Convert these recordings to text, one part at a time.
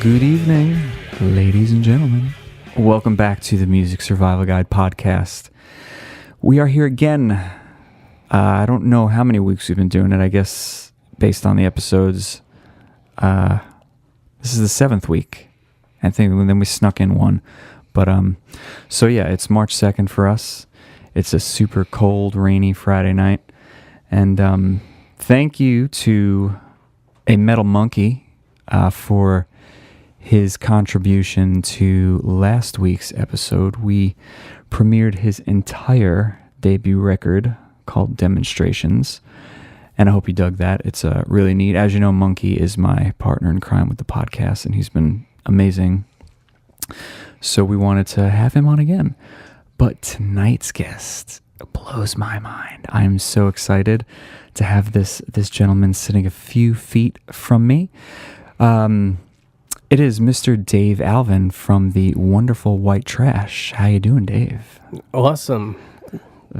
Good evening, ladies and gentlemen. Welcome back to the Music Survival Guide podcast. We are here again. I don't know how many weeks we've been doing it. I guess based on the episodes, this is the 7th week. I think then we snuck in one. But so yeah, it's March 2nd for us. It's a super cold, rainy Friday night. And thank you to a Metal Monkey for his contribution to last week's episode. We premiered his entire debut record called Demonstrations, and I hope you dug that. It's really neat. As you know, Monkey is my partner in crime with the podcast, and he's been amazing. So we wanted to have him on again. But tonight's guest blows my mind. I am so excited to have this gentleman sitting a few feet from me. It is Mr. Dave Alvin from the wonderful White Trash. How you doing, Dave? Awesome.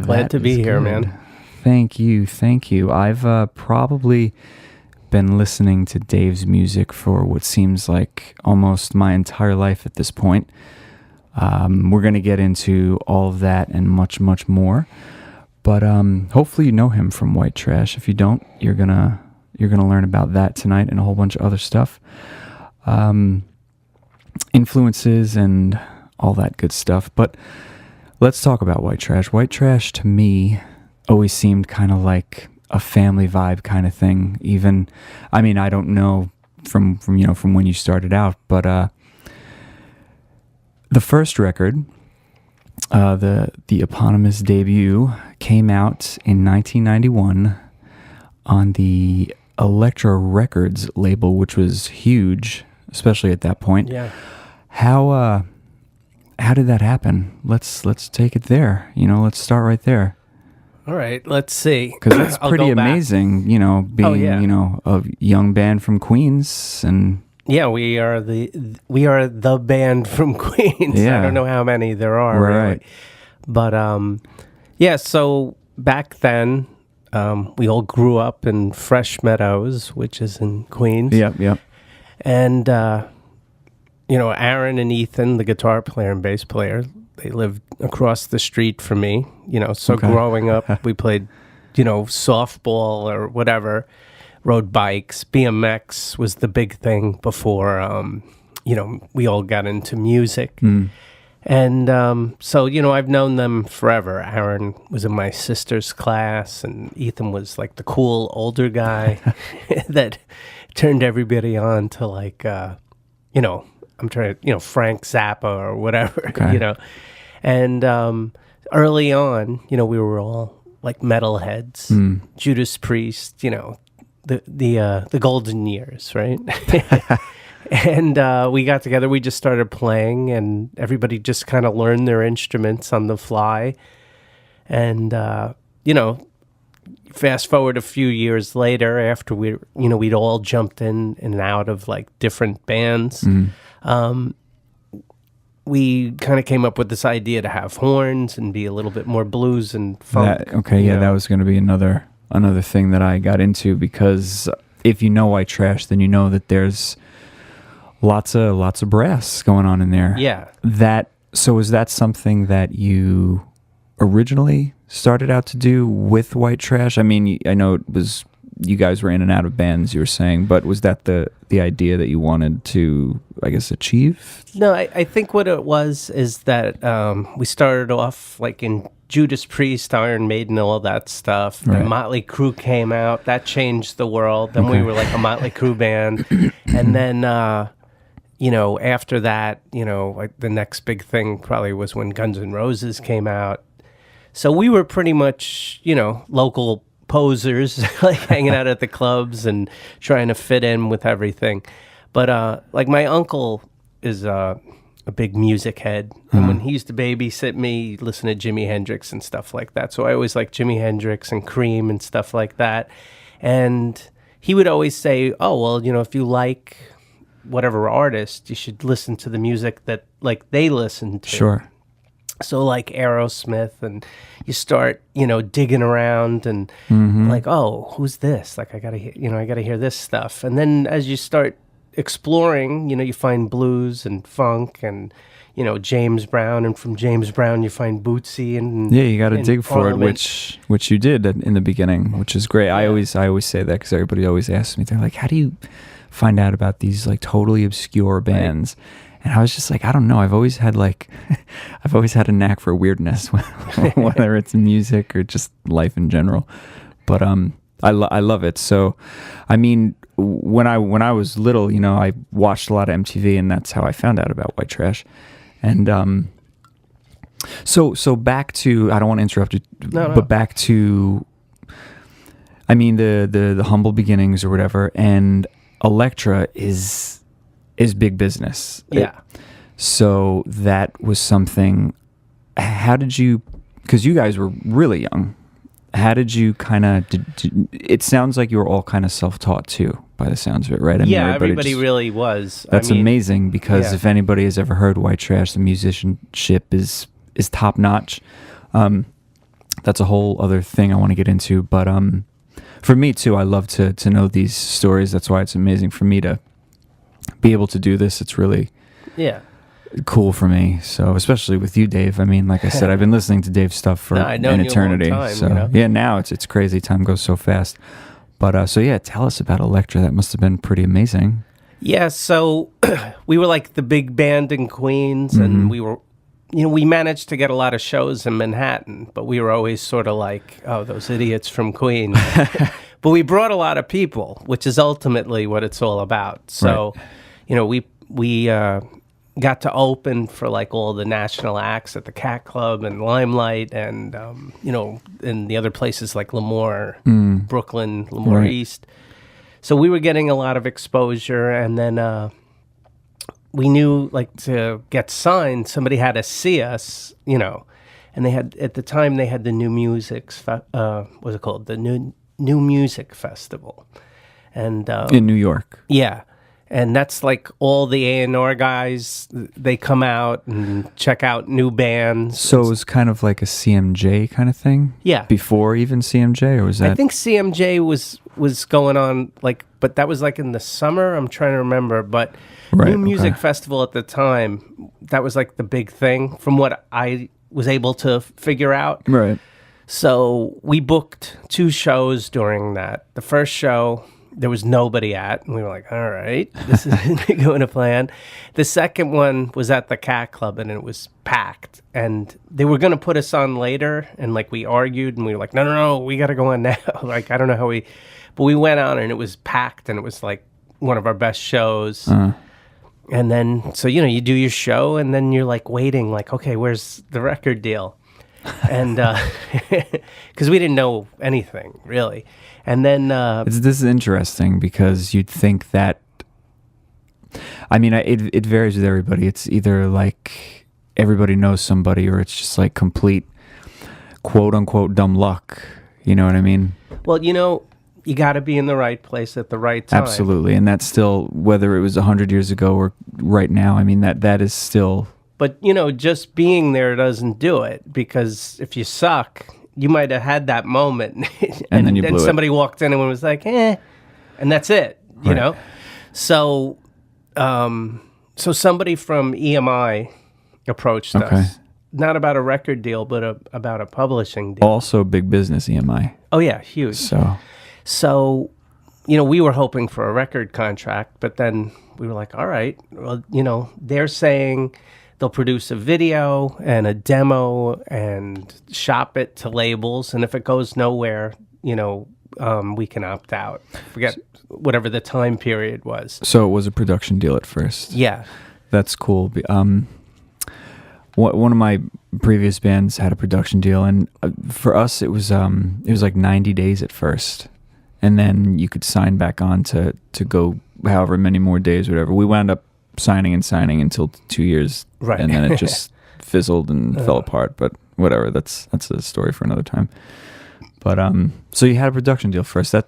Glad to be here, man. Thank you. I've probably been listening to Dave's music for what seems like almost my entire life at this point. We're going to get into all of that and much, much more. But hopefully you know him from White Trash. If you don't, you're gonna learn about that tonight and a whole bunch of other stuff. Influences and all that good stuff. But let's talk about White Trash. White Trash to me always seemed kind of like a family vibe kind of thing. Even, I mean, I don't know from when you started out, but the first record, the eponymous debut, came out in 1991 on the Elektra Records label, which was huge, especially at that point. Yeah. How did that happen? Let's take it there. Let's start right there. All right, let's see. Because that's pretty amazing, being a young band from Queens. And yeah, we are the band from Queens. Yeah. I don't know how many there are, right. Really. But yeah, so back then we all grew up in Fresh Meadows, which is in Queens. Yep. And Aaron and Ethan, the guitar player and bass player, they lived across the street from me. So Okay. growing up, we played, softball or whatever, rode bikes. BMX was the big thing before, we all got into music. Mm. And so, I've known them forever. Aaron was in my sister's class, and Ethan was like the cool older guy that turned everybody on to like, I'm trying to, Frank Zappa or whatever, Okay. And early on, we were all like metalheads, Judas Priest, the golden years, right? And we got together, we just started playing, and everybody just kind of learned their instruments on the fly. And, fast forward a few years later, after we'd all jumped in and out of like different bands, we kind of came up with this idea to have horns and be a little bit more blues and funk. That was going to be another thing that I got into, because if you know White Trash, then you know that there's lots of brass going on in there. Yeah. So is that something that you originally started out to do with White Trash? I mean, I know it was, you guys were in and out of bands, you were saying, but was that the idea that you wanted to, I guess, achieve? No, I think what it was is that we started off like in Judas Priest, Iron Maiden, all that stuff. Right. The Motley Crue came out. That changed the world. Then we were like a Motley Crue band. And then, after that, like the next big thing probably was when Guns N' Roses came out. So we were pretty much, local posers, like hanging out at the clubs and trying to fit in with everything. But like my uncle is a big music head, and when he used to babysit me, listen to Jimi Hendrix and stuff like that. So I always liked Jimi Hendrix and Cream and stuff like that. And he would always say, "Oh, well, if you like whatever artist, you should listen to the music that like they listen to." Sure. So like Aerosmith, and you start, digging around and like, oh, who's this? Like I gotta hear this stuff. And then as you start, exploring, you find blues and funk and, James Brown, and from James Brown you find Bootsy and yeah, you got to dig for it, Parliament. which you did in the beginning, which is great. I always say that because everybody always asks me, they're like, how do you find out about these like totally obscure bands? Right. And I was just like, I don't know. I've always had a knack for weirdness, whether it's music or just life in general. But I love it. So, I mean, when I was little, I watched a lot of MTV, and that's how I found out about White Trash. And so back to, I don't want to interrupt you, but back to, I mean, the humble beginnings or whatever, and Elektra is big business. Yeah. So that was something. How did you? Because you guys were really young. How did you kind of? It sounds like you were all kind of self-taught too, by the sounds of it, right? I mean, everybody really was. That's amazing, because if anybody has ever heard White Trash, the musicianship is top notch. That's a whole other thing I want to get into, but for me too, I love to know these stories. That's why it's amazing for me to be able to do this. It's really cool for me. So especially with you, Dave. I mean, like I said, I've been listening to Dave's stuff for an eternity. So yeah, now it's crazy. Time goes so fast. But so yeah, tell us about Elektra. That must have been pretty amazing. Yeah. So we were like the big band in Queens, and we were, we managed to get a lot of shows in Manhattan, but we were always sort of like, oh, those idiots from Queens. But we brought a lot of people, which is ultimately what it's all about. So, we got to open for like all the national acts at the Cat Club and Limelight, and in the other places like Lemoore, Brooklyn, Lemoore East. So we were getting a lot of exposure, and then we knew, like, to get signed, somebody had to see us, and they had, at the time, they had the New Music, what's it called? The New Music Festival. And in New York. Yeah. And that's like all the A&R guys, they come out and check out new bands. So it was kind of like a CMJ kind of thing? Yeah. Before even CMJ, or was that? I think CMJ was going on, like, but that was like in the summer, I'm trying to remember. But New Music Festival at the time, that was like the big thing from what I was able to figure out. Right. So we booked 2 shows during that. The first show, there was nobody at, and we were like, all right, this is going to plan. The second one was at the Cat Club, and it was packed, and they were going to put us on later, and like we argued, and we were like, no, we got to go on now. Like, I don't know how but we went on, and it was packed, and it was like one of our best shows. And then, so, you do your show, and then you're like waiting, like, okay, where's the record deal? And because we didn't know anything really. And then this is interesting, because you'd think that, I mean, it varies with everybody. It's either like everybody knows somebody, or it's just like complete quote unquote dumb luck. You know what I mean? Well, you got to be in the right place at the right time. Absolutely. And that's still, whether it was 100 years ago or right now, I mean, that is still. But, just being there doesn't do it, because if you suck, you might have had that moment, and then you blew somebody walked in and was like, and that's it, you know? So, so somebody from EMI approached us, not about a record deal, but about a publishing deal. Also big business, EMI. Oh yeah, huge. So, we were hoping for a record contract, but then we were like, all right, well, they're saying they'll produce a video and a demo and shop it to labels. And if it goes nowhere, we can opt out. Forget whatever the time period was. So it was a production deal at first. Yeah. That's cool. One of my previous bands had a production deal, and for us, it was like 90 days at first. And then you could sign back on to go however many more days, whatever. We wound up signing until 2 years, right? And then it just fizzled and fell apart. But whatever, that's a story for another time. But so you had a production deal first. I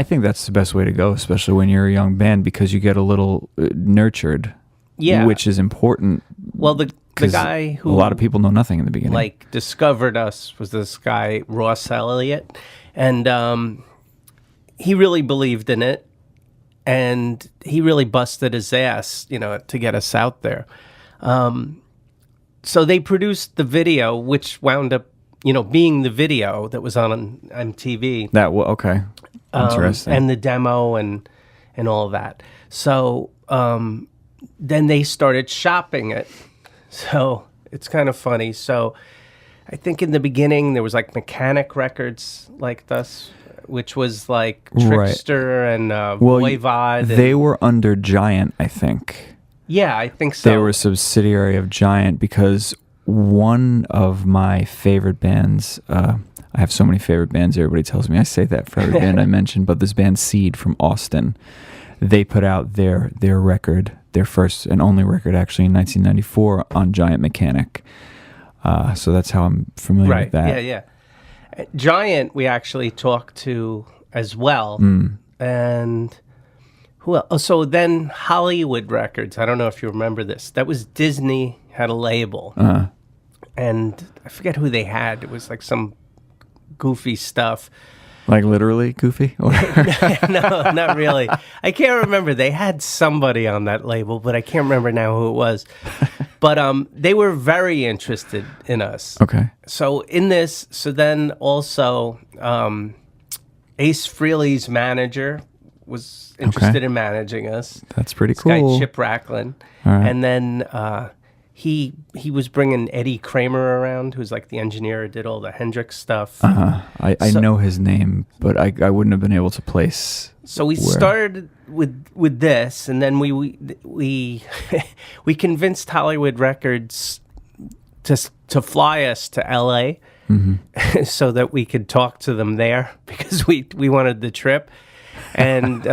think that's the best way to go, especially when you're a young band, because you get a little nurtured, which is important. Well, the guy who a lot of people know nothing in the beginning, like, discovered us was this guy Ross Elliott, and he really believed in it. and he really busted his ass, to get us out there. So they produced the video, which wound up, being the video that was on MTV. Okay. Interesting. And the demo and all of that. So then they started shopping it. So it's kind of funny. So I think in the beginning there was like Mechanic Records like this, which was like Trickster and Voivod. They were under Giant, I think. Yeah, I think so. They were a subsidiary of Giant because one of my favorite bands, I have so many favorite bands, everybody tells me I say that for every band I mention, but this band Seed from Austin, they put out their record, their first and only record actually in 1994 on Giant Mechanic. So that's how I'm familiar with that. Yeah. Giant, we actually talked to as well. And who else? Oh, so then Hollywood Records. I don't know if you remember this. That was Disney had a label. And I forget who they had. It was like some goofy stuff. Like literally goofy? No, not really. I can't remember. They had somebody on that label, but I can't remember now who it was. But they were very interested in us. Okay. So then also Ace Frehley's manager was interested in managing us. That's pretty this cool. Guy, Chip Racklin. All right. And then he was bringing Eddie Kramer around, who's like the engineer who did all the Hendrix stuff. I know his name, but I wouldn't have been able to place. So we started with this, and then we convinced Hollywood Records to fly us to LA so that we could talk to them there because we wanted the trip, and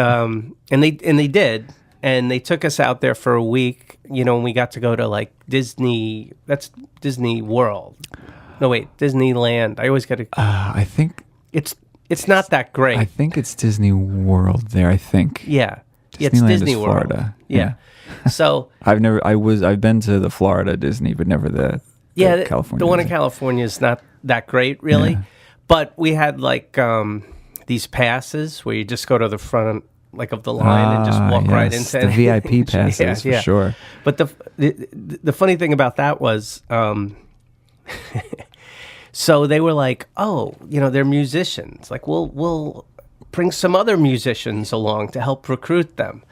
they did. And they took us out there for a week, and we got to go to like Disney. That's Disney World. No, wait, Disneyland. I always got to. I think it's not that great. I think it's Disney World there. I think. Yeah, Disneyland it's Disney is World. Florida. Yeah. So I've been to the Florida Disney, but never the California. The one in Disney. California is not that great, really. Yeah. But we had like these passes where you just go to the front of the line and just walk right into the VIP passes for sure. But the funny thing about that was, so they were like, oh, they're musicians. Like we'll bring some other musicians along to help recruit them.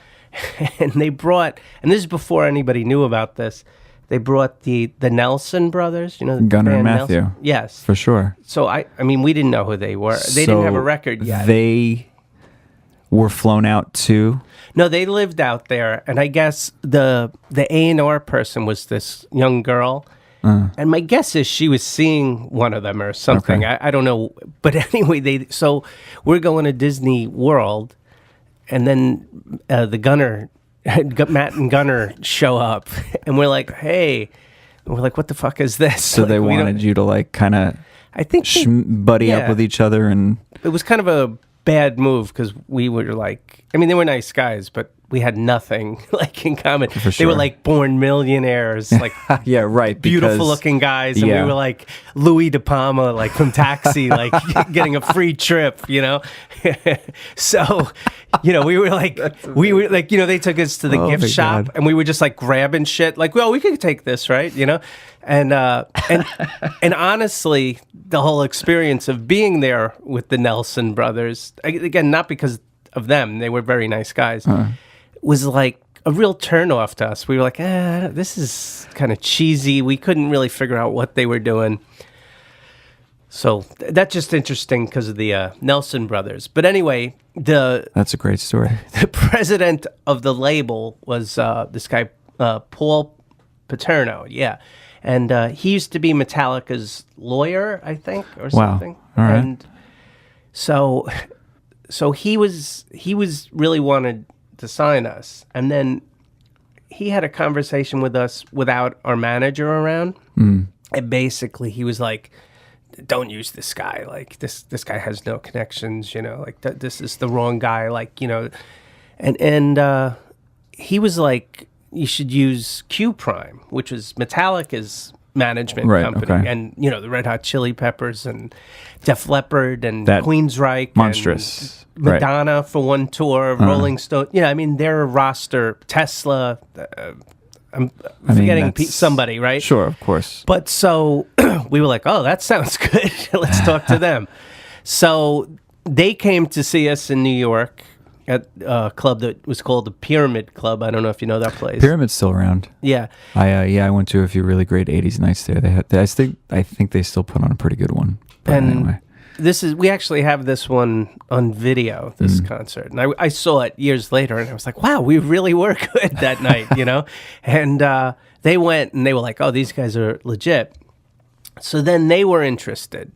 And they brought, and this is before anybody knew about this. They brought the Nelson brothers, Gunnar and Matthew. Nelson. Yes, for sure. So I mean, we didn't know who they were. They didn't have a record yet. They were flown out too. No, they lived out there, and I guess the A&R person was this young girl, and my guess is she was seeing one of them or something. Okay. I don't know, but anyway, so we're going to Disney World, and then Matt and Gunnar show up, and we're like, hey, and we're like, what the fuck is this? So they wanted you to like kind of, I think, buddy up with each other, and it was kind of a bad move because we were like, I mean, they were nice guys, but we had nothing like in common. For sure. They were like born millionaires, like yeah, right, beautiful looking guys, and we were like Louis De Palma, like from Taxi, like getting a free trip, So, we were like, they took us to the gift shop, and we were just like grabbing shit, like, well, we could take this, right, and honestly, the whole experience of being there with the Nelson brothers, again, not because of them, they were very nice guys, was like a real turnoff to us. We were like, this is kind of cheesy. We couldn't really figure out what they were doing. So that's just interesting because of the Nelson brothers. But anyway, that's a great story. The president of the label was this guy, Paul Paterno. Yeah. And he used to be Metallica's lawyer, I think, or something. All right. And so he was really wanted to sign us. And then he had a conversation with us without our manager around. And basically he was like, don't use this guy. Like this guy has no connections, like this is the wrong guy. Like, and he was like, you should use Q Prime, which was Metallica's management company. Okay. And, you know, the Red Hot Chili Peppers and Def Leppard and That Queensryche. monstrous. And Madonna for one tour, Rolling Stone. Yeah, I mean, their roster, Tesla, I'm forgetting somebody, right? Sure, of course. But so we were like, oh, that sounds good. Let's talk to them. So they came to see us in New York at a club that was called the Pyramid Club. I don't know if you know that place. Pyramid's still around. Yeah. I went to a few really great 80s nights there. I think they still put on a pretty good one. But And anyway. we actually have this one on video, this concert. And I saw it years later and I was like, wow, we really were good that night, you know? And they went and they were like, oh, these guys are legit. So then they were interested.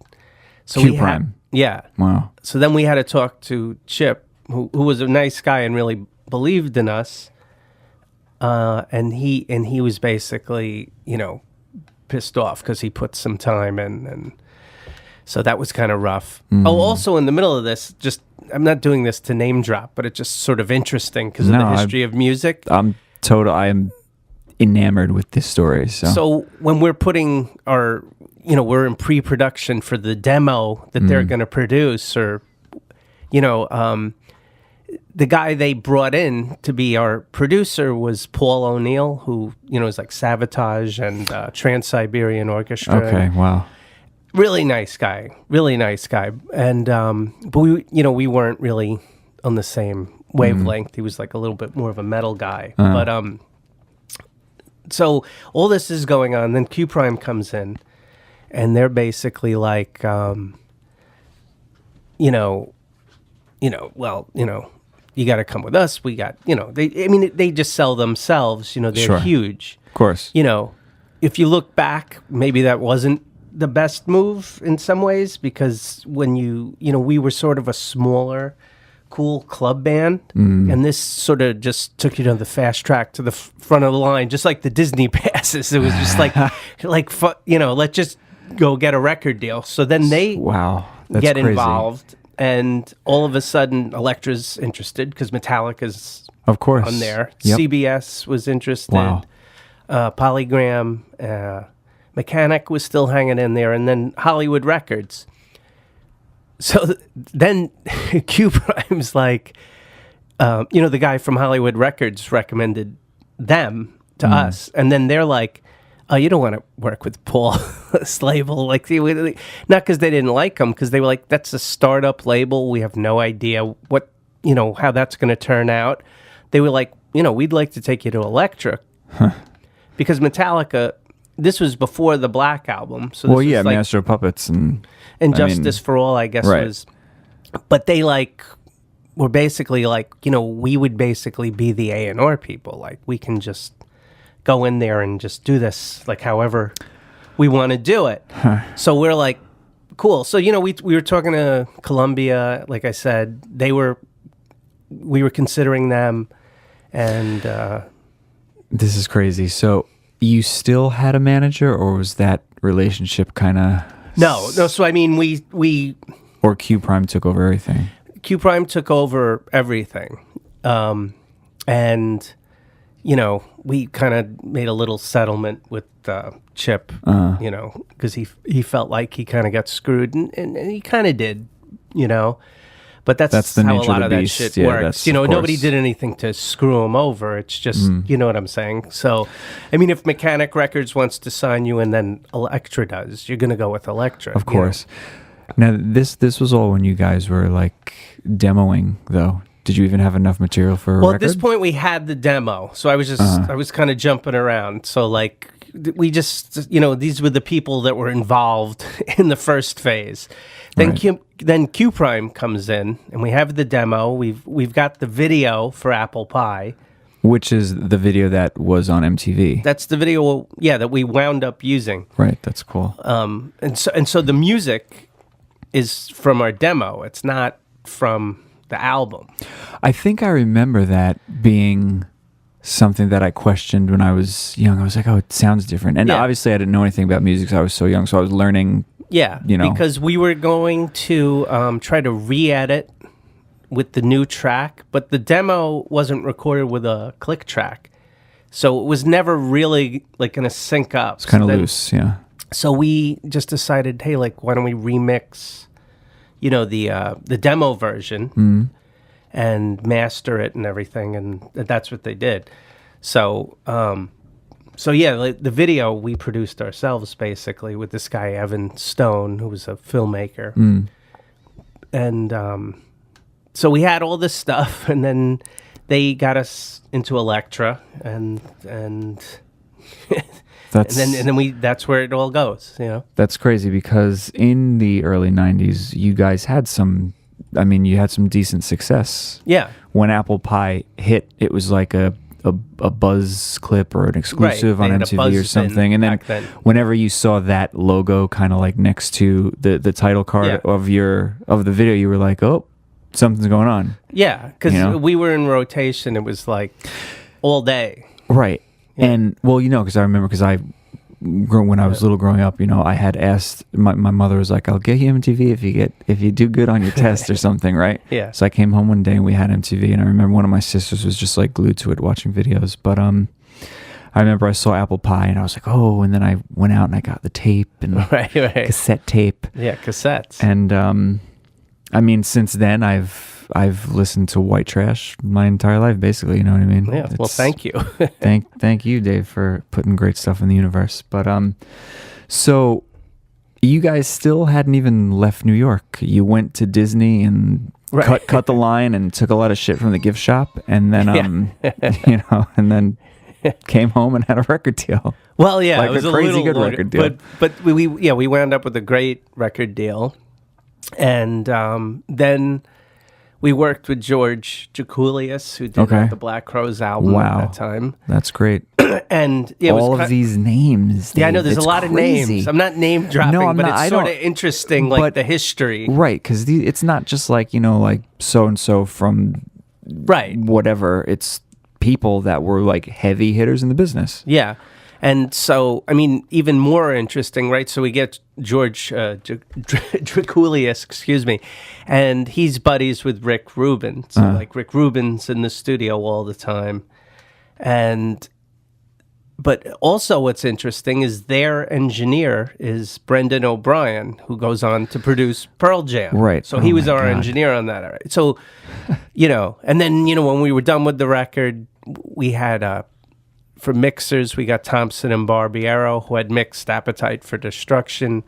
So Q Prime. Yeah. Wow. So then we had to talk to Chip, who was a nice guy and really believed in us. And he was basically, you know, pissed off because he put some time in, and so that was kind of rough. Oh, also in the middle of this, I'm not doing this to name drop, but it's just sort of interesting because of the history of music. I am enamored with this story. So when we're putting we're in pre-production for the demo that they're going to produce, or, you know, the guy they brought in to be our producer was Paul O'Neill, who, you know, is like Sabotage and Trans-Siberian Orchestra. Okay, wow. Really nice guy. And, but we weren't really on the same wavelength. He was like a little bit more of a metal guy. But, so all this is going on. Then Q Prime comes in and they're basically like, you got to come with us. We got, they just sell themselves, they're huge. Of course. If you look back, maybe that wasn't the best move in some ways, because when we were sort of a smaller, cool club band, and this sort of just took you to the fast track to the front of the line, just like the Disney passes. It was just like, let's just go get a record deal. So then they get crazy. Involved. And all of a sudden, Elektra's interested because Metallica's of course on there. Yep. CBS was interested. Wow. Polygram, Mechanic was still hanging in there, and then Hollywood Records. So then Q Prime's like, the guy from Hollywood Records recommended them to us, and then they're like, oh, you don't want to work with Paul's label. Like, not because they didn't like him, because they were like, that's a startup label. We have no idea what, how that's going to turn out. They were like, we'd like to take you to Elektra. Because Metallica, this was before the Black Album. So this was like Master of Puppets and Justice for All, I guess, was. But they were basically like, we would basically be the A&R people. Like, we can just go in there and just do this like however we want to do it. So we're like, cool. So we were talking to Columbia, like I said, we were considering them, and this is crazy. So you still had a manager, or was that relationship kind of no, so I mean we or Q Prime took over everything? Q Prime took over everything, and we kind of made a little settlement with Chip, because he felt like he kind of got screwed, and he kind of did, But that's the how a nature lot of of the that beast. shit Yeah, works. Nobody did anything to screw him over. It's just, you know what I'm saying? So, I mean, if Mechanic Records wants to sign you and then Elektra does, you're going to go with Elektra. Of course. Now, this was all when you guys were demoing, though. Did you even have enough material for a record? At this point we had the demo, so I was just I was kind of jumping around. So we just these were the people that were involved in the first phase. Then Q Prime comes in, and we have the demo. We've got the video for Apple Pie, which is the video that was on MTV. That's the video, that we wound up using. Right, that's cool. And so the music is from our demo. It's not from the album. I think I remember that being something that I questioned when I was young. I was like, oh, it sounds different. And obviously I didn't know anything about music, so I was so young, so I was learning. Yeah, because we were going to try to re-edit with the new track, but the demo wasn't recorded with a click track. So it was never really like going to sync up. It's kind of loose, yeah. So we just decided, hey, like, why don't we remix, the demo version and master it and everything, and that's what they did. So, like, the video we produced ourselves basically with this guy Evan Stone, who was a filmmaker, and so we had all this stuff, and then they got us into Elektra, and that's where it all goes, That's crazy, because in the early 90s, you guys had you had some decent success. Yeah. When Apple Pie hit, it was like a buzz clip or an exclusive on MTV or something. And then whenever you saw that logo kind of like next to the title card of the video, you were like, oh, something's going on. Yeah, because we were in rotation. It was like all day. Right. Yeah. And, well, because I remember, when I was little growing up, I had asked, my mother was like, I'll get you MTV if you do good on your test or something, right? Yeah. So I came home one day and we had MTV, and I remember one of my sisters was just like glued to it watching videos. But I remember I saw Apple Pie and I was like, oh, and then I went out and I got the tape and cassette tape. Yeah, cassettes. And since then I've listened to White Trash my entire life, basically. You know what I mean? Yeah. Well, thank you. thank you, Dave, for putting great stuff in the universe. But so you guys still hadn't even left New York. You went to Disney and cut the line and took a lot of shit from the gift shop, and then and then came home and had a record deal. Well, yeah, like it was a crazy good loaded, record deal. But we wound up with a great record deal, and then we worked with George Jakulius, who did the Black Crowes album at that time. That's great. And all of these names. Dave, I know there's a lot crazy. Of names. I'm not name dropping, but it's sort of interesting, like the history. Right, because it's not just like, like so-and-so from whatever. It's people that were like heavy hitters in the business. Yeah. And so, even more interesting, right? So we get George Draculius, and he's buddies with Rick Rubin. So like Rick Rubin's in the studio all the time. But also what's interesting is their engineer is Brendan O'Brien, who goes on to produce Pearl Jam. Right. So he was our engineer on that. Right? So, and then, when we were done with the record, we had... for mixers, we got Thompson and Barbiero, who had mixed Appetite for Destruction.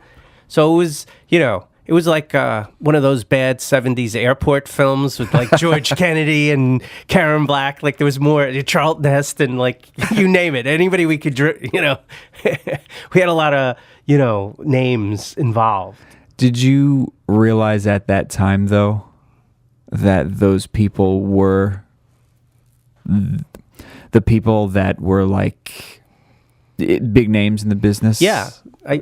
So it was, it was like one of those bad 70s airport films with like George Kennedy and Karen Black. Like there was more, Charlton Heston, like you name it. Anybody we could, we had a lot of, names involved. Did you realize at that time, though, that those people were... the people that were like big names in the business? Yeah. I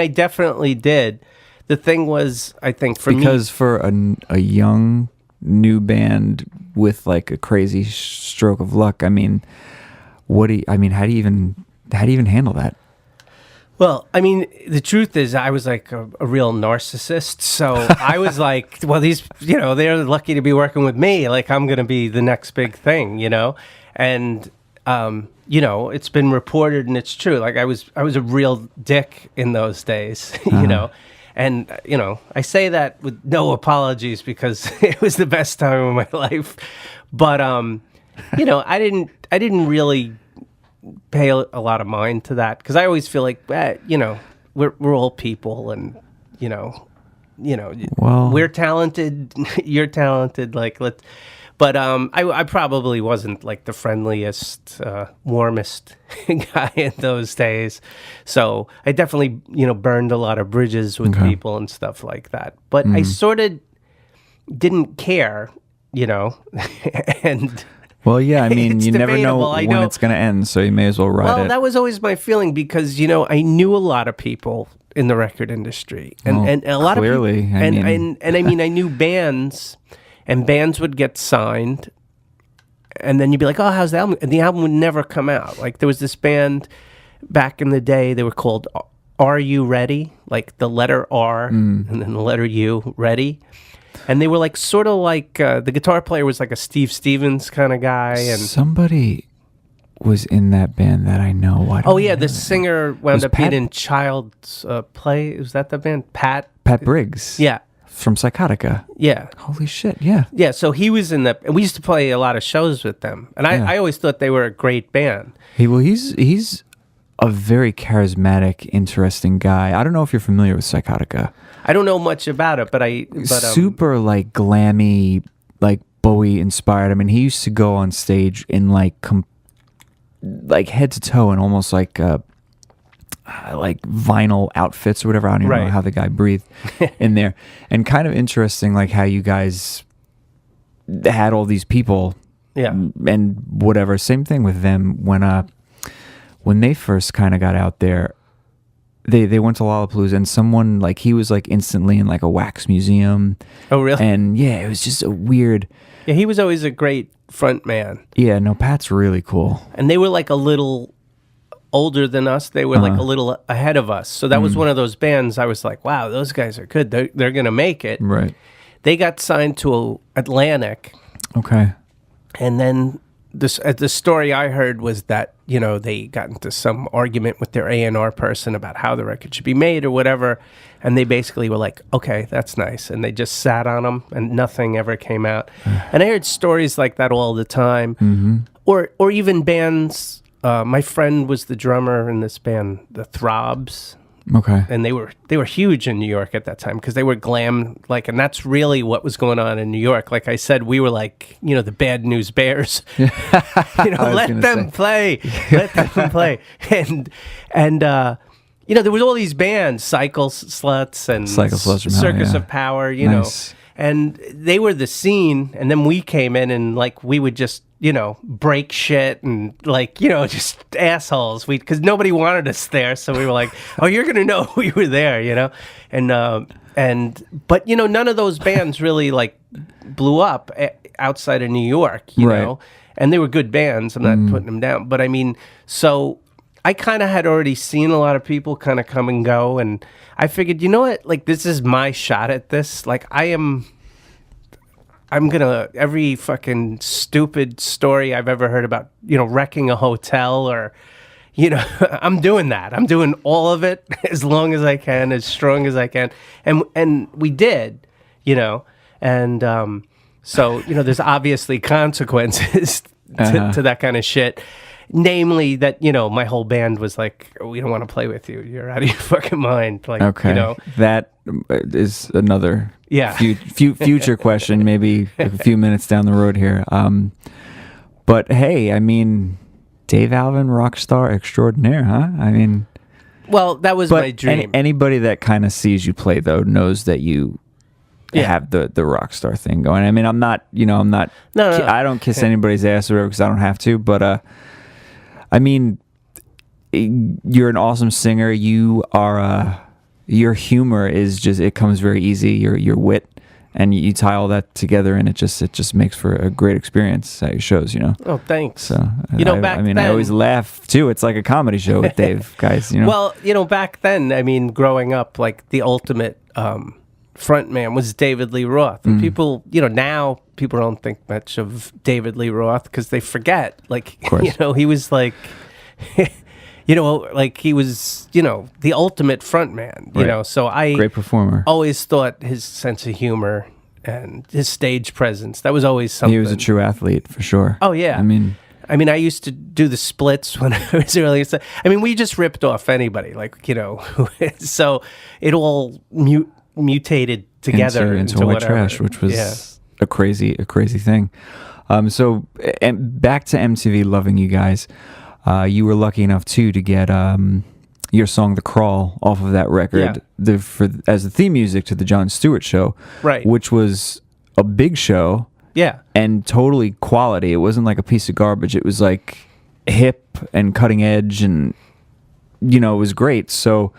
definitely did. The thing was, I think because for a young new band with like a crazy stroke of luck, how do you even handle that? Well, the truth is I was like a real narcissist. So I was like, well, these, they're lucky to be working with me. Like I'm going to be the next big thing, and it's been reported and it's true. Like I was a real dick in those days, and, I say that with no apologies because it was the best time of my life. But, I didn't really pay a lot of mind to that because I always feel like, we're all people and, we're talented, you're talented. Like, But I probably wasn't like the friendliest, warmest guy in those days. So I definitely, burned a lot of bridges with people and stuff like that. But I sort of didn't care, and... Well, yeah, you never know when it's going to end, so you may as well ride it. Well, that was always my feeling because, I knew a lot of people in the record industry. And a lot clearly, of people... I knew bands... And bands would get signed, and then you'd be like, oh, how's the album? And the album would never come out. Like, there was this band back in the day, they were called Are You Ready? Like, the letter R, and then the letter U, Ready. And they were like, sort of like, the guitar player was like a Steve Stevens kind of guy. And somebody was in that band that I know? Oh yeah, the singer wound up being in Child's Play. Was that the band? Pat Briggs. Yeah. From Psychotica. Yeah. Holy shit, yeah. Yeah, so he was in that. We used to play a lot of shows with them. And I always thought they were a great band. He's a very charismatic, interesting guy. I don't know if you're familiar with Psychotica. I don't know much about it, but super like glammy, like Bowie inspired. I mean, he used to go on stage in like head to toe in almost like vinyl outfits or whatever. I don't even know how the guy breathed in there. And kind of interesting, like how you guys had all these people, and whatever. Same thing with them when they first kind of got out there. They went to Lollapalooza, and someone like he was like instantly in like a wax museum. Oh really? And yeah, it was just a weird. Yeah, he was always a great front man. Yeah, no, Pat's really cool. And they were like a little older than us. They were like a little ahead of us. So that was one of those bands I was like, wow, those guys are good. They're going to make it. Right. They got signed to Atlantic. Okay. And then the story I heard was that, they got into some argument with their A&R person about how the record should be made or whatever. And they basically were like, okay, that's nice. And they just sat on them and nothing ever came out. And I heard stories like that all the time. Mm-hmm. Or even bands. My friend was the drummer in this band, the Throbs. Okay. And they were huge in New York at that time because they were glam, and that's really what was going on in New York. Like I said, we were like, the Bad News Bears. Let them play. Let them play. And there was all these bands, Cycle Sluts and Circus of Power, nice. And they were the scene, and then we came in and we would just break shit and just assholes. Because nobody wanted us there, so we were like, oh, you're gonna know we were there, but none of those bands really blew up outside of New York, you know, and they were good bands. I'm not putting them down, but I mean, so I kind of had already seen a lot of people kind of come and go, and I figured, you know what, this is my shot at this. I'm gonna, every fucking stupid story I've ever heard about, wrecking a hotel or, I'm doing that. I'm doing all of it as long as I can, as strong as I can. And we did, and so, there's obviously consequences to that kind of shit. Namely that, my whole band was like, we don't want to play with you. You're out of your fucking mind. Okay. That is another future question, maybe a few minutes down the road here. But hey, I mean, Dave Alvin, rock star extraordinaire, huh? I mean, well, that was my dream. Anybody that kind of sees you play, though, knows that you have the rock star thing going. I mean, I'm not. I don't kiss anybody's ass or whatever because I don't have to. But I mean, you're an awesome singer. You are. Your humor is it comes very easy. Your wit, and you tie all that together, and it just makes for a great experience at your shows. Oh, thanks. So back then, I always laugh too. It's like a comedy show with Dave, guys. Well, back then, I mean, growing up, the ultimate front man was David Lee Roth, and people, now people don't think much of David Lee Roth because they forget. He was he was, the ultimate front man, so great performer. Always thought his sense of humor and his stage presence, that was always something. He was a true athlete for sure. Oh yeah. I mean, I used to do the splits when I was early. I mean, we just ripped off anybody, so it all mutated together into white trash, which was a crazy thing. So back to MTV loving you guys. You were lucky enough too to get your song "The Crawl" off of that record, as the theme music to the Jon Stewart show, right? Which was a big show, and totally quality. It wasn't like a piece of garbage. It was like hip and cutting edge, and it was great. So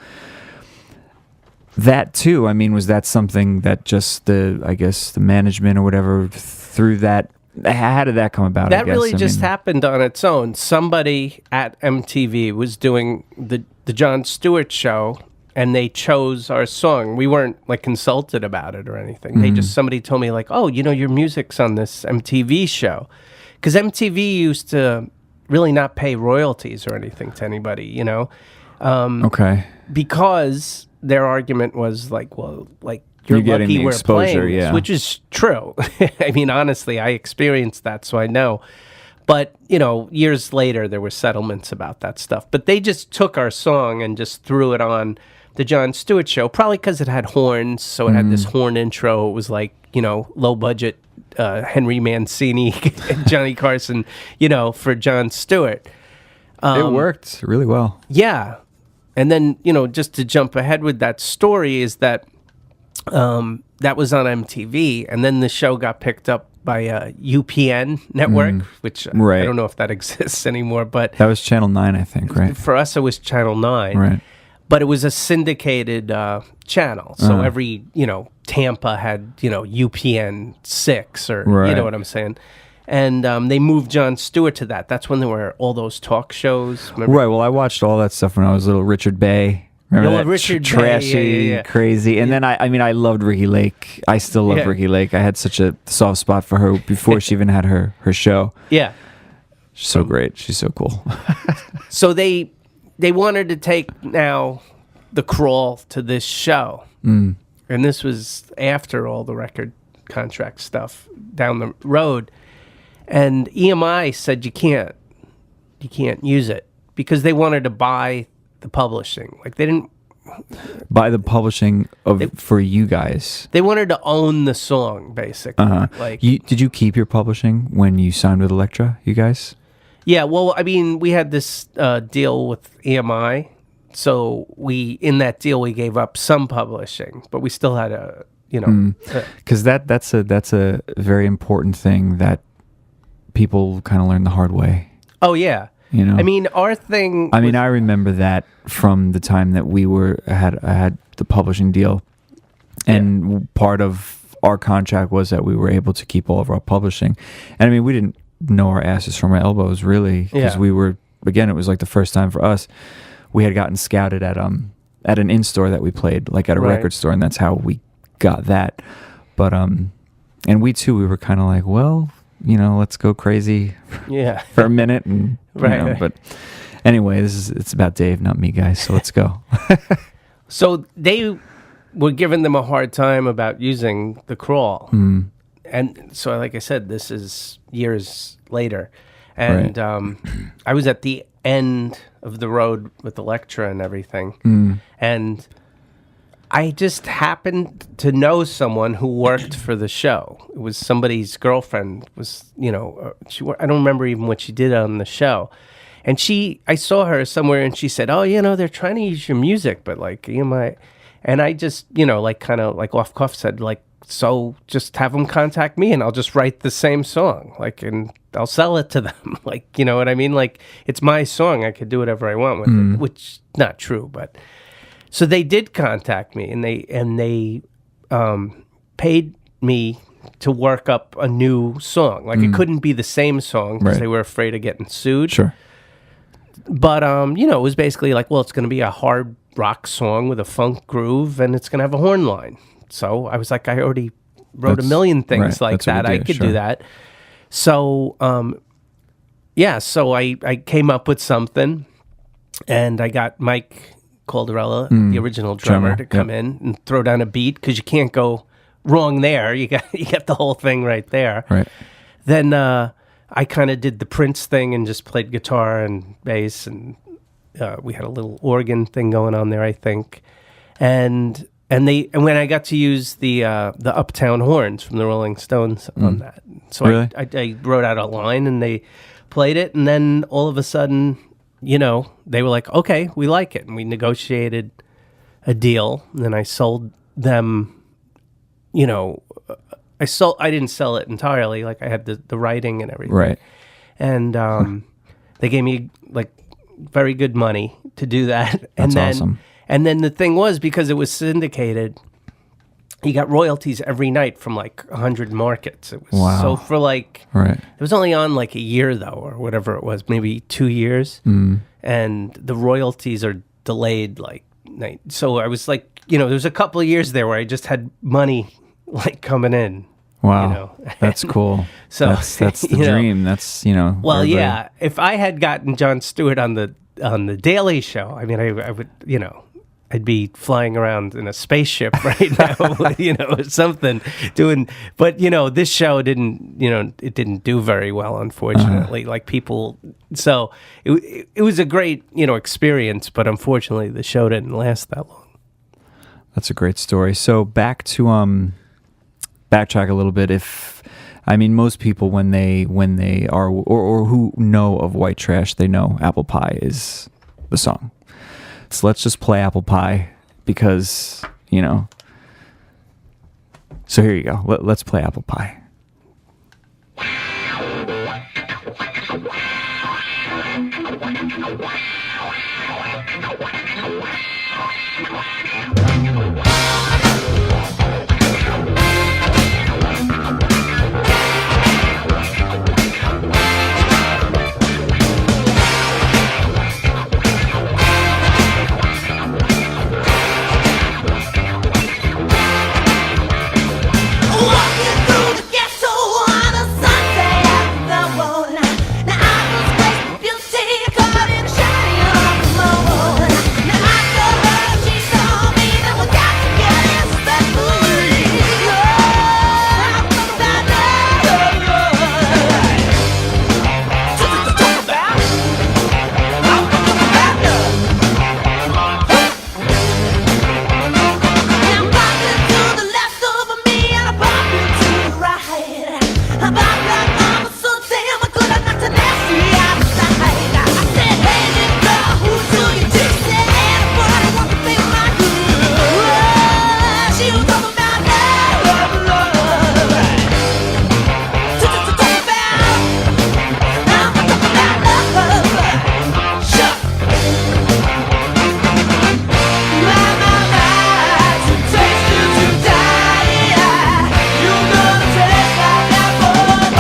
that too, I mean, was that something that just the management or whatever through that? How did that come about? That really just happened on its own. Somebody at MTV was doing the Jon Stewart show, and they chose our song. We weren't consulted about it or anything. Mm-hmm. Somebody told me oh, your music's on this MTV show, because MTV used to really not pay royalties or anything to anybody, you know? Okay. Because their argument was like, well, like, you're getting lucky the we're exposure, playing this, yeah. which is true. I mean, honestly, I experienced that, so I know. But, you know, years later, there were settlements about that stuff. But they just took our song and just threw it on the Jon Stewart show, probably because it had horns, so it had this horn intro. It was like, you know, low-budget Henry Mancini and Johnny Carson, you know, for Jon Stewart. It worked really well. Yeah. And then, you know, just to jump ahead with that story is that that was on MTV, and then the show got picked up by UPN network, which Right. I don't know if that exists anymore, but That was Channel 9, I think, right? for us it was Channel 9. Right. But it was a syndicated channel. So every, you know, Tampa had, you know, UPN 6 or, you Right. know what I'm saying? And they moved Jon Stewart to that. That's when there were all those talk shows. Remember? Right. Well, I watched all that stuff when I was little. Richard Bay. Remember Oh, that? Richard Bay, Trashy, yeah. crazy. And then I mean, I loved Ricky Lake. I still love Yeah. Ricky Lake. I had such a soft spot for her before she even had her show. Yeah. She's so great. She's so cool. So they wanted to take now the Crawl to this show. And this was after all the record contract stuff down the road. And EMI said you can't use it because they wanted to buy the publishing. Like they didn't By the publishing of for you guys. they wanted to own the song basically. Like Did you keep your publishing when you signed with Elektra, you guys? yeah, well, I mean, we had this deal with EMI. So in that deal we gave up some publishing, but we still had a, you know, Because that's a very important thing that people kind of learn the hard way. oh yeah. You know, I mean, our thing. I mean, I remember that from the time that we had the publishing deal, and part of our contract was that we were able to keep all of our publishing. And I mean, we didn't know our asses from our elbows really, because we were, again, it was like the first time for us. We had gotten scouted at an in-store that we played, like at a record store, and that's how we got that. But and we were kind of like, well, you know, let's go crazy for a minute, and you know, but anyway, it's about Dave, not me, guys, so let's go. So they were giving them a hard time about using the Crawl. And so, like I said, this is years later. And I was at the end of the road with Elektra and everything. And I just happened to know someone who worked for the show. It was somebody's girlfriend. Was, you know, I don't remember even what she did on the show. And I saw her somewhere, and she said, "Oh, you know, they're trying to use your music, but like, you might." And I just, you know, like kind of like off cuff said, like, so just have them contact me, and I'll just write the same song, like, and I'll sell it to them, like, you know what I mean? Like, it's my song. I could do whatever I want with it, which is not true, but. So they did contact me, and they paid me to work up a new song. Like it couldn't be the same song because they were afraid of getting sued. Sure. But you know, it was basically like, well, it's going to be a hard rock song with a funk groove, and it's going to have a horn line. So I was like, I already wrote a million things like that. I could do that. So so I came up with something, and I got Mike Calderella, the original drummer, to come in and throw down a beat, because you can't go wrong there. You got the whole thing right there. Right. Then I kind of did the Prince thing and just played guitar and bass, and we had a little organ thing going on there, I think. And when I got to use the Uptown horns from the Rolling Stones on that, so Really? I wrote out a line, and they played it, and then all of a sudden, you know, they were like, okay, we like it. And we negotiated a deal. And then I sold them, you know, I didn't sell it entirely. Like I had the writing and everything. Right. And they gave me like very good money to do that. That's awesome. And then the thing was, because it was syndicated, you got royalties every night from like 100 markets. It was so for like, it was only on like a year though, or whatever it was, maybe 2 years. And the royalties are delayed like so I was like, you know, there was a couple of years there where I just had money like coming in Wow, You know? that's cool. So, that's the you know, dream. That's well, everybody- yeah. If I had gotten Jon Stewart on the Daily Show, I mean, I would, I'd be flying around in a spaceship right now, or something doing. But this show it didn't do very well, unfortunately. Like people, so it was a great experience, but unfortunately the show didn't last that long. That's a great story. So back to backtrack a little bit. Most people when they are or who know of White Trash, they know Apple Pie is the song. So let's just play Apple Pie because, So here you go. Let's play Apple Pie. Walking through the ghetto on a Sunday afternoon. Now I was placed beauty covered in shiny on the moon. Now I told her, she told me that we got to get this stuff moving. I'm talking about love. Talk about. I'm talking about love. I'm bumping to the left over me and I'm bumping to the right. I'm bumping mama so damn good I knocked her nasty outside. I said, hey little girl, who do you think that anybody want to be my girl? She was talking about love, love. Talk about. I'm talking about love. Sure. My, to taste you to die. You gonna taste like that boy.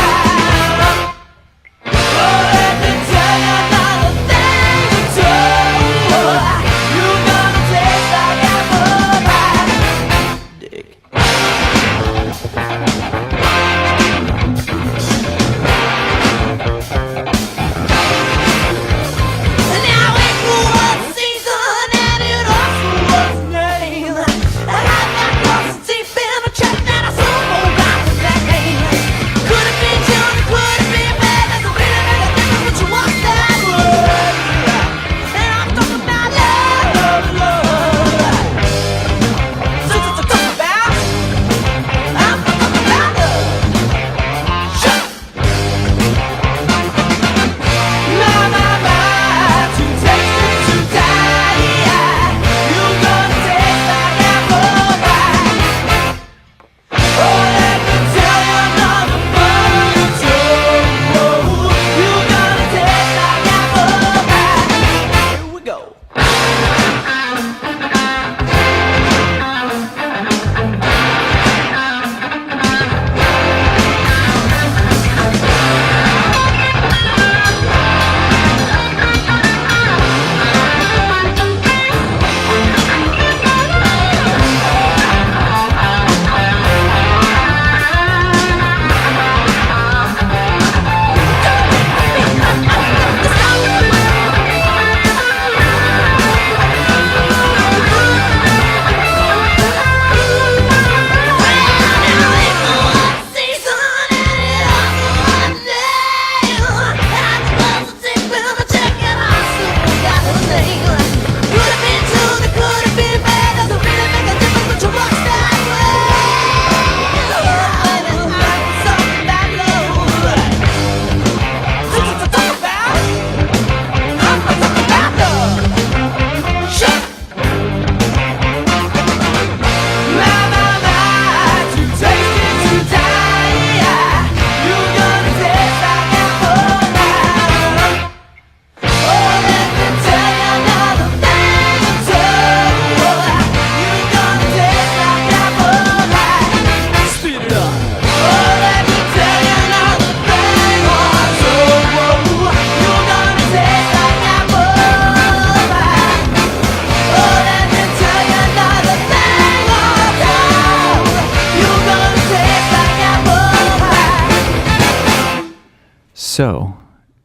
So,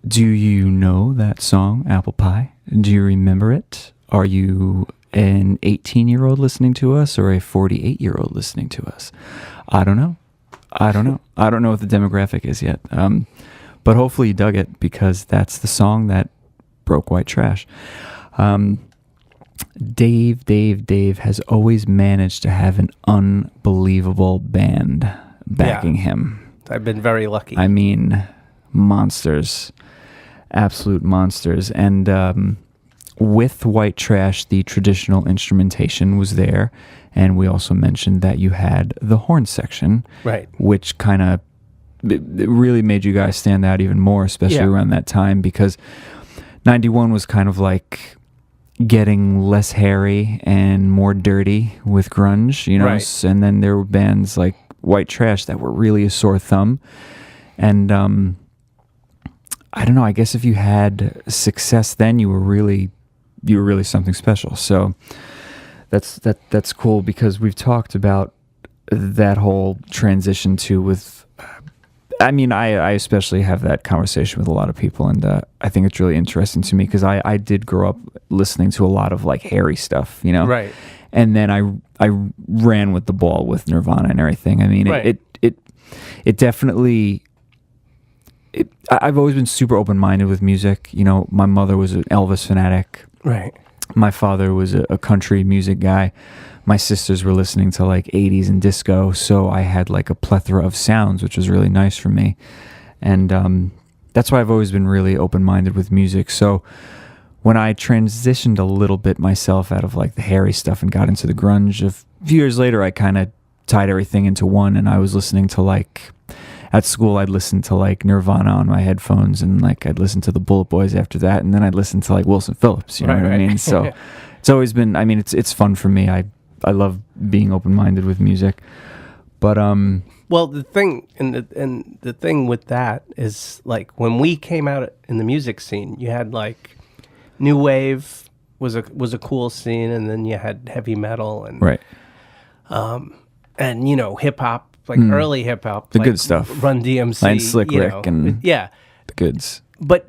do you know that song, Apple Pie? Do you remember it? Are you an 18-year-old listening to us or a 48-year-old listening to us? I don't know. I don't know what the demographic is yet. But hopefully you dug it, because that's the song that broke white trash. Dave has always managed to have an unbelievable band backing him. I've been very lucky. I mean, monsters, absolute monsters. And with white trash, the traditional instrumentation was there. And we also mentioned that you had the horn section, right, which kind of it really made you guys stand out even more, especially around that time, because 91 was kind of like getting less hairy and more dirty with grunge, you know, right. And then there were bands like White Trash that were really a sore thumb. And I don't know, I guess if you had success then, you were really something special. So that's cool, because we've talked about that whole transition too with I mean, I especially have that conversation with a lot of people, and I think it's really interesting to me, because I did grow up listening to a lot of like hairy stuff, you know, right? And then I ran with the ball with Nirvana and everything. I mean, right. it definitely. I've always been super open minded with music. You know, my mother was an Elvis fanatic. Right. My father was a country music guy. My sisters were listening to like 80s and disco, so I had like a plethora of sounds, which was really nice for me. And that's why I've always been really open-minded with music. So when I transitioned a little bit myself out of like the hairy stuff and got into the grunge, a few years later I kind of tied everything into one, and I was listening to like, at school I'd listen to like Nirvana on my headphones, and like I'd listen to the Bullet Boys after that, and then I'd listen to like Wilson Phillips, you know what I mean? So it's always been, I mean, it's fun for me. I love being open-minded with music, but well, the thing and the thing with that is, like, when we came out in the music scene, you had like new wave was a cool scene, and then you had heavy metal and right, and you know, hip hop, like early hip hop, the like good stuff, Run DMC, and Slick Rick, and the goods. But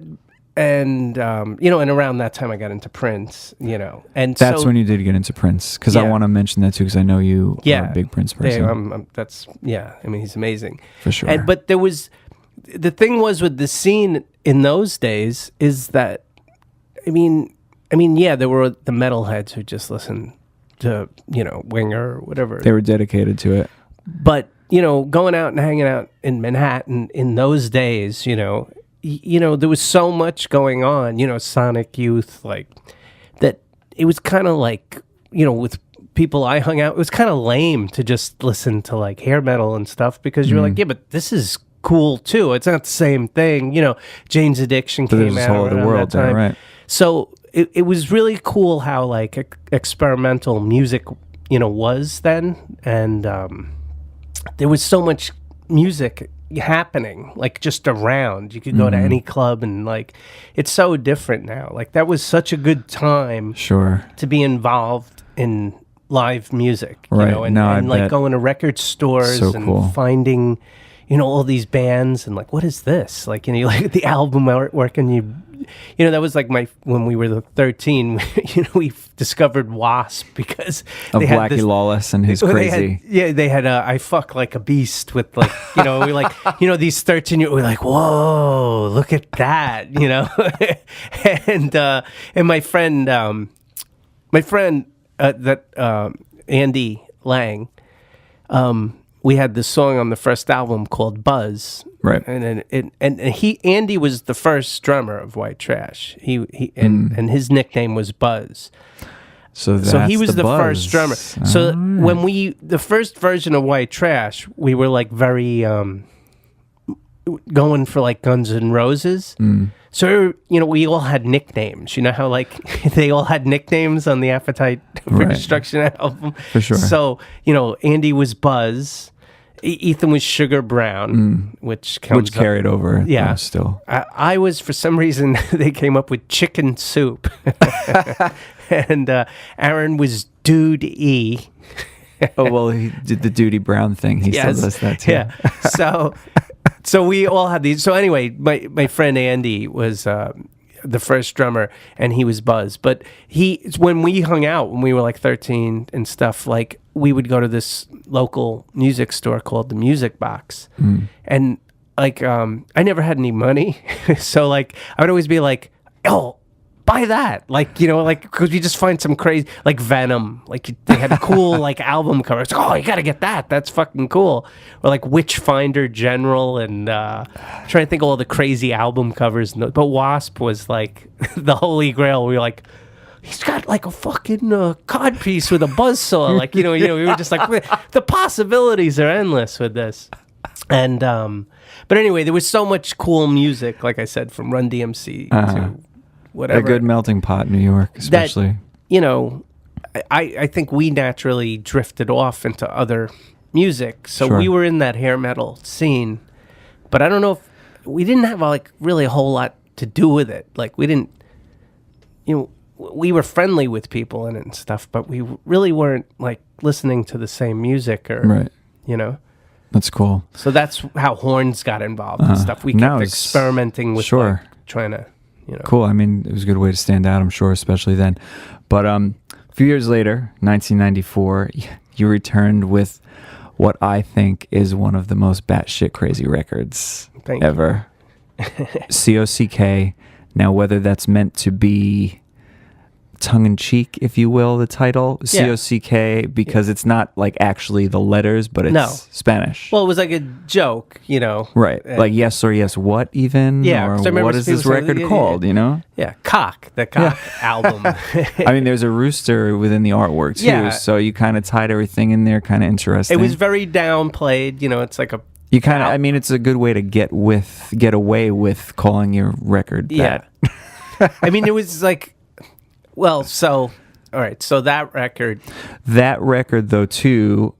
and you know, and around that time I got into Prince, you know, and that's so, when you did get into Prince, because I want to mention that too, because I know you are a big Prince person. That's I mean, he's amazing for sure. But there was, the thing was with the scene in those days is that, I mean, yeah, there were the metalheads who just listened to, you know, Winger or whatever. They were dedicated to it. But, you know, going out and hanging out in Manhattan in those days, you know, there was so much going on, you know, Sonic Youth, like, that it was kind of like, you know, with people I hung out, it was kind of lame to just listen to like hair metal and stuff, because you're like, yeah, but this is cool too. It's not the same thing, you know. Jane's Addiction came out whole other world that time. there, right? So it was really cool how like experimental music, you know, was then, and there was so much music happening, like, just around. You could go to any club, and like, it's so different now. Like, that was such a good time, sure, to be involved in live music, you right? know, and like going to record stores and finding, you know, all these bands, and like, what is this? Like, you know, you look at the album artwork, and you know, that was like when we were 13, you know, we discovered Wasp because of they had Blackie this, Lawless and his crazy. They had I Fuck Like a Beast with, like, you know, we like, you know, these 13-year, we're like, whoa, look at that, you know, and my friend Andy Lang, we had this song on the first album called Buzz, right? And Andy was the first drummer of White Trash. And his nickname was Buzz. So he was the first drummer. So when the first version of White Trash, we were like very going for like Guns N' Roses. So, you know, we all had nicknames. You know how, like, they all had nicknames on the Appetite for Destruction album? For sure. So, you know, Andy was Buzz. Ethan was Sugar Brown, which carried over. Yeah. Still. I was, for some reason, they came up with Chicken Soup. And Aaron was Dude E. Oh, well, he did the Duty Brown thing. He still does that, too. Yeah. So we all had these. So anyway, my friend Andy was the first drummer, and he was Buzz. But when we hung out when we were like 13 and stuff, like we would go to this local music store called the Music Box, and like I never had any money, so like I would always be like, oh, buy that, like, you know, like, because we just find some crazy, like Venom, like they had a cool like album cover. It's like, oh, you gotta get that, that's fucking cool. Or like Witchfinder General, and trying to think of all the crazy album covers. But Wasp was like the holy grail. We were like, he's got like a fucking codpiece with a buzzsaw, like, you know, we were just like, the possibilities are endless with this. And but anyway, there was so much cool music, like I said, from Run DMC to whatever. A good melting pot, New York, especially. That, you know, I think we naturally drifted off into other music. So Sure. we were in that hair metal scene, but I don't know if we didn't have like really a whole lot to do with it. Like we didn't, you know, we were friendly with people in it and stuff, but we really weren't like listening to the same music or, Right. you know. That's cool. So that's how Horns got involved and stuff. We kept now it's- experimenting with sure. like, trying to, you know. Cool. I mean, it was a good way to stand out, I'm sure, especially then. But a few years later, 1994, you returned with what I think is one of the most batshit crazy records Thank you. ever. COCK. Now, whether that's meant to be tongue-in-cheek, if you will, the title, Yeah. COCK, because it's not like actually the letters, but it's No. Spanish. Well, it was like a joke, you know. Right. Like yes or yes what even? Yeah, Or 'cause I remember what is people this saying, record yeah, called, yeah. you know? Yeah, Cock, the Cock album. I mean, there's a rooster within the artwork too, Yeah. so you kind of tied everything in there, kind of interesting. It was very downplayed, you know, it's like a... you kind of, I mean, it's a good way to get away with calling your record that. Yeah. I mean, it was like... Well, so... All right, so that record... That record, though, too,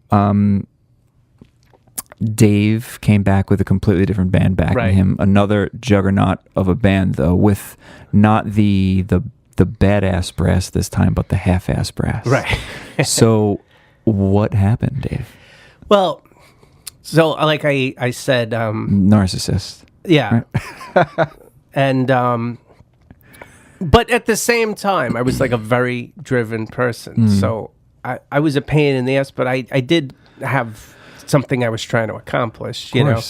Dave came back with a completely different band backing Right. him. Another juggernaut of a band, though, with not the badass brass this time, but the half-ass brass. Right. So, what happened, Dave? Well, so like I said... Narcissist. yeah. And... But at the same time, I was like a very driven person. So I was a pain in the ass, but I did have something I was trying to accomplish, you know.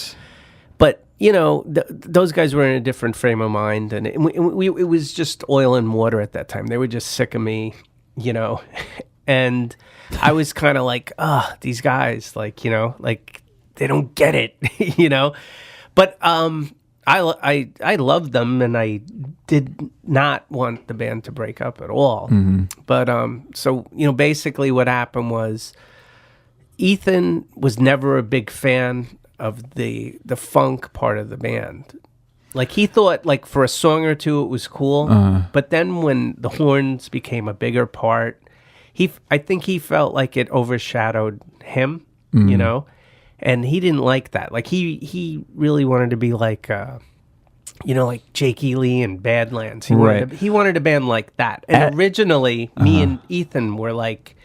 But, you know, those guys were in a different frame of mind. And it was just oil and water at that time. They were just sick of me, you know. And I was kind of like, these guys, like, you know, like they don't get it, you know. But I loved them, and I did not want the band to break up at all. But so, you know, basically what happened was Ethan was never a big fan of the funk part of the band. Like he thought, like for a song or two, it was cool. But then when the horns became a bigger part, I think he felt like it overshadowed him, you know. And he didn't like that. Like he really wanted to be like, you know, like Jake Ely and Badlands. He wanted a band like that. And originally, me and Ethan were like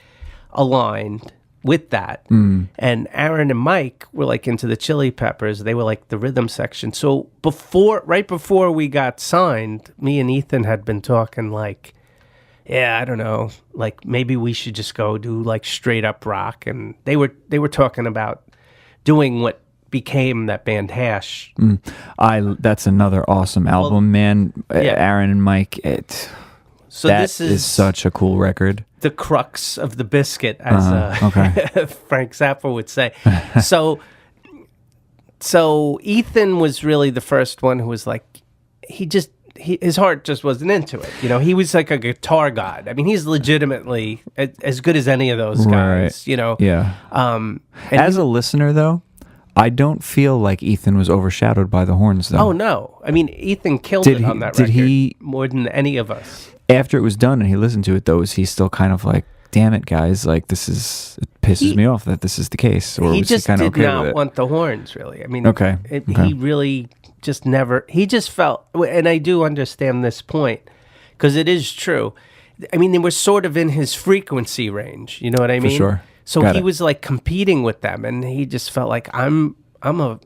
aligned with that. And Aaron and Mike were like into the Chili Peppers. They were like the rhythm section. So right before we got signed, me and Ethan had been talking like, yeah, I don't know, like maybe we should just go do like straight up rock. And they were talking about doing what became that band Hash. That's another awesome album, man. Aaron and Mike, So that this is such a cool record. The crux of the biscuit, as Frank Zappa would say. So Ethan was really the first one who was like, his heart just wasn't into it. You know, he was like a guitar god. I mean, he's legitimately as good as any of those guys. Right. You know, Yeah. As a listener, though, I don't feel like Ethan was overshadowed by the horns, though. Oh no! I mean, Ethan killed it on that record more than any of us. After it was done and he listened to it, though, was he still kind of like, "Damn it, guys! Like it pisses me off that this is the case," or he was just he kind did of okay not with it? want the horns, really. I mean, Okay. He really just never. He just felt, and I do understand this point because it is true. I mean, they were sort of in his frequency range. You know what I mean? sure. So Got he it. was like competing with them, and he just felt like I'm a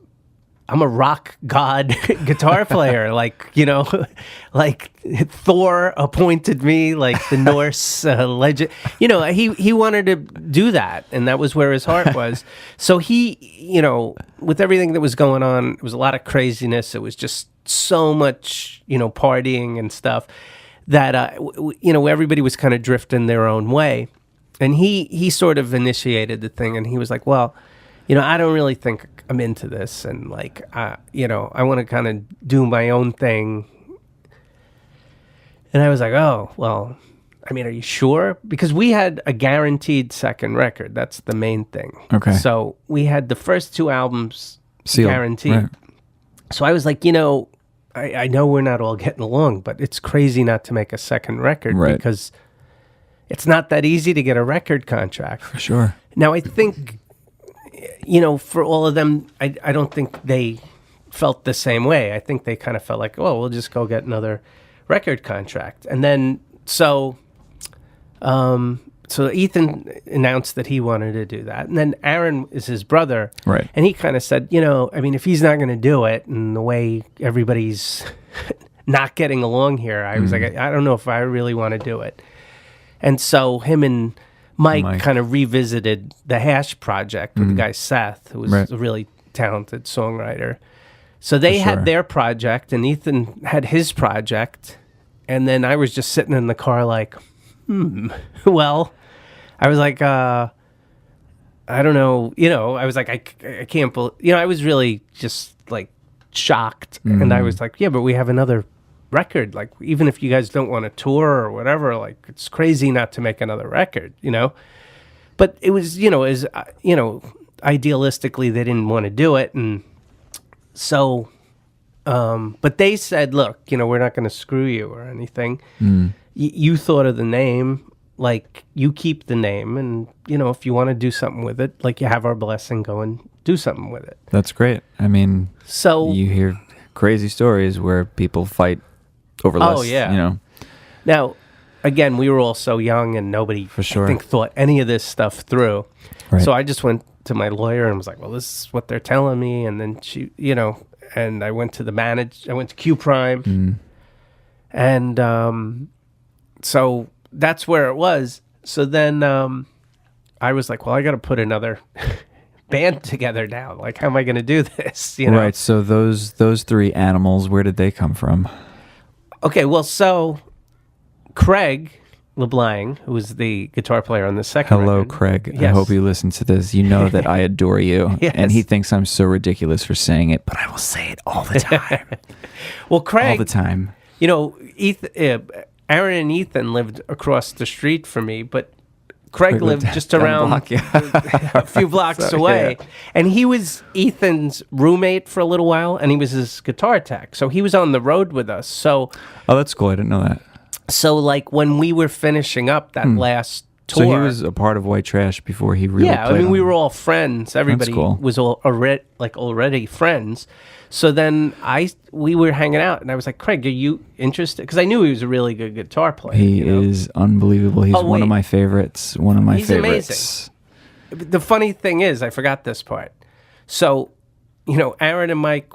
I'm a rock god guitar player, like, you know, like Thor appointed me, like the Norse legend. You know, he wanted to do that, and that was where his heart was. So he, you know, with everything that was going on, it was a lot of craziness. It was just so much, you know, partying and stuff that, you know, everybody was kind of drifting their own way. And he sort of initiated the thing, and he was like, well, you know, I don't really think I'm into this, and like, you know, I want to kind of do my own thing. And I was like, oh, well, I mean, are you sure? Because we had a guaranteed second record. That's the main thing. Okay. So we had the first 2 albums Sealed, guaranteed. right. So I was like, you know, I know we're not all getting along, but it's crazy not to make a second record Right. because it's not that easy to get a record contract. For sure. Now, I think, you know, for all of them, I don't think they felt the same way. I think they kind of felt like, oh, we'll just go get another record contract. And then, so Ethan announced that he wanted to do that. And then Aaron is his brother. Right. And he kind of said, you know, I mean, if he's not going to do it, and the way everybody's not getting along here, I was like, I don't know if I really want to do it. And so him and Mike kind of revisited the Hash project with the guy Seth, who was a really talented songwriter. So they had their project, and Ethan had his project. And then I was just sitting in the car like, well, I was like, I don't know, you know, I was like, I can't believe, you know, I was really just like shocked. And I was like, yeah, but we have another record. Like, even if you guys don't want to tour or whatever, like, it's crazy not to make another record, you know? But it was, you know, idealistically, they didn't want to do it. And so, but they said, look, you know, we're not going to screw you or anything. You thought of the name, like, you keep the name, and, you know, if you want to do something with it, like, you have our blessing, go and do something with it. That's great. I mean, so you hear crazy stories where people fight over less, you know. Now, again, we were all so young, and nobody, For sure. I think, thought any of this stuff through. Right. So I just went to my lawyer and was like, well, this is what they're telling me. And then she, you know, and I went to I went to Q Prime. And so that's where it was. So then I was like, well, I got to put another band together now. Like, how am I going to do this? You know? Right. So those 3 animals, where did they come from? Okay, well, so Craig LeBlanc, who was the guitar player on the second Hello, record. Craig. I Yes. hope you listen to this. You know that I adore you. Yes. And he thinks I'm so ridiculous for saying it, but I will say it all the time. Well, Craig, all the time. you know, Aaron and Ethan lived across the street from me, but Craig lived just down the around block, yeah. a few blocks So, away. yeah. And he was Ethan's roommate for a little while, and he was his guitar tech. So he was on the road with us. So, Oh, that's cool. I didn't know that. like, when we were finishing up that last tour. So he was a part of White Trash before he really Yeah, I played mean, we on- were all friends. Everybody cool. was already friends. So then we were hanging out, and I was like, Craig, are you interested? Because I knew he was a really good guitar player. He you know? is unbelievable. He's Oh, one of wait. my favorites. One of my He's favorites. amazing. The funny thing is, I forgot this part. So, you know, Aaron and Mike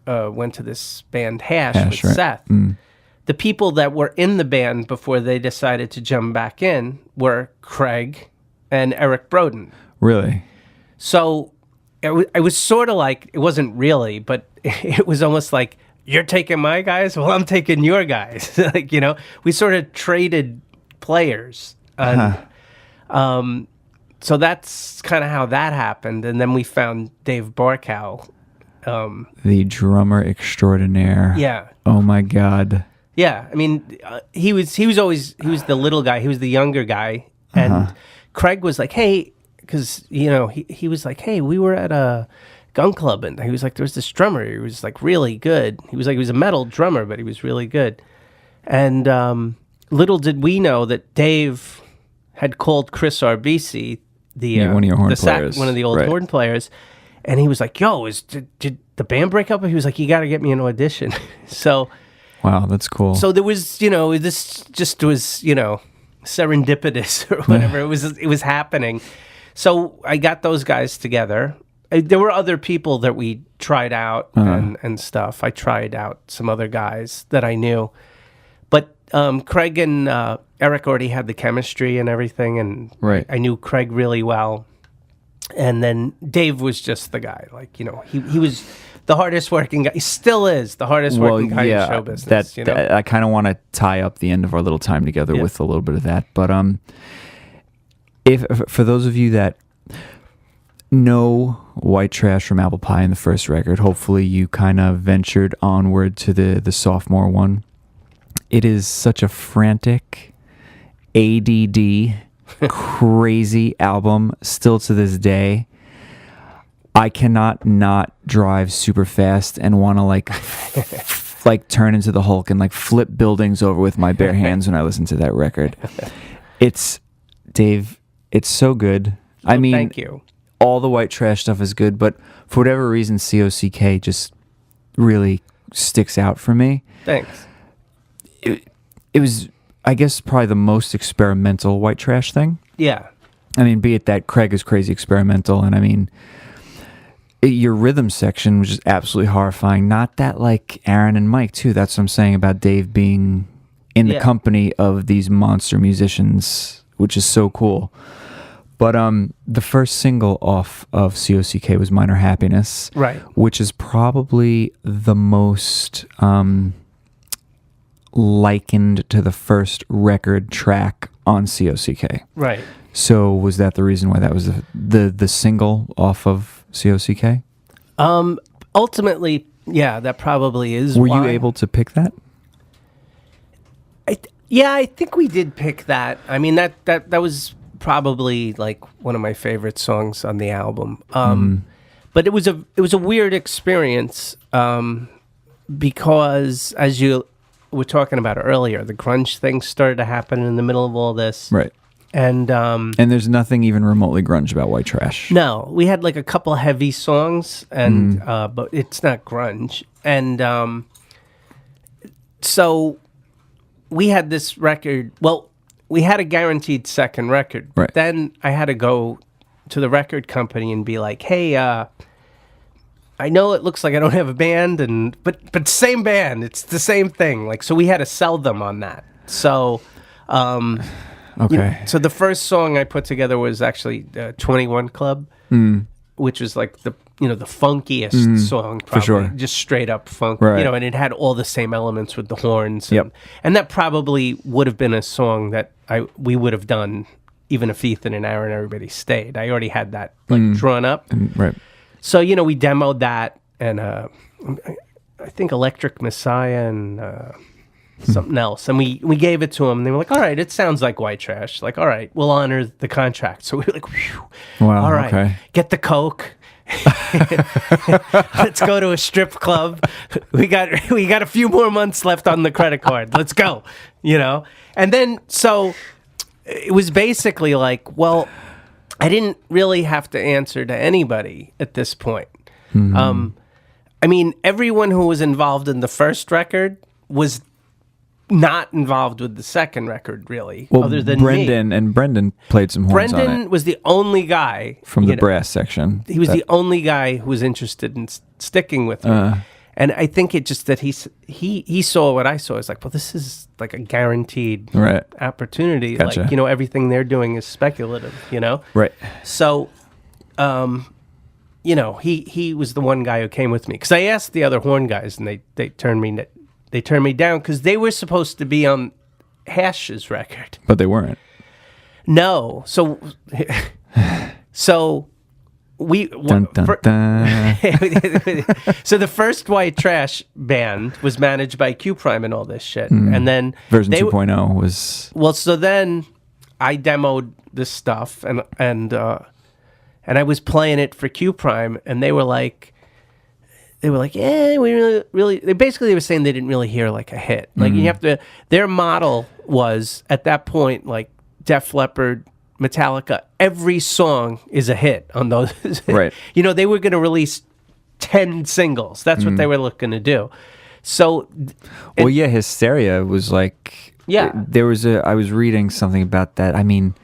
went to this band Hash with right. Seth. The people that were in the band before they decided to jump back in were Craig and Eric Broden. Really? So it was sort of like, it wasn't really, but it was almost like, you're taking my guys, well, I'm taking your guys. Like, you know, we sort of traded players. And, so that's kind of how that happened. And then we found Dave Barkow. The drummer extraordinaire. Yeah. Oh my God. Yeah, I mean, he was the little guy. He was the younger guy, and Craig was like, "Hey," because you know he was like, "Hey, we were at a gun club," and he was like, "There was this drummer. He was like really good. He was a metal drummer, but he was really good." And little did we know that Dave had called Chris RBC, One of your horn players. one of the old Right. horn players, and he was like, "Yo, did the band break up?" He was like, "You got to get me an audition." So. Wow, that's cool. So there was, you know, this just was, you know, serendipitous or whatever. It was happening. So I got those guys together, there were other people that we tried out and stuff. I tried out some other guys that I knew, but Craig and Eric already had the chemistry and everything, and Right. I knew Craig really well. And then Dave was just the guy. Like, you know, he was the hardest working guy. He still is the hardest working guy in show business. I kind of want to tie up the end of our little time together with a little bit of that. But if for those of you that know White Trash from Apple Pie in the first record, hopefully you kind of ventured onward to the sophomore one. It is such a frantic, ADD, crazy album still to this day. I cannot not drive super fast and want to like turn into the Hulk and like flip buildings over with my bare hands when I listen to that record. It's Dave, it's so good. I mean, thank you. All the White Trash stuff is good, but for whatever reason COCK just really sticks out for me. Thanks. It was, I guess, probably the most experimental White Trash thing. Yeah. I mean, be it that Craig is crazy experimental, and I mean, your rhythm section was just absolutely horrifying. Not that like Aaron and Mike too. That's what I'm saying about Dave being in the company of these monster musicians, which is so cool. But the first single off of COCK was Minor Happiness, right? Which is probably the most likened to the first record track on COCK. Right. So was that the reason why that was the single off of COCK? Ultimately, yeah, that probably is. Were you able to pick that? I think we did pick that. I mean, that was probably like one of my favorite songs on the album. But it was a weird experience because, as you were talking about earlier, the grunge thing started to happen in the middle of all this, Right. And there's nothing even remotely grunge about White Trash. No, we had like a couple heavy songs, and but it's not grunge. And so we had this record. Well, we had a guaranteed second record. Right. Then I had to go to the record company and be like, "Hey, I know it looks like I don't have a band, but same band. It's the same thing." Like, so we had to sell them on that. So. Okay. So the first song I put together was actually 21 Club, which was like the funkiest song, probably, for sure. Just straight up funk, Right. and it had all the same elements with the horns. Yep. And that probably would have been a song that we would have done even if Ethan and Aaron and everybody stayed. I already had that drawn up. Right. So, we demoed that, and I think Electric Messiah and something else, and we gave it to them, and they were like, "All right, it sounds like White Trash. Like, all right, we'll honor the contract." So we were like, "Whew, Wow, all right, okay. Get the Coke. Let's go to a strip club. We got a few more months left on the credit card. Let's go." And then so it was basically like, well, I didn't really have to answer to anybody at this point. I mean, everyone who was involved in the first record was not involved with the second record, really, Well, other than Brendan me. and Brendan played some horns on Brendan it was the only guy from the brass section. He was the only guy who was interested in sticking with me. And I think it just that he saw what I saw. It's like, well, this is like a guaranteed opportunity. Gotcha. Like, everything they're doing is speculative, Right. So, he was the one guy who came with me, because I asked the other horn guys, and they turned me down because they were supposed to be on Hash's record. But they weren't. No. So we Dun, dun, dun. so the first White Trash band was managed by Q Prime and all this shit, and then Version 2.0 was... Well, so then I demoed this stuff, and I was playing it for Q Prime, and they were like, yeah, we really. They were saying they didn't really hear like a hit. Like, you have to. Their model was at that point like Def Leppard, Metallica. Every song is a hit on those. Right. They were going to release 10 singles. That's what they were looking to do. So. Well, yeah, Hysteria was like... Yeah. I was reading something about that. I mean...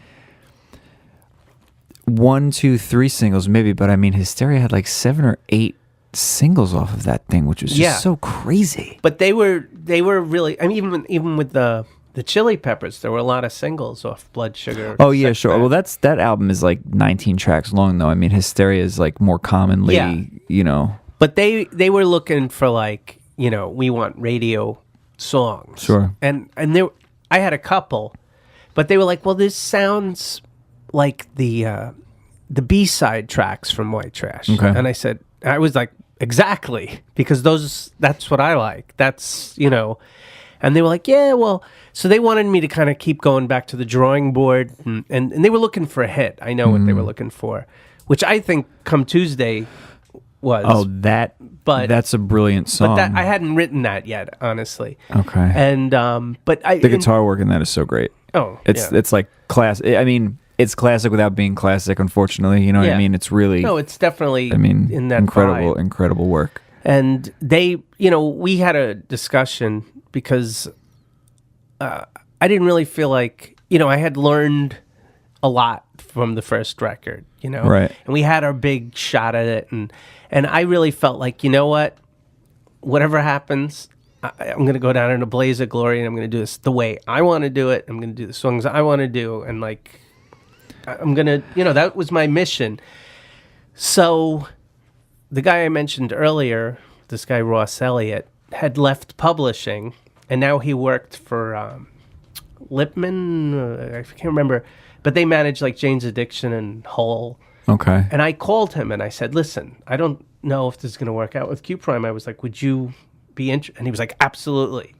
1, 2, 3 singles maybe, but I mean, Hysteria had like 7 or 8 singles off of that thing, which was just so crazy. But they were really. I mean, even with the Chili Peppers, there were a lot of singles off Blood Sugar. Oh yeah, sure. Well, that album is like 19 tracks long, though. I mean, Hysteria is like more commonly, you know. But they were looking for like, you know, we want radio songs. Sure. And there, I had a couple, but they were like, well, this sounds like the B-side tracks from White Trash. Okay. And I was like, exactly, because that's what I like. That's, you know. And they were like, yeah, well, so they wanted me to kind of keep going back to the drawing board, and they were looking for a hit. I know what they were looking for, which I think Come Tuesday was. Oh, but that's a brilliant song. But I hadn't written that yet, honestly. Okay. And but the guitar work in that is so great. Oh, it's like classic. I mean, it's classic without being classic. Unfortunately, you know what I mean. It's really it's definitely. I mean, in that incredible work. And they, you know, we had a discussion because I didn't really feel like, you know, I had learned a lot from the first record, you know, right? And we had our big shot at it, and I really felt like, you know what, whatever happens, I'm going to go down in a blaze of glory, and I'm going to do this the way I want to do it. I'm going to do the songs I want to do, and like, I'm going to, you know, that was my mission. So the guy I mentioned earlier, this guy Ross Elliott, had left publishing, and now he worked for Lipman. I can't remember, but they managed like Jane's Addiction and Hole. Okay. And I called him and I said, listen, I don't know if this is going to work out with Q Prime. I was like, would you be interested? And he was like, absolutely.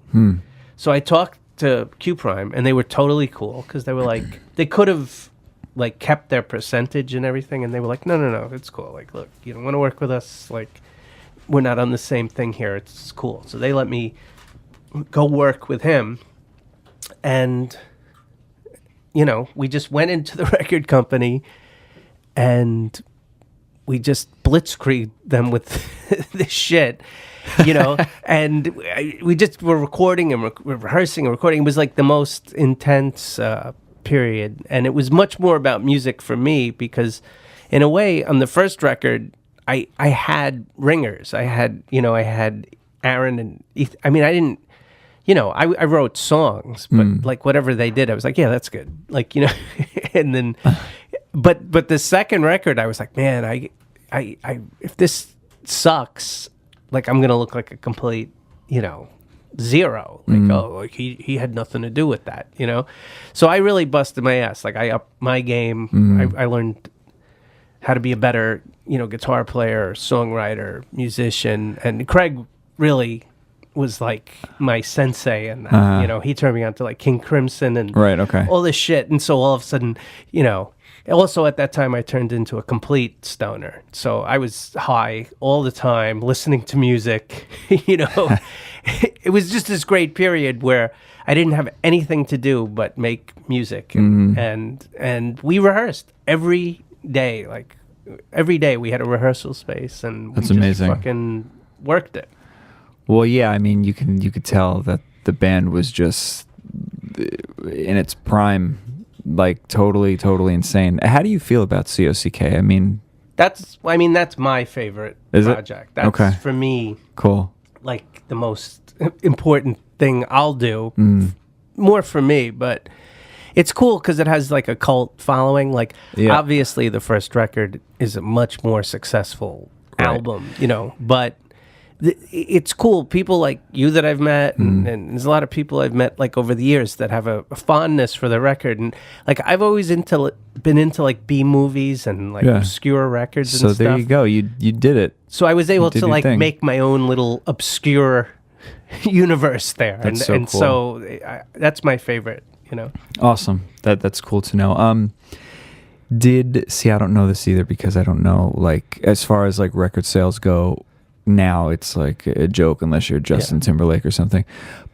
So I talked to Q Prime, and they were totally cool, because they were like, they could have like kept their percentage and everything, and they were like, no, it's cool. Like, look, you don't want to work with us. Like, we're not on the same thing here. It's cool. So they let me go work with him, and you know, we just went into the record company and we just blitzkrieged them with this shit, you know. And we just were recording and rehearsing and recording. It was like the most intense period, and it was much more about music for me, because in a way on the first record I had ringers. I had Aaron and I mean, I didn't, you know, I wrote songs, but like whatever they did, I was like, yeah, that's good. Like, you know, and then, but the second record, I was like, man, I if this sucks, like I'm gonna look like a complete, you know, zero. Like, oh, like he had nothing to do with that, you know. So I really busted my ass. Like I upped my game. I learned how to be a better, you know, guitar player, songwriter, musician, and Craig really was like my sensei, and you know, he turned me on to like King Crimson and all this shit. And so all of a sudden, you know, also at that time I turned into a complete stoner. So I was high all the time, listening to music. You know, it was just this great period where I didn't have anything to do but make music, and we rehearsed every day. Like every day we had a rehearsal space, and that's we just amazing. Fucking worked it. Well, yeah, I mean, you could tell that the band was just in its prime, like totally insane. How do you feel about COCK? I mean, that's my favorite project. That's okay. For me, cool. Like the most important thing I'll do. More for me, but it's cool because it has like a cult following. Like obviously the first record is a much more successful album, you know, but it's cool. People like you that I've met, and there's a lot of people I've met like over the years that have a fondness for the record, and like I've always been into like B movies and like obscure records and stuff. So there you go. You did it. So I was able to like make my own little obscure universe there. That's and cool. So that's my favorite, you know. Awesome. That's cool to know. I don't know this either, because I don't know, like, as far as like record sales go, now it's like a joke unless you're Justin Timberlake or something.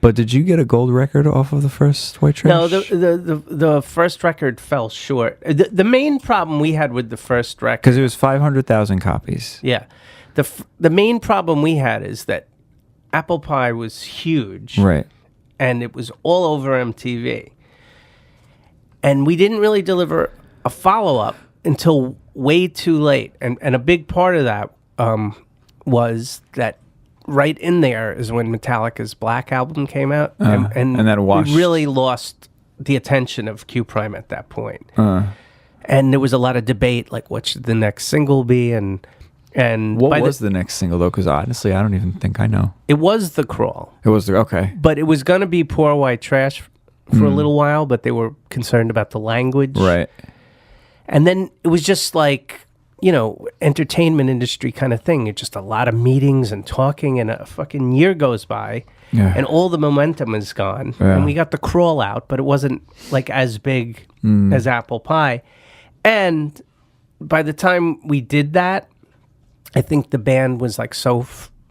But did you get a gold record off of the first White Trash? No, the first record fell short. The main problem we had with the first record, because it was 500,000 copies. Yeah, the main problem we had is that Apple Pie was huge, right? And it was all over MTV, and we didn't really deliver a follow-up. until way too late. And a big part of that was that right in there is when Metallica's Black album came out. And that washed. we really lost the attention of Q Prime at that point. And there was a lot of debate, like, what should the next single be? And what was the next single, though? Because honestly, I don't even think I know. It was The Crawl. It was okay. But it was going to be Poor White Trash for a little while, but they were concerned about the language. Right. And then it was just like, you know, entertainment industry kind of thing. It's just a lot of meetings and talking, and a fucking year goes by, and all the momentum is gone. Yeah. And we got The Crawl out, but it wasn't like as big as Apple Pie. And by the time we did that, I think the band was like so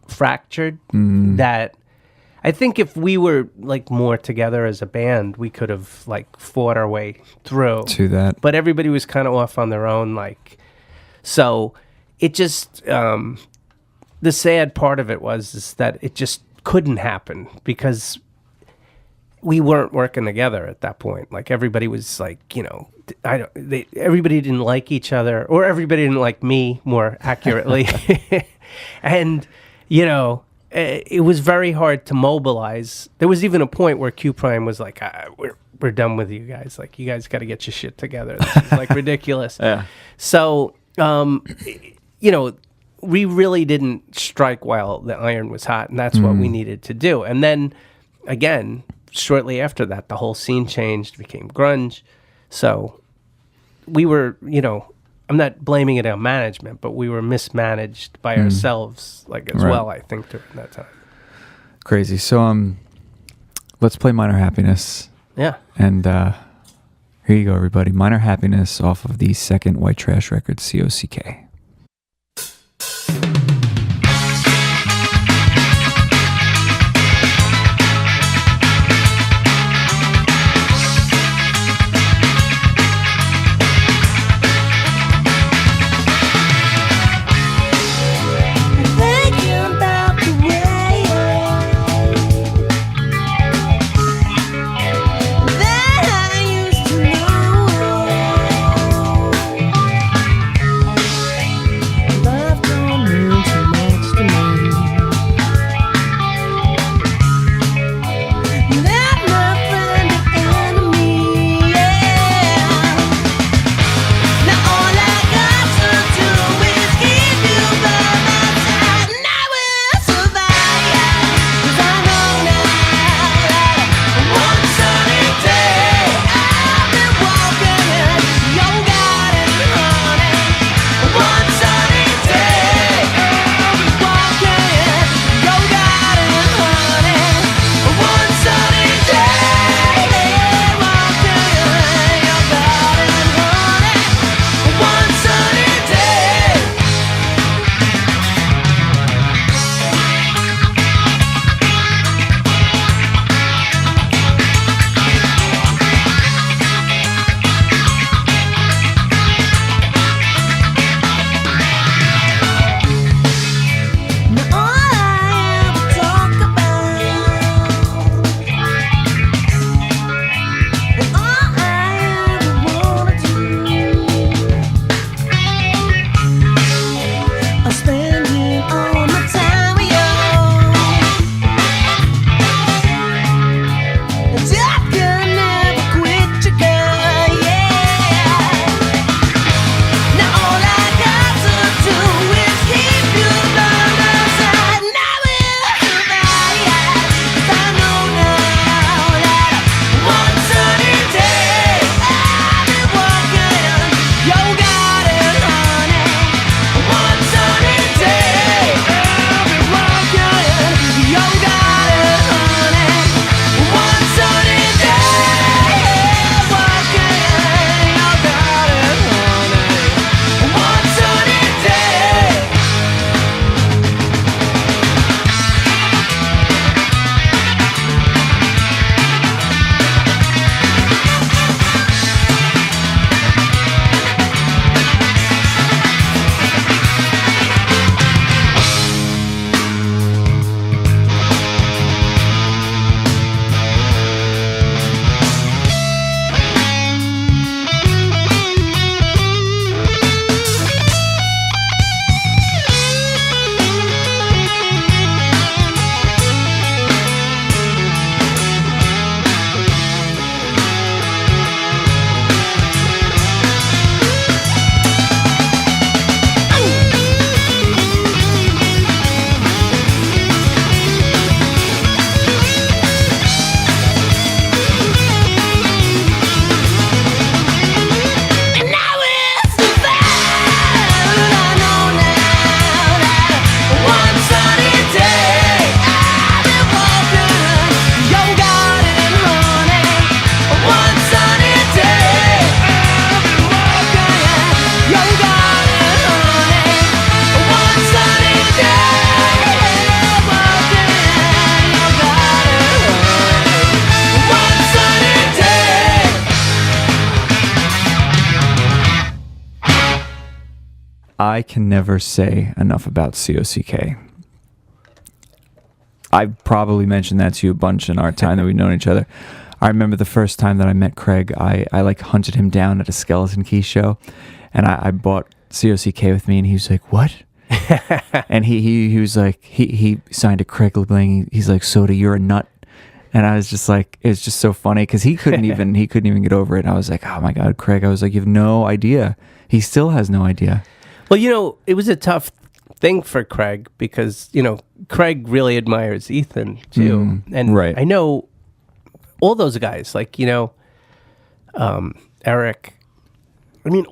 fractured that I think if we were like more together as a band, we could have like fought our way through to that. But everybody was kind of off on their own, like, so it just the sad part of it is that it just couldn't happen because we weren't working together at that point. Like, everybody was like, you know, everybody didn't like each other, or everybody didn't like me, more accurately. And, you know, it was very hard to mobilize. There was even a point where Q Prime was like, we're done with you guys. Like, you guys got to get your shit together. This is like ridiculous. Yeah. So, you know, we really didn't strike while the iron was hot, and that's what we needed to do. And then, again, shortly after that, the whole scene changed, became grunge. So we were, you know, I'm not blaming it on management, but we were mismanaged by ourselves, like, as well, I think, during that time. Crazy. So let's play Minor Happiness. Yeah. And here you go, everybody. Minor Happiness off of the second White Trash record, COCK. Thinking about the way that I used to know. I can never say enough about COCK. I've probably mentioned that to you a bunch in our time that we've known each other. I remember the first time that I met Craig, I like hunted him down at a Skeleton Key show, and I bought COCK with me, and he was like, "What?" And he was like, he signed a Craig LeBlanc. He's like, "Soda, you're a nut." And I was just like, it's just so funny because he couldn't even get over it. And I was like, "Oh my God, Craig!" I was like, "You have no idea." He still has no idea. Well, it was a tough thing for Craig because Craig really admires Ethan too, and right. I know all those guys, like Eric. I mean,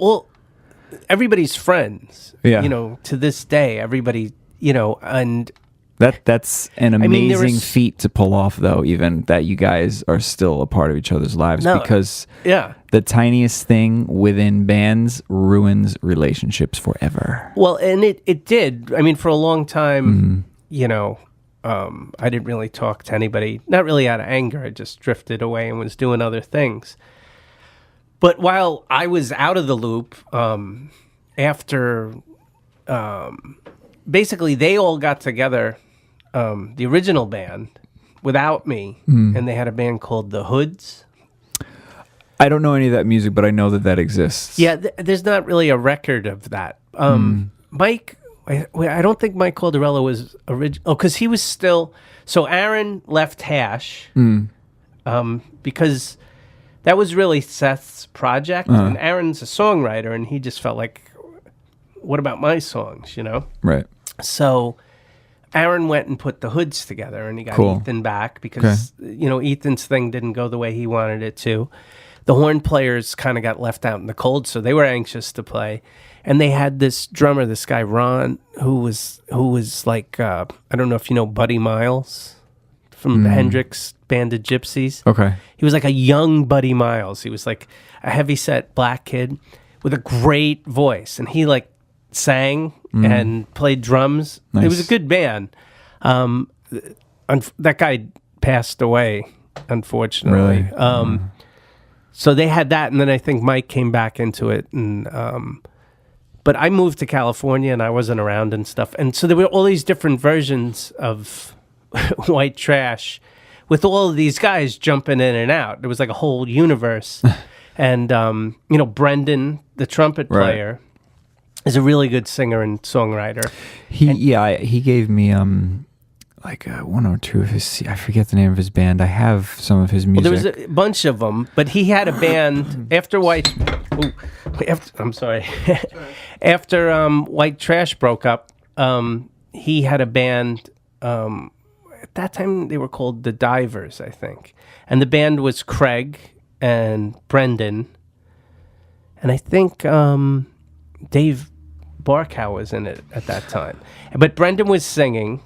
everybody's friends. Yeah. To this day, everybody. And that's an amazing there feat to pull off, though. Even that you guys are still a part of each other's lives, because the tiniest thing within bands ruins relationships forever. Well, and it did. I mean, for a long time, I didn't really talk to anybody. Not really out of anger. I just drifted away and was doing other things. But while I was out of the loop, after basically they all got together, the original band, without me, and they had a band called The Hoods. I don't know any of that music, but I know that exists. Yeah, there's not really a record of that. Mike, I don't think Mike Caldarella was original. Oh, because he was still... So Aaron left Hash because that was really Seth's project, and Aaron's a songwriter, and he just felt like, what about my songs, Right. So Aaron went and put the Hoods together, and he got Ethan back because, Ethan's thing didn't go the way he wanted it to. The horn players kind of got left out in the cold, so they were anxious to play. And they had this drummer, this guy Ron, who was like, I don't know if you know Buddy Miles from the Hendrix Band of Gypsies. Okay. He was like a young Buddy Miles. He was like a heavyset black kid with a great voice, and he like sang and played drums. Nice. It was a good band. That guy passed away, unfortunately. Really? So they had that, and then I think Mike came back into it, and but I moved to California, and I wasn't around and stuff, and so there were all these different versions of White Trash, with all of these guys jumping in and out. There was like a whole universe, and Brendan, the trumpet player, is a really good singer and songwriter. He gave me like one or two of his, I forget the name of his band. I have some of his music. Well, there was a bunch of them, but he had a band after I'm sorry. After White Trash broke up, he had a band. At that time, they were called the Divers, I think, and the band was Craig and Brendan, and I think Dave Barkow was in it at that time. But Brendan was singing.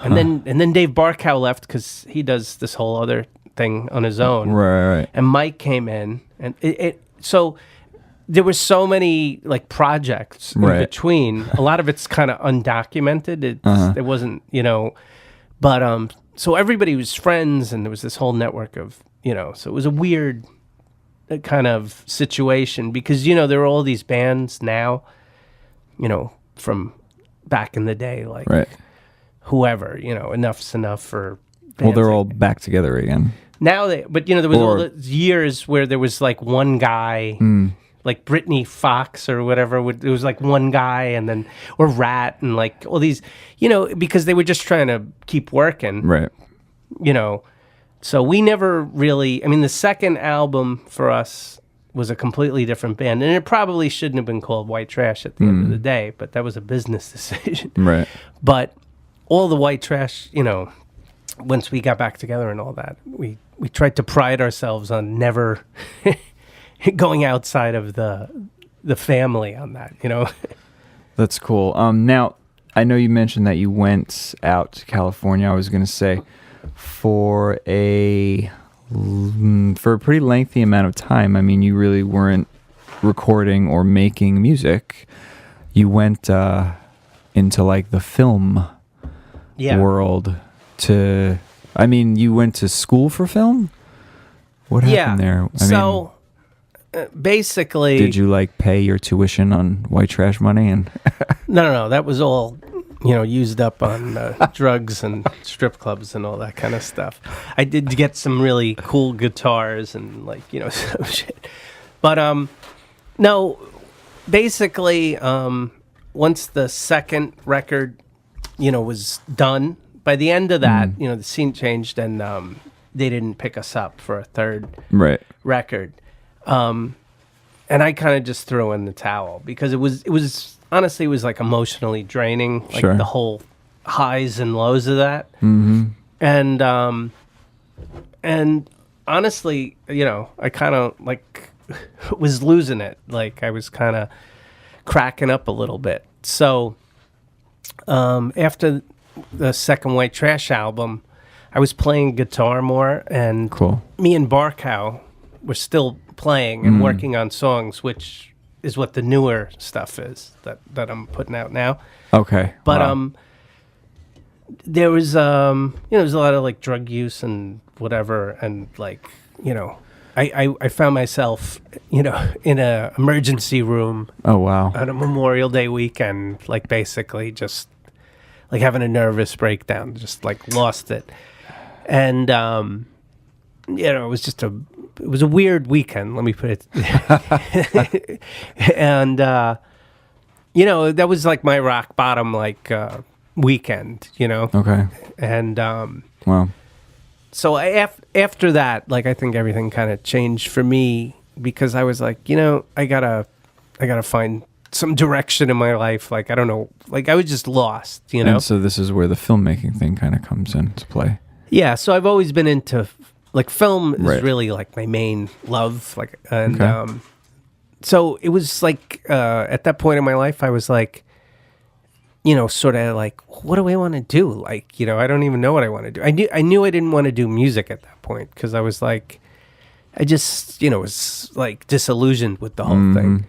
And then Dave Barkow left because he does this whole other thing on his own. Right. And Mike came in, and so there were so many like projects in between. A lot of it's kind of undocumented. It wasn't, but so everybody was friends, and there was this whole network of, so it was a weird kind of situation because there are all these bands now, from back in the day, like. Right. Whoever, enough's enough for bands. Well, they're all back together again. Now there was all those years where there was like one guy, like Brittany Fox or whatever. It was like one guy, and then, or Rat, and like all these, because they were just trying to keep working. Right. So we never really, the second album for us was a completely different band, and it probably shouldn't have been called White Trash at the end of the day, but that was a business decision. Right. But all the White Trash, once we got back together and all that, we tried to pride ourselves on never going outside of the family on that, That's cool. Now, I know you mentioned that you went out to California. I was going to say for a pretty lengthy amount of time. You really weren't recording or making music. You went into like the film world you went to school for film? What happened there? basically, Did you like pay your tuition on white trash money? And no, that was all, used up on drugs and strip clubs and all that kind of stuff. I did get some really cool guitars and some shit. But no, basically, once the second record, was done, by the end of that, the scene changed and they didn't pick us up for a third record. And I kind of just threw in the towel because it was honestly, it was like emotionally draining, like the whole highs and lows of that. Mm-hmm. And honestly, I kind of was losing it. Like I was kind of cracking up a little bit. So after the second White Trash album, I was playing guitar more, and me and Barkow were still playing and working on songs, which is what the newer stuff is that I'm putting out now. Okay. But there was there was a lot of drug use and whatever, and I found myself in a emergency room. Oh wow. On a Memorial Day weekend, basically just having a nervous breakdown, just lost it. And it was just it was a weird weekend, let me put it. And that was my rock bottom weekend, Okay. And Wow. so after that, I think everything kind of changed for me, because I was I gotta find some direction in my life. I don't know, I was just lost, And so this is where the filmmaking thing kind of comes into play. Yeah, so I've always been into film is really my main love, and so it was at that point in my life I was sort of what do I want to do? I don't even know what I want to do. I knew I didn't want to do music at that point, because I was I just was disillusioned with the whole thing.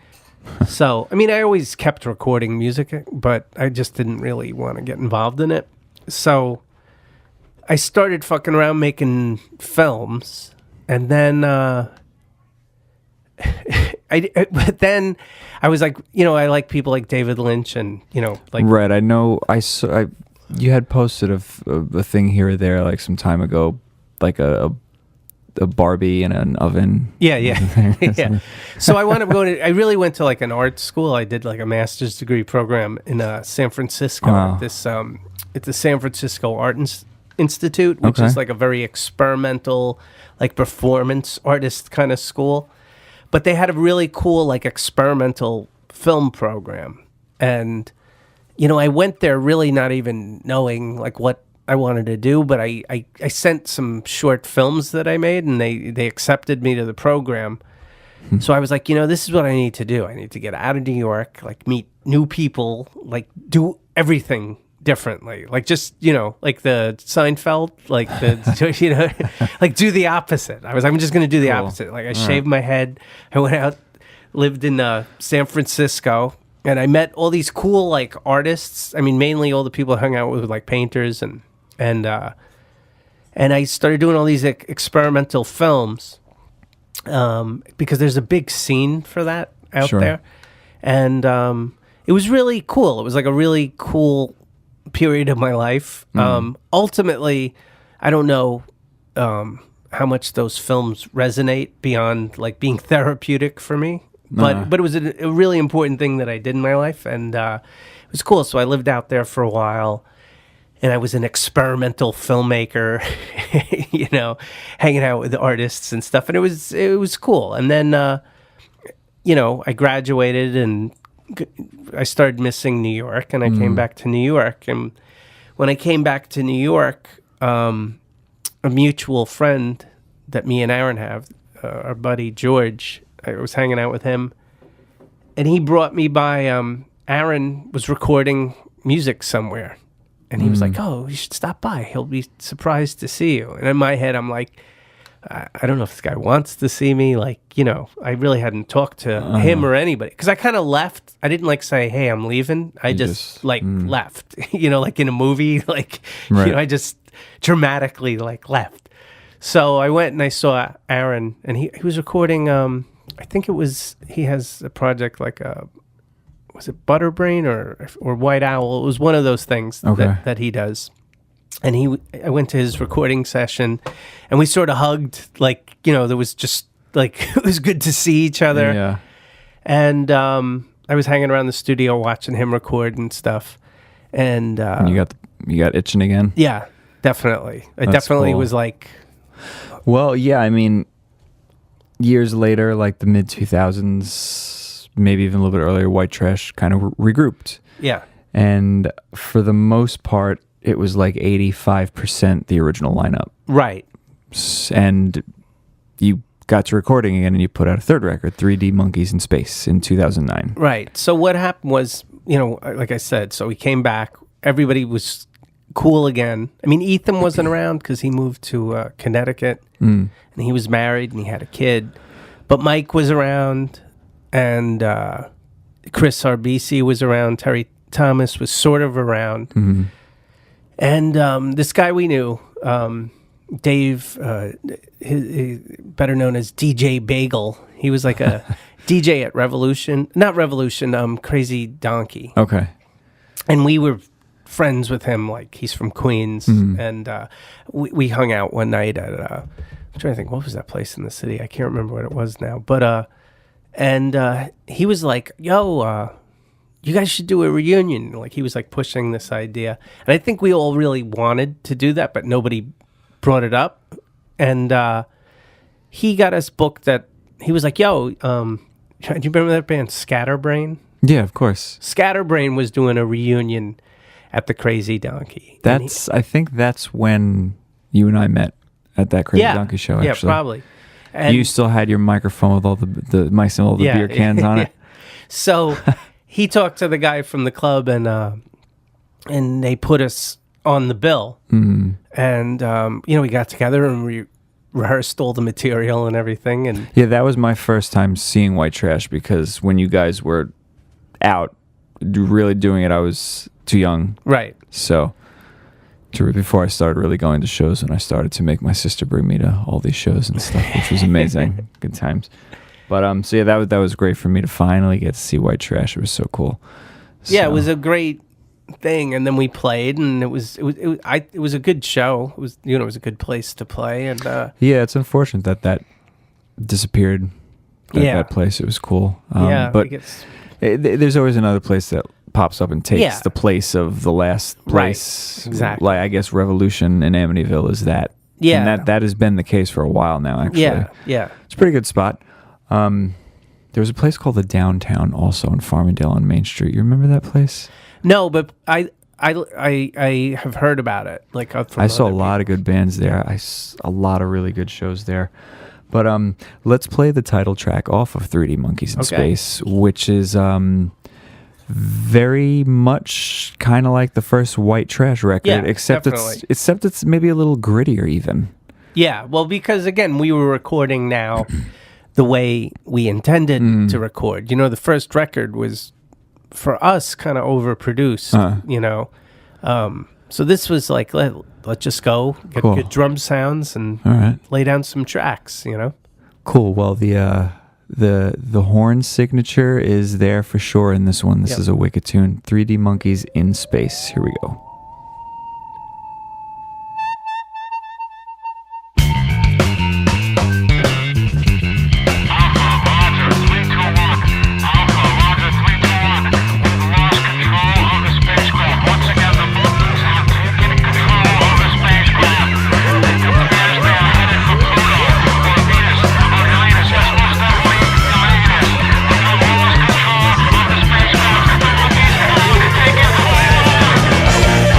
So I always kept recording music, but I just didn't really want to get involved in it. So I started fucking around making films, and then but then I was I like people like David Lynch, and right. I know. I saw. You had posted a thing here or there some time ago, a Barbie in an oven. Yeah. Yeah. So I wound up I really went to an art school. I did a master's degree program in San Francisco. Wow. At the San Francisco Art Institute, which is a very experimental, performance artist kind of school. But they had a really cool, experimental film program. And, I went there really not even knowing, what I wanted to do. But I sent some short films that I made, and they accepted me to the program. So I was this is what I need to do. I need to get out of New York, meet new people, do everything differently, just the Seinfeld, do the opposite. I'm just gonna do the opposite. I shaved my head, I went out, lived in San Francisco, and I met all these cool artists. Mainly all the people I hung out with painters, and I started doing all these experimental films, because there's a big scene for that out there, and it was really cool. It was a really cool period of my life. Ultimately, I don't know how much those films resonate beyond being therapeutic for me, but it was a really important thing that I did in my life, and it was cool. So I lived out there for a while, and I was an experimental filmmaker, hanging out with artists and stuff, and it was cool. And then I graduated, and I started missing New York, and I came back to New York. And when I came back to New York, a mutual friend that me and Aaron have, our buddy George, I was hanging out with him, and he brought me by. Aaron was recording music somewhere, and he was "Oh, you should stop by. He'll be surprised to see you." And in my head, I'm I don't know if this guy wants to see me. I really hadn't talked to him or anybody, because I kind of left. I didn't say, "Hey, I'm leaving." I just left, in a movie, I just dramatically left. So I went and I saw Aaron, and he was recording I think it was, he has a project like was it Butterbrain or White Owl? It was one of those things Okay. that he does. And I went to his recording session, and we sort of hugged, like, there was just like, it was good to see each other. Yeah. And I was hanging around the studio watching him record and stuff. And And you got itching again? yeah, definitely. It That's definitely cool. was like, Well, yeah, I mean, years later, like the mid 2000s, maybe even a little bit earlier, White Trash kind of regrouped. yeah, And for the most part, it was like 85% the original lineup. right. And you got to recording again, and you put out a third record, 3D Monkeys in Space, in 2009. Right. So what happened was, like I said, so we came back. Everybody was cool again. I mean, Ethan wasn't around because he moved to Connecticut, and he was married and he had a kid. But Mike was around, and Chris RBC was around. Terry Thomas was sort of around. And this guy we knew, Dave, better known as DJ Bagel. He was like a DJ at not Revolution, Crazy Donkey. Okay. And we were friends with him, like he's from Queens. And we hung out one night at, I'm trying to think, what was that place in the city? I can't remember what it was now. But, he was like, yo, you guys should do a reunion. Like, he was like pushing this idea. And I think we all really wanted to do that, but nobody brought it up. And he got us booked that he was like, yo, do you remember that band Scatterbrain? Yeah, of course. Scatterbrain was doing a reunion at the Crazy Donkey. And I think that's when you and I met at that Crazy Donkey show, actually. Yeah, probably. And You still had your microphone with all the mics and all the beer cans on it. So he talked to the guy from the club, and they put us on the bill. And we got together and we rehearsed all the material and everything. And Yeah, that was my first time seeing White Trash, because when you guys were out really doing it, I was too young. right, So before I started really going to shows, and I started to make my sister bring me to all these shows and stuff, which was amazing. Good times. But so yeah, that was great for me to finally get to see White Trash. It was so cool. yeah, it So- was a great thing. And then we played, and it was a good show. It was it was a good place to play. And Yeah, it's unfortunate that disappeared. That place. It was cool. But there's always another place that pops up and takes the place of the last place. Right, exactly. Like, I guess Revolution in Amityville is that. Yeah. And that has been the case for a while now, actually. yeah. It's a pretty good spot. There was a place called the Downtown also in Farmingdale on Main Street. You remember that place? No, but I have heard about it. Like, I saw a lot of good bands there. A lot of really good shows there. But let's play the title track off of 3D Monkeys in Space, which is very much kind of like the first White Trash record, Yeah, except definitely. it's maybe a little grittier even. Yeah, well, because again, we were recording now the way we intended to record. The first record was, for us, kind of overproduced. So this was like, let's just go get Cool. good drum sounds and All right. lay down some tracks. Cool. Well, the horn signature is there for sure in this one. This Yep. is a wicked tune. 3D Monkeys in Space. Here we go. Taking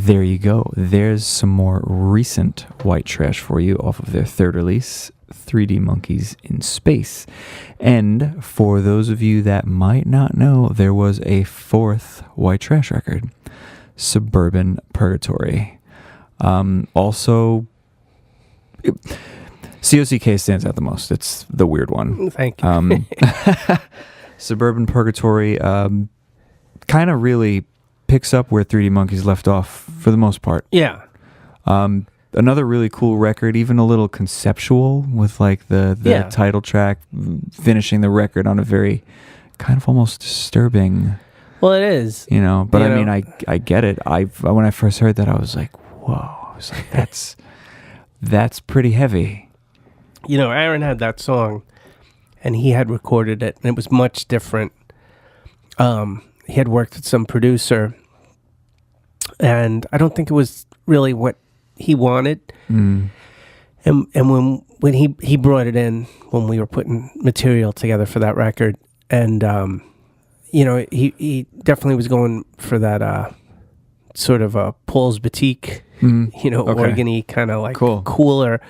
there you go. There's some more recent white trash for you off of their third release, 3D Monkeys in Space. And for those of you that might not know, there was a fourth white trash record, Suburban Purgatory. Also, COCK stands out the most. It's the weird one. Thank you. Suburban Purgatory kind of really picks up where 3D Monkeys left off for the most part. Yeah. Another really cool record, even a little conceptual, with like the title track finishing the record on a very kind of almost disturbing. Well, it is. You know, but You I know? mean, I get it. When I first heard that, I was like, whoa. I was like, that's pretty heavy. You know, Aaron had that song, and he had recorded it, and it was much different. He had worked with some producer, and I don't think it was really what he wanted. And when he brought it in when we were putting material together for that record, and you know, he definitely was going for that sort of a Paul's Boutique, you know, Okay. organ-y kind of like Cool. cooler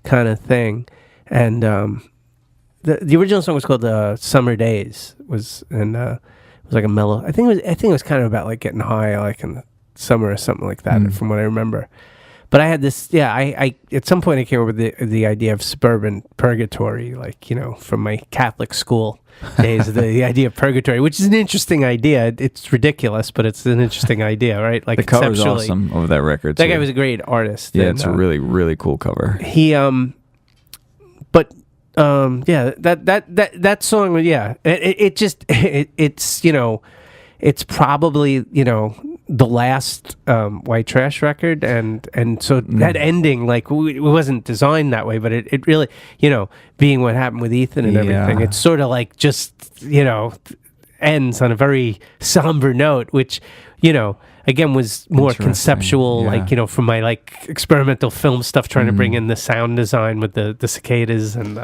kind of thing. And the original song was called Summer Days, it was like a mellow. I think it was kind of about like getting high like in the summer or something like that, from what I remember. But I had this, I at some point I came up with the idea of Suburban Purgatory, like, you know, from my Catholic school days, the idea of purgatory, which is an interesting idea. It's ridiculous, but it's an interesting idea, right? Like The cover's conceptually. awesome of that record. That too. guy was a great artist. Yeah, and, it's a really, really cool cover. he that song, yeah, it's you know, it's probably, you know, the last white trash record, and so that ending, like, it wasn't designed that way, but it really, you know, being what happened with Ethan and everything, Yeah. it's sort of like just, you know, ends on a very somber note, which, you know, again was more Interesting, conceptual, yeah. like, you know, from my like experimental film stuff, trying to bring in the sound design with the cicadas and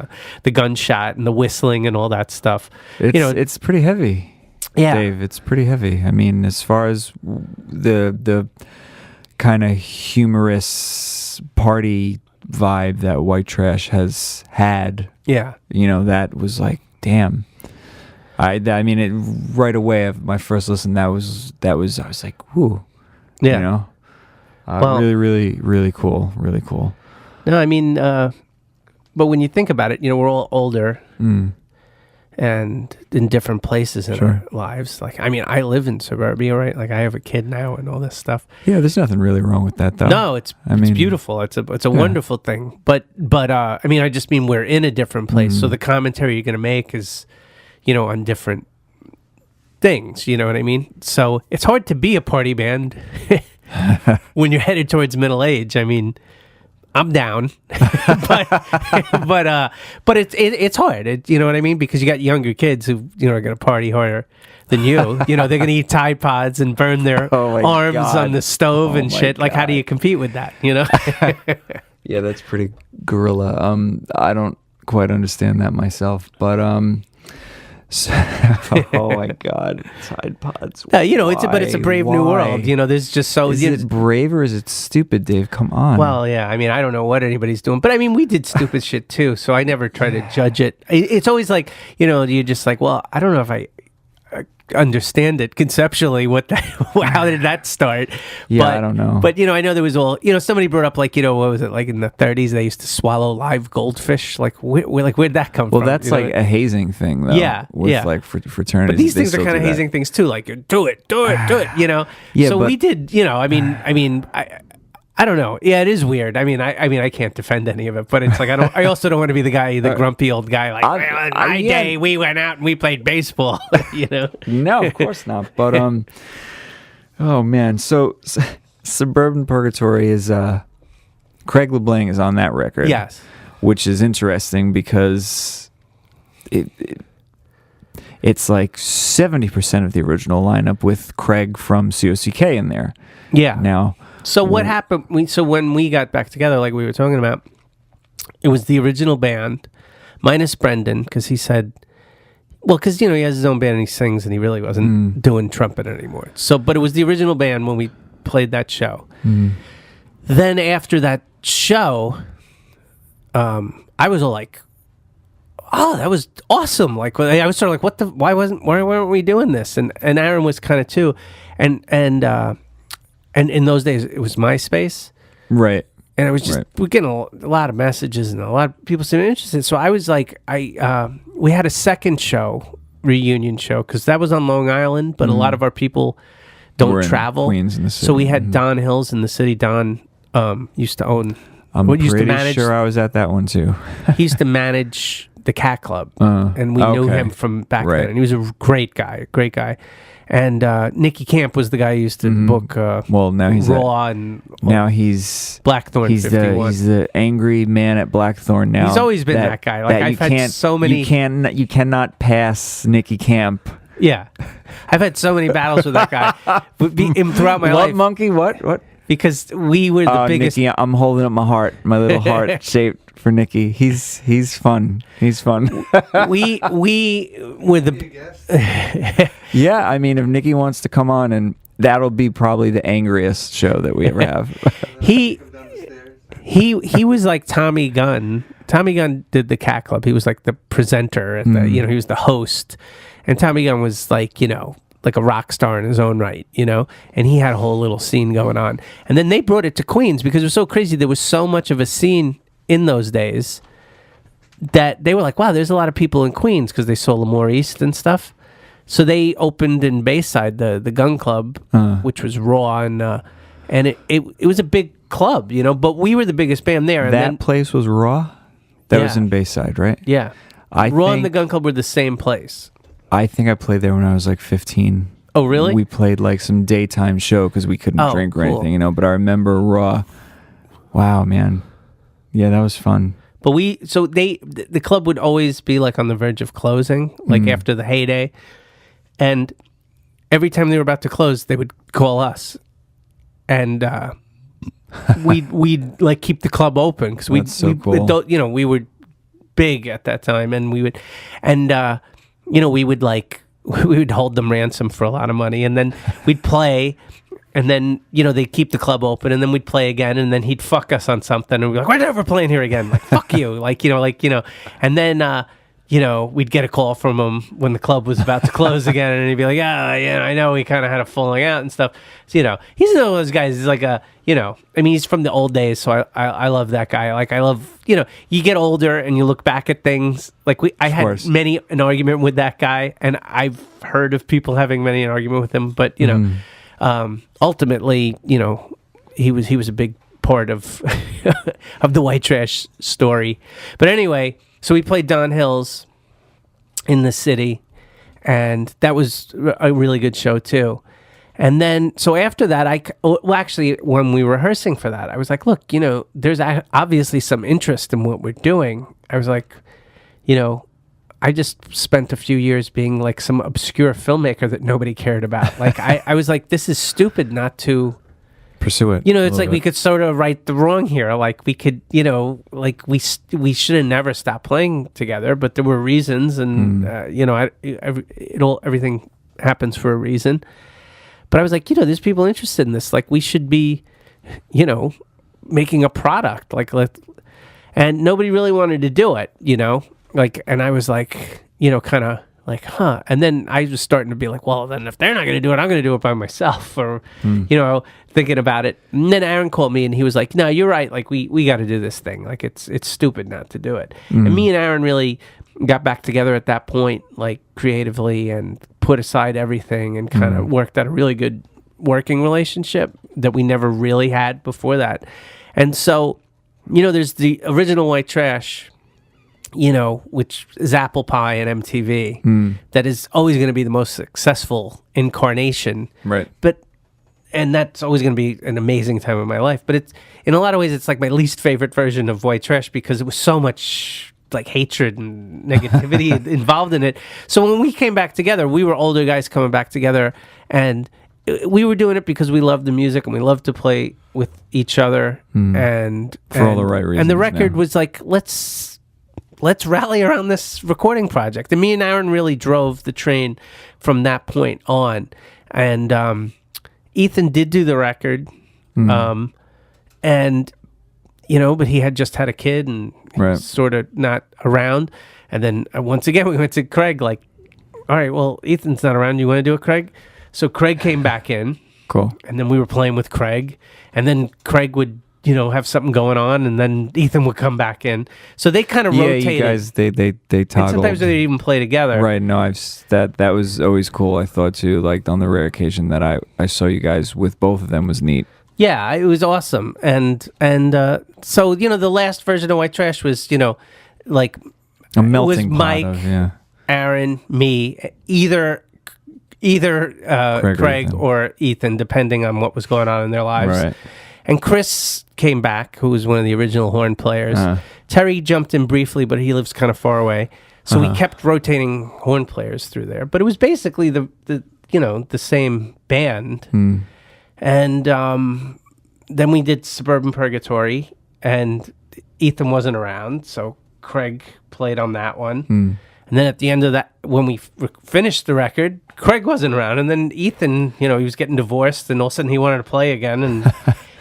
the gunshot and the whistling and all that stuff. It's, you know, it's pretty heavy. yeah. Dave, it's pretty heavy. I mean, as far as the kind of humorous party vibe that white trash has had, Yeah. you know, that was like, damn. I mean, it right away. My first listen, that was. I was like, whoo, Yeah. you know, Well- really, really, really cool, really cool. No, I mean, but when you think about it, you know, we're all older and in different places in Sure. our lives. Like, I mean, I live in suburbia, right? Like, I have a kid now and all this stuff. Yeah, there's nothing really wrong with that, though. No, it's mean, beautiful. It's a wonderful thing. But I mean, I just mean we're in a different place. So the commentary you're going to make is, you know, on different things, you know what I mean? So it's hard to be a party band when you're headed towards middle age. I mean, I'm down, but it's hard. You know what I mean? Because you got younger kids who, you know, are going to party harder than you. You know, they're going to eat Tide Pods and burn their Oh my arms God. on the stove Oh and my shit. Like, how do God. you compete with that? You know? Yeah, that's pretty guerrilla. I don't quite understand that myself, but so- oh my God, Tide Pods. You know, it's a brave new Why? world. You know, there's just so. Is you know, it brave or is it stupid, Dave? Come on. well, yeah. I mean, I don't know what anybody's doing, but I mean, we did stupid shit too. So I never try to judge it. It's always like, you know, you're just like, well, I don't know if I understand it conceptually. How did that start? Yeah, but, I don't know. But you know, I know there was all. You know, somebody brought up, like, you know, what was it, like in the 30s they used to swallow live goldfish. Like, where'd that come well, from? that's You know? like a hazing thing, though. Yeah, with yeah. like fraternities. But these they things are still kind of do that. hazing things too. Like, do it, you know. Yeah, so but- we did. You know, I mean, I don't know. Yeah, it is weird. I mean, I can't defend any of it, but it's like I also don't want to be the grumpy old guy. Like, well, in my yeah. day, we went out and we played baseball. You know. No, of course not. But oh man. So Suburban Purgatory is Craig LeBlanc is on that record. Yes. Which is interesting because it's like 70% of the original lineup with Craig from COCK in there. Yeah. Now, So what happened? So when we got back together, like we were talking about, it was the original band, minus Brendan, because he said, well, because, you know, he has his own band and he sings, and he really wasn't doing trumpet anymore. So, but it was the original band when we played that show. Then after that show, I was all like, "Oh, that was awesome!" Like I was sort of like, why weren't we doing this?" And Aaron was kind of too, and in those days it was MySpace, Right. and it was just we're getting a lot of messages and a lot of people seemed interested. So I was like, we had a second show, reunion show, because that was on Long Island, but a lot of our people don't We're in travel. Queens in the city. So we had Don Hills in the city. Don used to own. I'm used to pretty manage, sure I was at that one too. he used to manage the Cat Club, and we knew okay. him from back Right. then. And he was a great guy. And Nicky Camp was the guy who used to book Well, now he's Raw and now he's Blackthorn he's 51. he's the angry man at Blackthorn now. He's always been that guy. Like, I've had so many- You cannot pass Nicky Camp. Yeah, I've had so many battles with that guy throughout my What life monkey? What? because we were the biggest. Nicky, I'm holding up my heart, my little heart shaped for Nicky. He's fun. He's fun. we were the. Yeah, I mean, if Nicky wants to come on, and that'll be probably the angriest show that we ever have. He was like Tommy Gunn. Tommy Gunn did the Cat Club. He was like the presenter at the, he was the host, and Tommy Gunn was like, like a rock star in his own right, and he had a whole little scene going on. And then they brought it to Queens because it was so crazy. There was so much of a scene in those days that they were like, wow, there's a lot of people in Queens because they saw Lemoore East and stuff. So they opened in Bayside the Gun Club, which was Raw, and it was a big club, but we were the biggest band there. And That then, place was Raw. That was Yeah. in Bayside, right? yeah, Raw and the Gun Club were the same place. I think I played there when I was like 15. Oh, really? We played like some daytime show because we couldn't Oh, drink or cool. anything, But I remember Raw. Wow, man. Yeah, that was fun. But the club would always be like on the verge of closing, like after the heyday. And every time they were about to close, they would call us. And we'd like keep the club open because That's so cool. we were big at that time, and we would we would hold them ransom for a lot of money, and then we'd play. And then, they'd keep the club open, and then we'd play again, and then he'd fuck us on something, and we'd be like, we're never playing here again. Like, fuck you. And then, we'd get a call from him when the club was about to close again, and he'd be like, I know we kind of had a falling out and stuff. So, he's one of those guys, he's like he's from the old days, so I love that guy. Like, I love, you get older, and you look back at things. Like, I had many an argument with that guy, and I've heard of people having many an argument with him, but, ultimately, he was a big part of of the White Trash story. But anyway, so we played Don Hills in the city, and that was a really good show too. And then, so after that, actually, when we were rehearsing for that, I was like, look, there's obviously some interest in what we're doing. I was like, I just spent a few years being like some obscure filmmaker that nobody cared about. Like, I was like, this is stupid not to Pursue it. it's like we could sort of right the wrong here. Like, we could, like we should have never stopped playing together, but there were reasons, and everything happens for a reason. But I was like, there's people interested in this. Like, we should be, making a product. Like, and nobody really wanted to do it, Like, and I was like, kind of like, huh. And then I was starting to be like, well, then if they're not going to do it, I'm going to do it by myself, or, thinking about it. And then Aaron called me, and he was like, no, you're right. Like, we got to do this thing. Like, it's stupid not to do it. And me and Aaron really got back together at that point, like, creatively, and put aside everything, and kind of worked out a really good working relationship that we never really had before that. And so, there's the original White Trash, which is Apple Pie and MTV, that is always going to be the most successful incarnation. Right. And that's always going to be an amazing time in my life. But it's, in a lot of ways, it's like my least favorite version of White Trash because it was so much like hatred and negativity involved in it. So when we came back together, we were older guys coming back together, and we were doing it because we loved the music and we loved to play with each other, and for all the right reasons. And the record was like, let's rally around this recording project. And me and Aaron really drove the train from that point on. And Ethan did do the record, and but he had just had a kid and Right. sort of not around. And then once again, we went to Craig. Like, all right, well, Ethan's not around. You want to do it, Craig? So Craig came back in. Cool. And then we were playing with Craig, and then Craig would, have something going on, and then Ethan would come back in. So they kind of rotated. Yeah, you guys, they toggled. And sometimes they even play together. Right. No, that was always cool. I thought too. Like on the rare occasion that I saw you guys with both of them was neat. Yeah, it was awesome. And so the last version of White Trash was like A melting it was pot Mike, of, yeah. Aaron, me, either Craig or Ethan, depending on what was going on in their lives. Right. And Chris came back, who was one of the original horn players. Terry jumped in briefly, but he lives kind of far away. So we kept rotating horn players through there. But it was basically the same band. And then we did Suburban Purgatory, and Ethan wasn't around, so Craig played on that one. And then at the end of that, when we finished the record, Craig wasn't around. And then Ethan, he was getting divorced, and all of a sudden he wanted to play again, and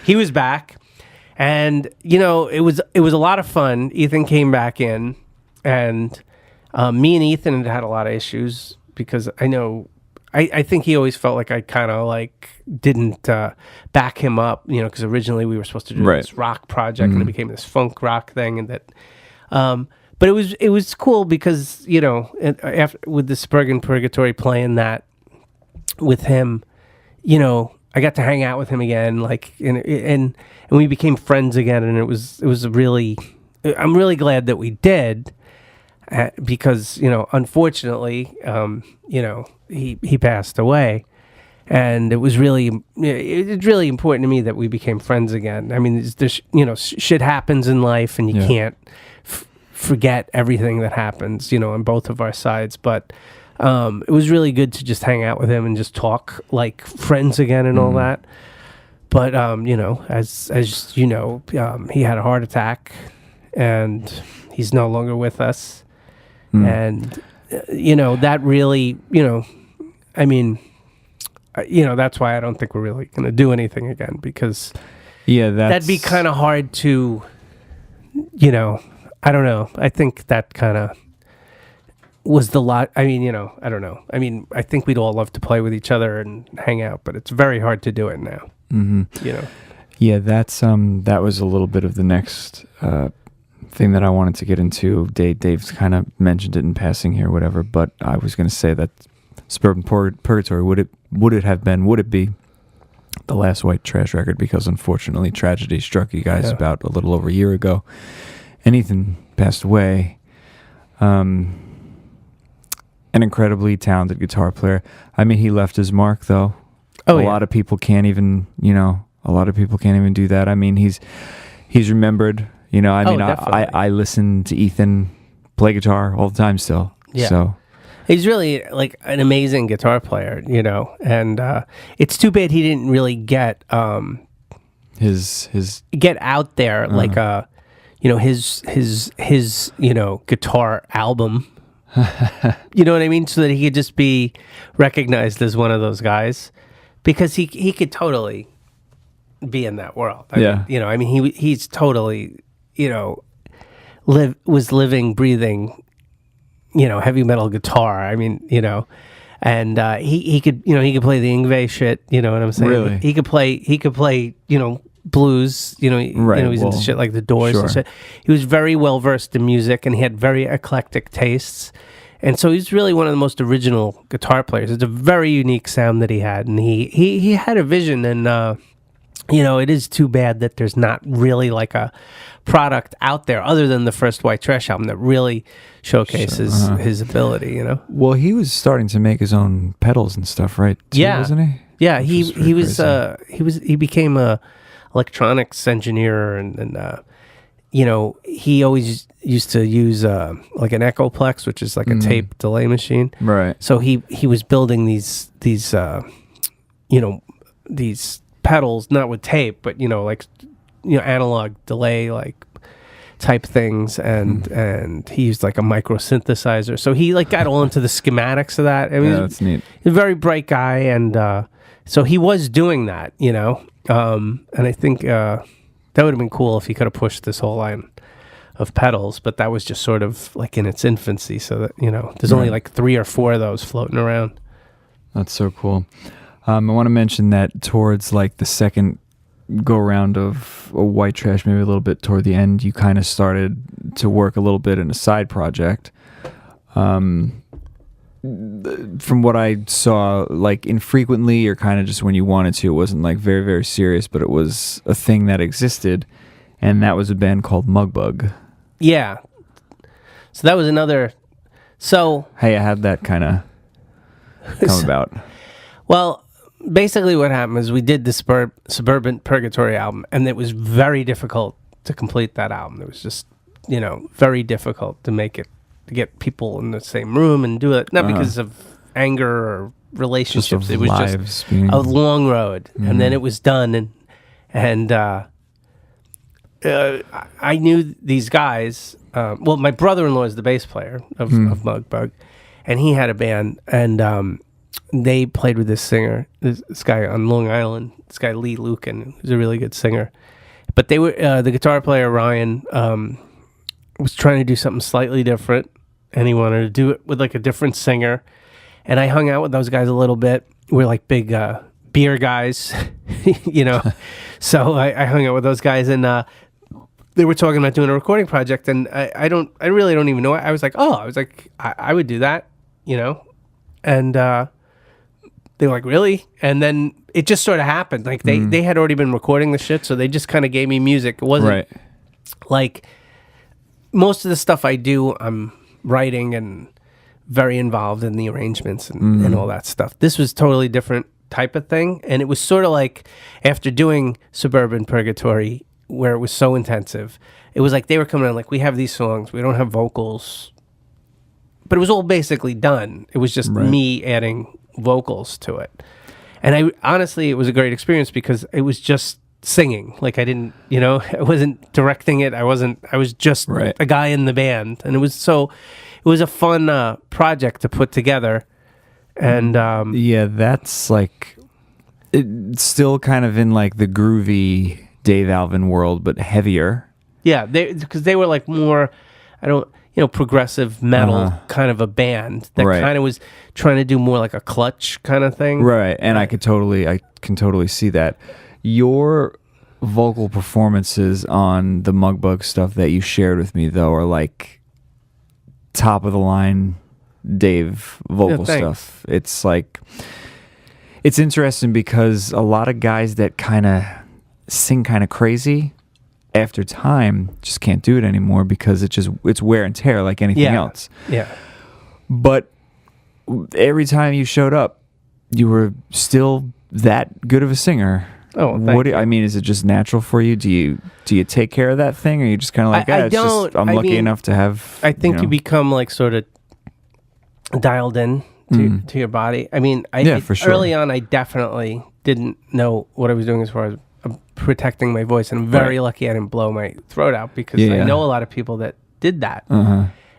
he was back. And, it was a lot of fun. Ethan came back in, and me and Ethan had a lot of issues because I think he always felt like I kind of didn't back him up, because originally we were supposed to do this rock project, and it became this funk rock thing, and that... but it was cool because after with the Suburban Purgatory playing that with him, I got to hang out with him again, and we became friends again, and it was really, I'm really glad that we did, because unfortunately he passed away, and it was really important to me that we became friends again. I mean, there's shit happens in life, and you can't forget everything that happens, on both of our sides. But it was really good to just hang out with him and just talk like friends again and all that. But as he had a heart attack, and he's no longer with us. And that really, I mean, that's why I don't think we're really going to do anything again, because that'd be kind of hard to, I don't know. I think that kind of was the lot. I mean, I don't know. I mean, I think we'd all love to play with each other and hang out, but it's very hard to do it now. Yeah, that was a little bit of the next thing that I wanted to get into. Dave's kind of mentioned it in passing here, whatever. But I was going to say that Suburban Purgatory would it be the last White Trash record, because unfortunately tragedy struck you guys about a little over a year ago, and Ethan passed away. An incredibly talented guitar player. I mean, he left his mark though. A lot of people can't even do that. I mean, he's remembered. I listen to Ethan play guitar all the time still. Yeah. So he's really an amazing guitar player, and it's too bad he didn't really get his get out there his guitar album. You know what I mean? So that he could just be recognized as one of those guys, because he could totally be in that world. I mean, he's totally, was living, breathing, heavy metal guitar. I mean, and he could play the Yngwie shit. You know what I'm saying? Really? He could play, blues. He's into shit like the Doors and shit. He was very well versed in music, and he had very eclectic tastes. And so he's really one of the most original guitar players. It's a very unique sound that he had, and he had a vision. And it is too bad that there's not really like a product out there other than the first White Trash album that really shoccases his ability. Well, he was starting to make his own pedals and stuff, right? Too, wasn't he? Yeah, he became a electronics engineer, and he always used to use like an Echoplex, which is like a tape delay machine. Right. So he was building these pedals, not with tape, but analog delay type things, and he used like a micro synthesizer. So he got all into the schematics of that. I mean, that's neat. He's a very bright guy, and So he was doing that, and I think that would have been cool if he could have pushed this whole line of pedals, but that was just sort of like in its infancy. So that there's only like 3 or 4 of those floating around. That's so cool. I want to mention that towards like the second go round of White Trash, maybe a little bit toward the end, you kind of started to work a little bit in a side project. From what I saw, like infrequently or kind of just when you wanted to, it wasn't like very, very serious, but it was a thing that existed, and that was a band called Mugbug. Yeah. So that was another. So hey, I had that kind of come about. Well, basically what happened is we did the Suburban Purgatory album, and it was very difficult to complete that album. It was just, very difficult to make it, to get people in the same room and do it, not because of anger or relationships. It was just a long road, and then it was done, and I knew these guys. Well, my brother-in-law is the bass player of Mugbug, and he had a band, and they played with this singer, this guy on Long Island, this guy Lee Lucan, who's a really good singer. But they were the guitar player Ryan was trying to do something slightly different, and he wanted to do it with like a different singer. And I hung out with those guys a little bit. We're like big beer guys, So I hung out with those guys, and they were talking about doing a recording project, and I really don't even know. I was like, I would do that, and they were like, really? And then it just sort of happened. Like they had already been recording the shit, so they just kind of gave me music. It wasn't like most of the stuff I do, I'm writing and very involved in the arrangements and all that stuff. This was totally different type of thing, and it was sort of like after doing Suburban Purgatory, where it was so intensive, it was like they were coming in like, we have these songs, we don't have vocals, but it was all basically done. It was just me adding vocals to it, and honestly, it was a great experience because it was just singing. Like I didn't, I wasn't directing it. I was just a guy in the band, and it was a fun project to put together. And that's like it's still kind of in like the groovy Dave Alvin world, but heavier. Yeah, because they were like more, progressive metal kind of a band that kind of was trying to do more like a Clutch kind of thing. Right, and I can totally see that. Your vocal performances on the Mugbug stuff that you shared with me, though, are like top of the line Dave vocal stuff. It's like, it's interesting because a lot of guys that kind of sing kind of crazy after time just can't do it anymore because it's wear and tear like anything else. Yeah. But every time you showed up, you were still that good of a singer. Oh, I mean, is it just natural for you? Do you take care of that thing, or are you just kind of like, I'm lucky enough to have? I think you become like sort of dialed in to your body. I mean, for sure. Early on, I definitely didn't know what I was doing as far as protecting my voice, and I'm very lucky I didn't blow my throat out because I know a lot of people that did that.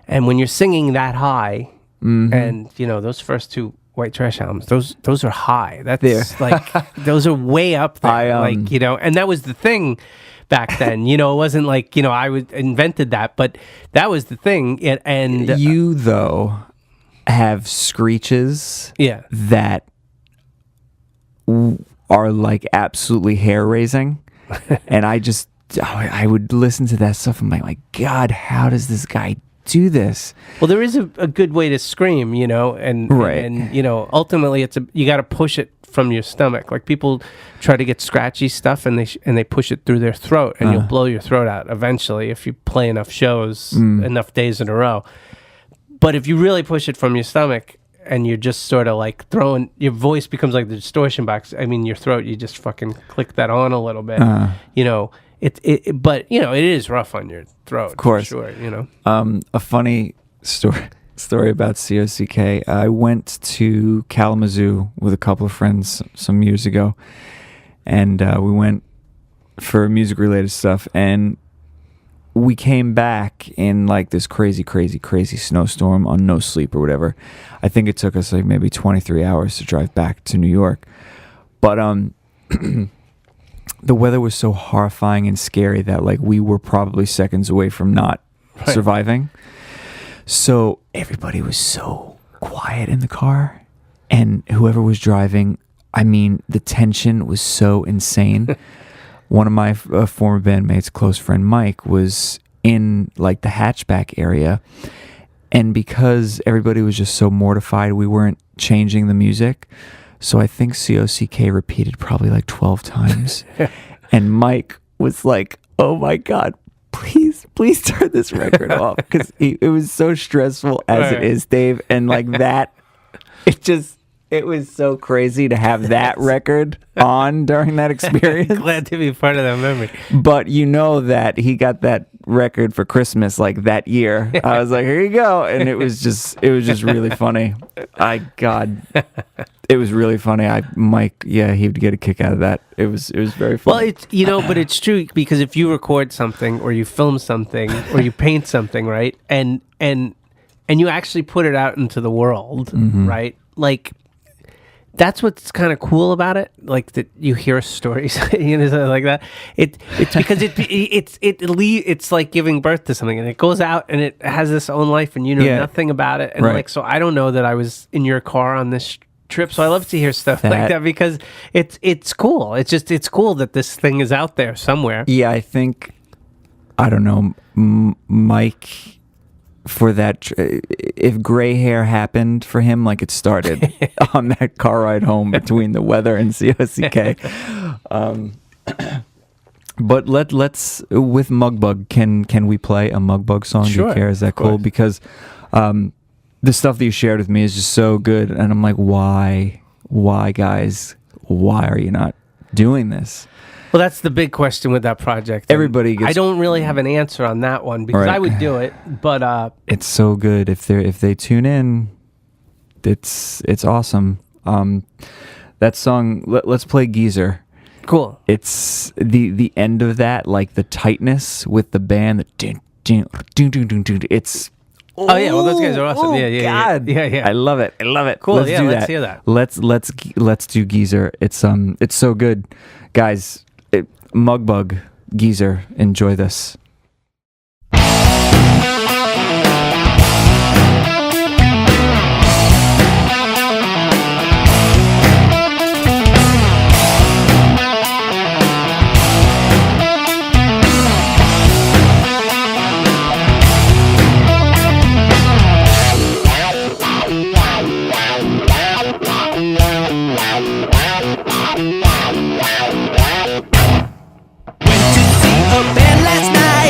And when you're singing that high, and those first 2 White Trash albums, those are high. That's like those are way up there. And that was the thing back then. It wasn't like I invented that, but that was the thing. And you though have screeches that are like absolutely hair raising, and I would listen to that stuff. I'm like, my God, how does this guy do this? Well, there is a good way to scream, and ultimately you got to push it from your stomach. Like people try to get scratchy stuff and they push it through their throat, and you'll blow your throat out eventually if you play enough shows enough days in a row. But if you really push it from your stomach and you're just sort of like throwing, your voice becomes like the distortion box. I mean, your throat, you just fucking click that on a little bit, but it is rough on your throat. Of course. For sure, A funny story about COCK. I went to Kalamazoo with a couple of friends some years ago, and we went for music related stuff, and we came back in like this crazy snowstorm on no sleep or whatever. I think it took us like maybe 23 hours to drive back to New York. But the weather was so horrifying and scary that like we were probably seconds away from not surviving. So everybody was so quiet in the car, and whoever was driving, I mean, the tension was so insane. One of my former bandmates, close friend Mike, was in like the hatchback area, and because everybody was just so mortified, we weren't changing the music. So I think COCK repeated probably like 12 times. And Mike was like, oh my God, please turn this record off. Because it was so stressful as it is, Dave. And like that, it was so crazy to have that record on during that experience. Glad to be part of that memory. But you know that he got that record for Christmas like that year. I was like, here you go. And it was just really funny. It was really funny. Mike, yeah, he would get a kick out of that. It was very funny. Well, it's, but it's true, because if you record something or you film something or you paint something, right? And you actually put it out into the world, right? Like, that's what's kind of cool about it, like that you hear stories, something like that. It's because it's like giving birth to something, and it goes out and it has its own life, and you know nothing about it. And like, so I don't know that I was in your car on this trip, so I love to hear stuff like that, because it's cool. It's cool that this thing is out there somewhere. Yeah, I think, I don't know, Mike. For that, if gray hair happened for him, like it started on that car ride home between the weather and COCK. But let's with Mugbug, can we play a Mugbug song? Sure, do you care? Is that cool? Because the stuff that you shared with me is just so good, and I'm like, why guys, why are you not doing this? Well, that's the big question with that project. Everybody gets, I don't really have an answer on that one, because I would do it, but it's so good. If they tune in, it's awesome. That song, let's play Geezer. Cool. It's the end of that, like the tightness with the band. It's oh yeah, well those guys are awesome. God. Yeah. I love it. Cool. Let's do let's that. hear that. Let's do Geezer. It's so good, guys. Mugbug, Geezer, enjoy this. A band last night.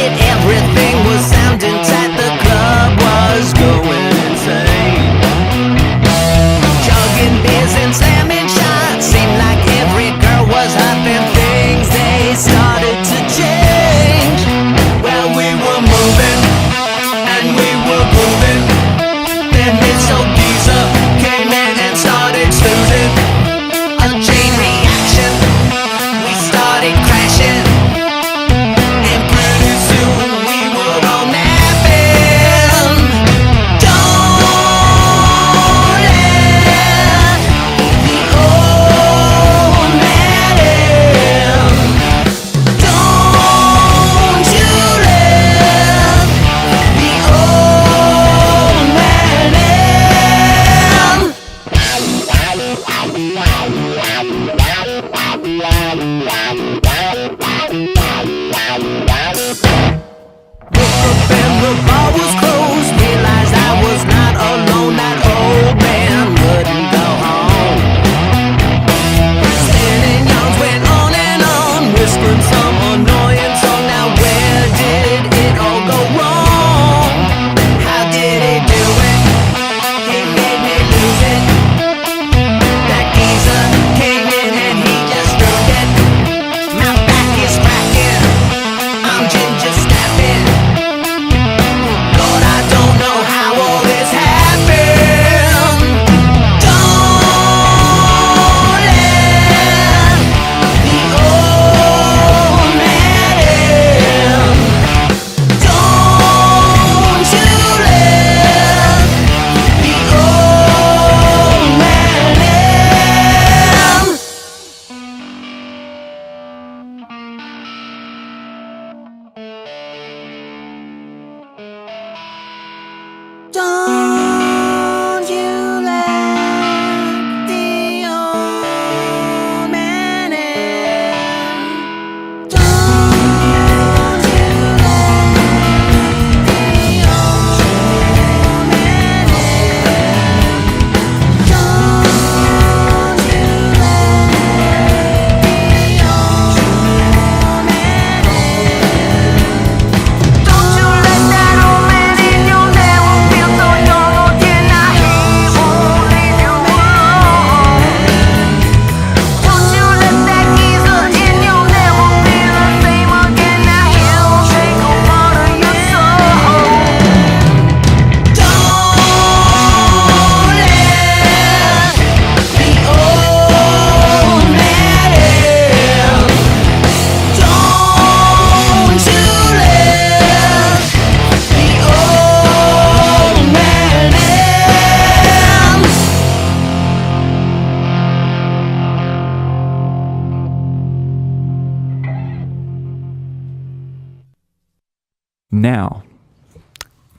Now,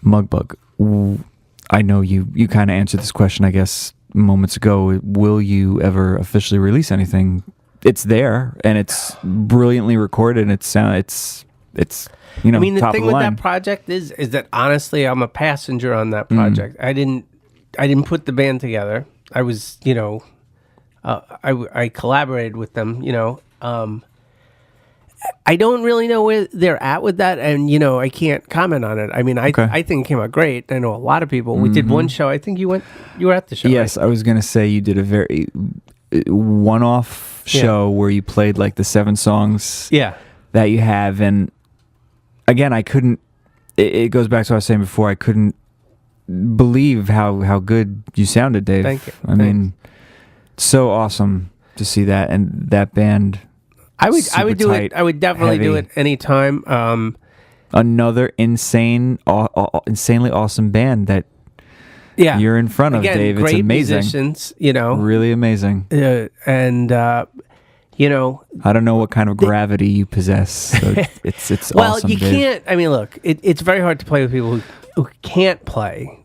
Mugbug, I know you kind of answered this question, I guess, moments ago. Will you ever officially release anything? It's there, and it's brilliantly recorded, and it's you know, I mean, the top thing of the with line. that project is that honestly, I'm a passenger on that project. I didn't put the band together. I was, you know, I collaborated with them. You know, I don't really know where they're at with that, and you know, I can't comment on it. I mean, I think it came out great. I know a lot of people. We did one show. I think you were at the show. Yes, right? I was gonna say you did a very one-off show where you played like the 7 songs Yeah. that you have, and again, I couldn't. It goes back to what I was saying before. I couldn't believe how good you sounded, Dave. Thank you. I mean, so awesome to see that, and that band. I would super do tight, it. I would definitely do heavy. it anytime. Another insanely awesome band that Yeah, you're in front of, again, Dave. It's great amazing. musicians, you know, Really amazing. and you know, I don't know what kind of gravity you possess. So it's well, awesome, you Dave. can't. I mean, look, it's very hard to play with people who can't play.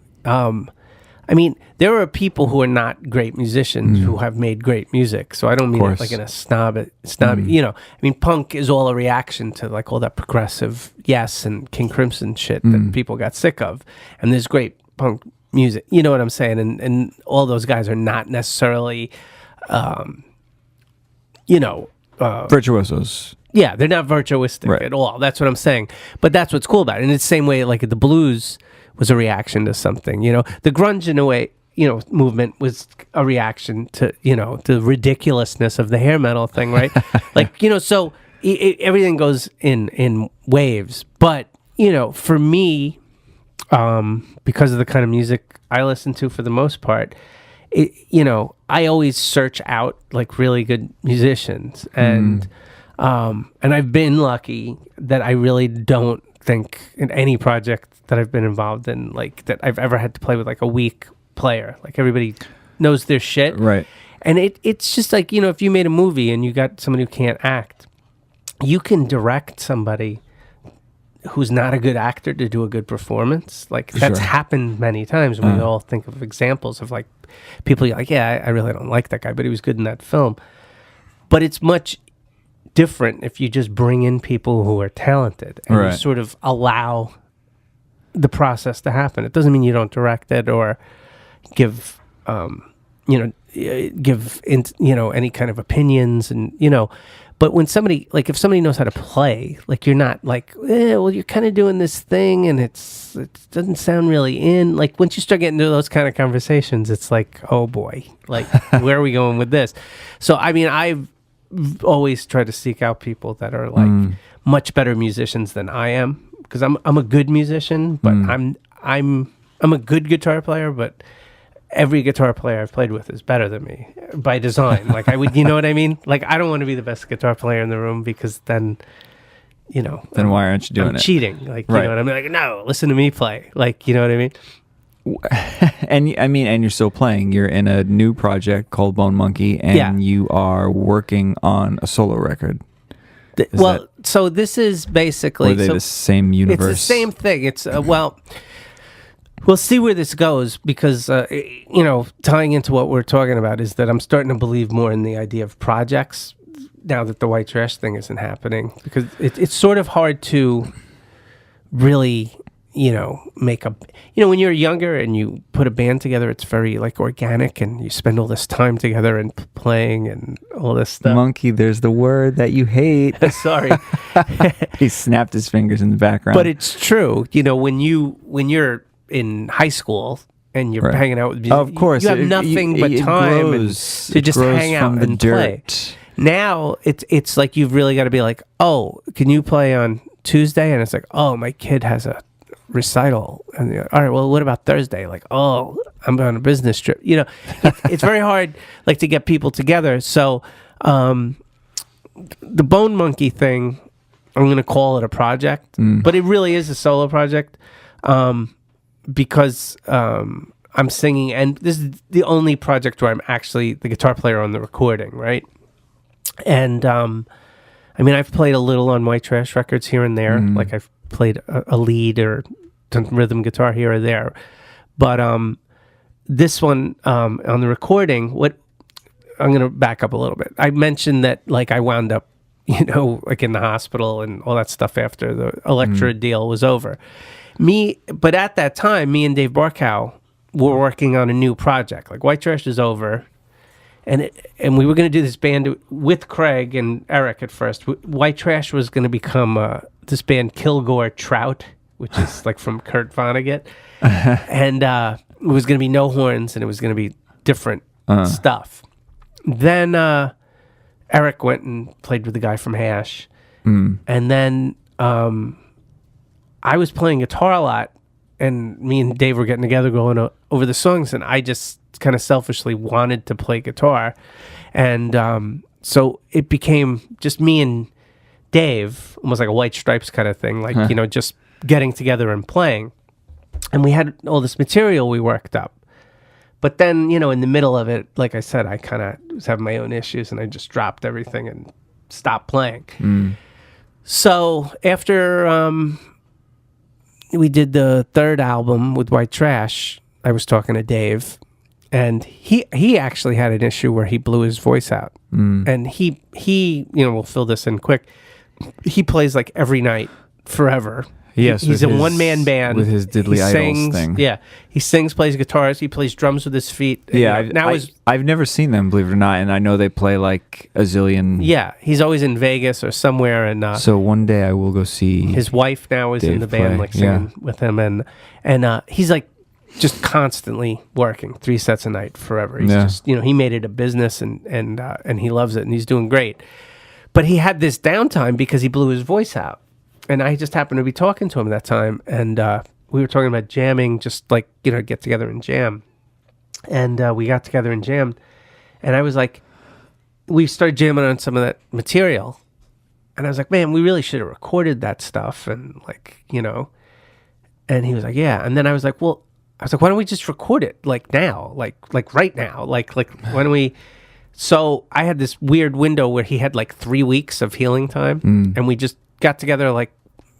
I mean, there are people who are not great musicians who have made great music. So I don't mean it course. like in a snob. You know, I mean, punk is all a reaction to like all that progressive Yes and King Crimson shit that people got sick of. And there's great punk music. You know what I'm saying? And all those guys are not necessarily, you know, Virtuosos. yeah, they're not virtuistic Right. at all. That's what I'm saying. But that's what's cool about it. And it's the same way, like the blues was a reaction to something. You know, the grunge in a way, you know, movement was a reaction to, you know, the ridiculousness of the hair metal thing, right? Like, you know, so everything goes in waves. But you know, for me, because of the kind of music I listen to for the most part, you know, I always search out like really good musicians, and I've been lucky that I really don't think in any project that I've been involved in, like that I've ever had to play with like a weak player. Like everybody knows their shit, Right. and it's just like, you know, if you made a movie and you got somebody who can't act, you can direct somebody who's not a good actor to do a good performance. Like that's Sure. happened many times. We all think of examples of like people you're like, yeah, I really don't like that guy, but he was good in that film. But it's much different if you just bring in people who are talented and you Right. sort of allow the process to happen. It doesn't mean you don't direct it or give, you know, any kind of opinions, and you know. But when somebody, like if somebody knows how to play, like you're not like, well, you're kind of doing this thing and it doesn't sound really in. Like once you start getting into those kind of conversations, it's like, oh boy, like where are we going with this? So I mean, I've always tried to seek out people that are like much better musicians than I am, because I'm a good musician, but I'm a good guitar player, but every guitar player I've played with is better than me by design. Like I would, you know what I mean? Like I don't want to be the best guitar player in the room, because then, you know, Then why aren't you doing I'm it? cheating. Like, you Right. know what I mean? Like, no, listen to me play. Like, you know what I mean? And I mean, and you're still playing. You're in a new project called Bone Monkey, and Yeah. you are working on a solo record. Is Well, so this is Or basically, are they the same universe? it's the same thing. It's well, we'll see where this goes, because you know, tying into what we're talking about is that I'm starting to believe more in the idea of projects now that the white trash thing isn't happening, because it's sort of hard to really, you know, make a, you know, when you're younger and you put a band together, it's very like organic, and you spend all this time together and playing and all this stuff. Monkey, there's the word that you hate. Sorry. He snapped his fingers in the background. But it's true. You know, when you're in high school and you're Right. hanging out with Of course, you have nothing but time to just hang out and play. Now it's like you've really got to be like, oh, can you play on Tuesday? And it's like, oh, my kid has a recital. And you're like, all right, well, what about Thursday? Like, oh, I'm on a business trip. You know, it's very hard like to get people together. So the Bone Monkey thing, I'm going to call it a project, but it really is a solo project, because I'm singing, and this is the only project where I'm actually the guitar player on the recording, right? And I mean, I've played a little on White Trash records here and there. Like I've played a lead or done rhythm guitar here or there. But this one on the recording, I'm going to back up a little bit. I mentioned that like I wound up, like in the hospital and all that stuff after the Elektra deal was over. But at that time, me and Dave Barkow were working on a new project. Like White Trash is over, and we were going to do this band with Craig and Eric at first. White Trash was going to become this band Kilgore Trout, which is like from Kurt Vonnegut, and it was going to be no horns and it was going to be different stuff. Then Eric went and played with the guy from Hash, and then I was playing guitar a lot, and me and Dave were getting together going over the songs, and I just kind of selfishly wanted to play guitar, and so it became just me and Dave, almost like a White Stripes kind of thing, like just getting together and playing, and we had all this material we worked up. But then, in the middle of it, like I said, I kind of was having my own issues, and I just dropped everything and stopped playing. So after we did the third album with White Trash, I was talking to Dave, and he actually had an issue where he blew his voice out. And he we'll fill this in quick. He plays like every night forever. Yes, he's a one-man band with his Diddley Idols thing. Yeah, he sings, plays guitars, he plays drums with his feet. Yeah, I've never seen them, believe it or not, and I know they play like a zillion. Yeah, he's always in Vegas or somewhere, and so one day I will go see. His wife now is Dave in the band, play. like singing with him, and he's like just constantly working 3 sets a night forever. He's just he made it a business, and he loves it, and he's doing great. But he had this downtime because he blew his voice out. And I just happened to be talking to him that time, and we were talking about jamming, just like, get together and jam. And we got together and jammed, and I was like, we started jamming on some of that material, and I was like, man, we really should have recorded that stuff, and like, and he was like, yeah. And then I was like, why don't we just record it like now, like right now, like why don't we? So I had this weird window where he had like 3 weeks of healing time, and we just got together like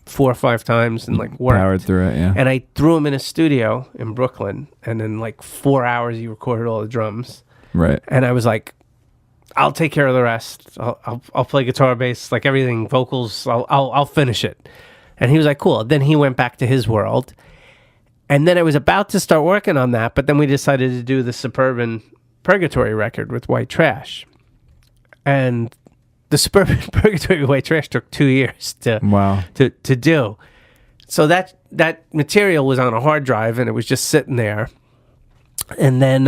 4 or 5 times and like worked. Powered through it, yeah. And I threw him in a studio in Brooklyn, and in like 4 hours he recorded all the drums. Right. And I was like, I'll take care of the rest. I'll play guitar, bass, like everything, vocals. I'll finish it. And he was like, cool. Then he went back to his world, and then I was about to start working on that, but then we decided to do the Suburban Purgatory record with White Trash, and the Suburban Purgatory White Trash took 2 years to do. So that material was on a hard drive, and it was just sitting there. And then,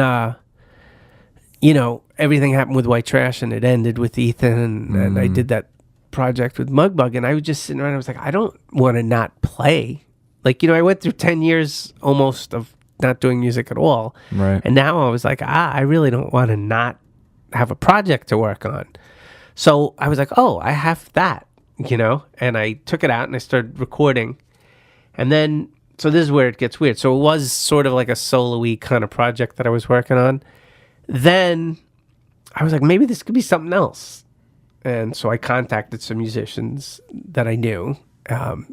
everything happened with White Trash, and it ended with Ethan, and I did that project with Mugbug, and I was just sitting around, I was like, I don't want to not play. Like, I went through 10 years almost of not doing music at all. Right. And now I was like, I really don't want to not have a project to work on. So I was like, oh, I have that, and I took it out and I started recording. And then, so this is where it gets weird. So it was sort of like a solo-y kind of project that I was working on. Then I was like, maybe this could be something else. And so I contacted some musicians that I knew.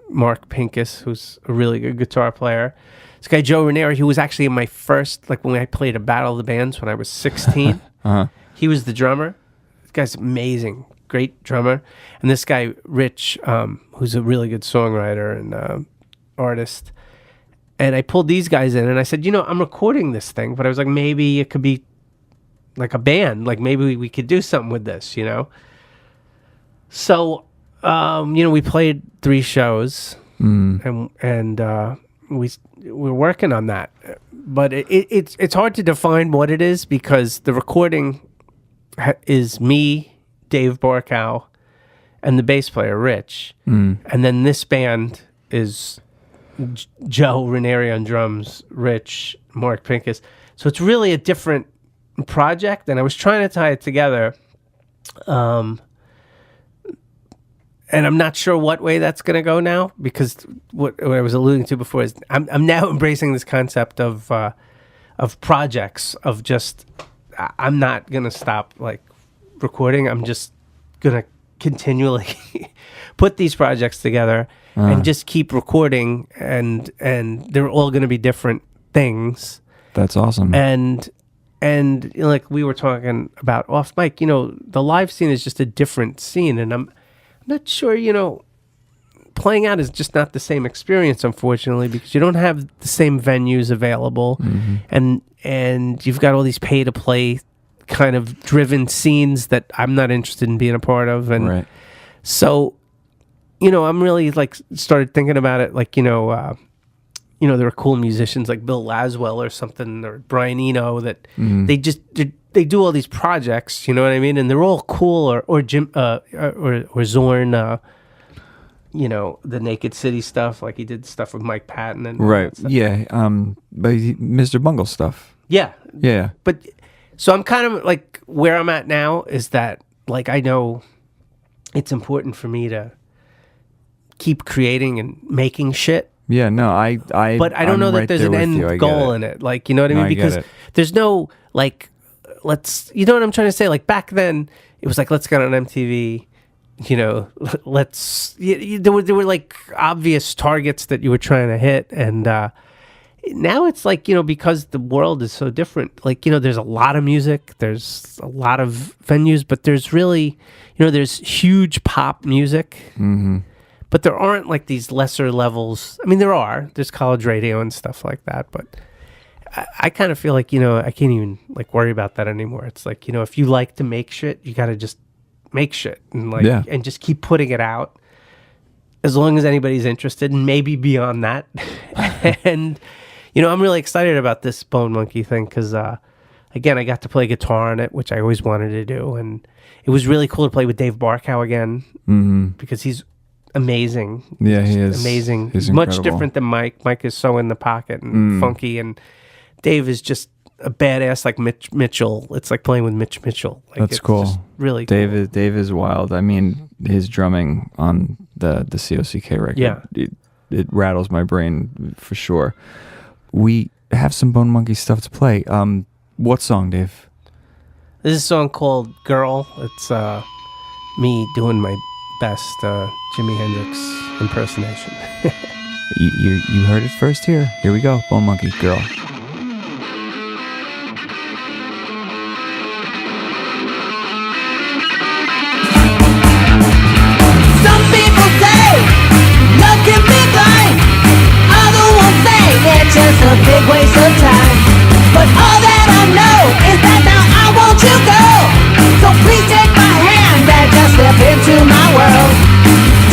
Mark Pincus, who's a really good guitar player. This guy, Joe Ranieri, who was actually in my first, like when I played a Battle of the Bands when I was 16. He was the drummer. This guy's amazing, great drummer. And this guy, Rich, who's a really good songwriter and artist. And I pulled these guys in, and I said, I'm recording this thing, but I was like, maybe it could be like a band. Like maybe we could do something with this, So, we played 3 shows, and we're working on that. But it's hard to define what it is, because the recording is me, Dave Barkow, and the bass player, Rich. And then this band is Joe Ranieri on drums, Rich, Mark Pincus. So it's really a different project, and I was trying to tie it together. And I'm not sure what way that's going to go now, because what I was alluding to before is I'm now embracing this concept of projects, of just, I'm not going to stop like recording. I'm just going to continually put these projects together and just keep recording, and they're all going to be different things. That's awesome. And like we were talking about off mic, the live scene is just a different scene, and I'm not sure, playing out is just not the same experience, unfortunately, because you don't have the same venues available, and you've got all these pay to play kind of driven scenes that I'm not interested in being a part of, and so I'm really like started thinking about it, like there are cool musicians like Bill Laswell or something, or Brian Eno, that they do all these projects, you know what I mean, and they're all cool, or Jim or Zorn, the Naked City stuff, like he did stuff with Mike Patton and but Mr. Bungle stuff. Yeah. But so I'm kind of like, where I'm at now is that, like, I know it's important for me to keep creating and making shit. Yeah, no, but I don't know that there's an end goal in it. Like, you know what I mean? Because there's no, like, you know what I'm trying to say? Like, back then, it was like, let's get on MTV, there were like obvious targets that you were trying to hit. And now it's like, because the world is so different, like, there's a lot of music, there's a lot of venues, but there's really, there's huge pop music. But there aren't like these lesser levels. I mean, there's college radio and stuff like that, but I kind of feel like, I can't even like worry about that anymore. It's like, if you like to make shit, you got to just make shit and like, and just keep putting it out as long as anybody's interested, and maybe beyond that. And, I'm really excited about this Bone Monkey thing, because, again, I got to play guitar on it, which I always wanted to do. And it was really cool to play with Dave Barkow again, because he's amazing. Yeah, he is amazing. He's much incredible. different than Mike. Mike is so in the pocket and funky, and Dave is just a badass like Mitch Mitchell. It's like playing with Mitch Mitchell. Like, That's cool. Really Dave cool. Dave is wild. I mean, his drumming on the COCK record, it rattles my brain for sure. We have some Bone Monkey stuff to play. What song, Dave? This is a song called Girl. It's me doing my best Jimi Hendrix impersonation. you heard it first here. Here we go. Bone Monkey, Girl. Some people say love can be blind. Other ones say it's just a big waste of time. But all that I know is that now I want you go. So please take my hand and just step into my world.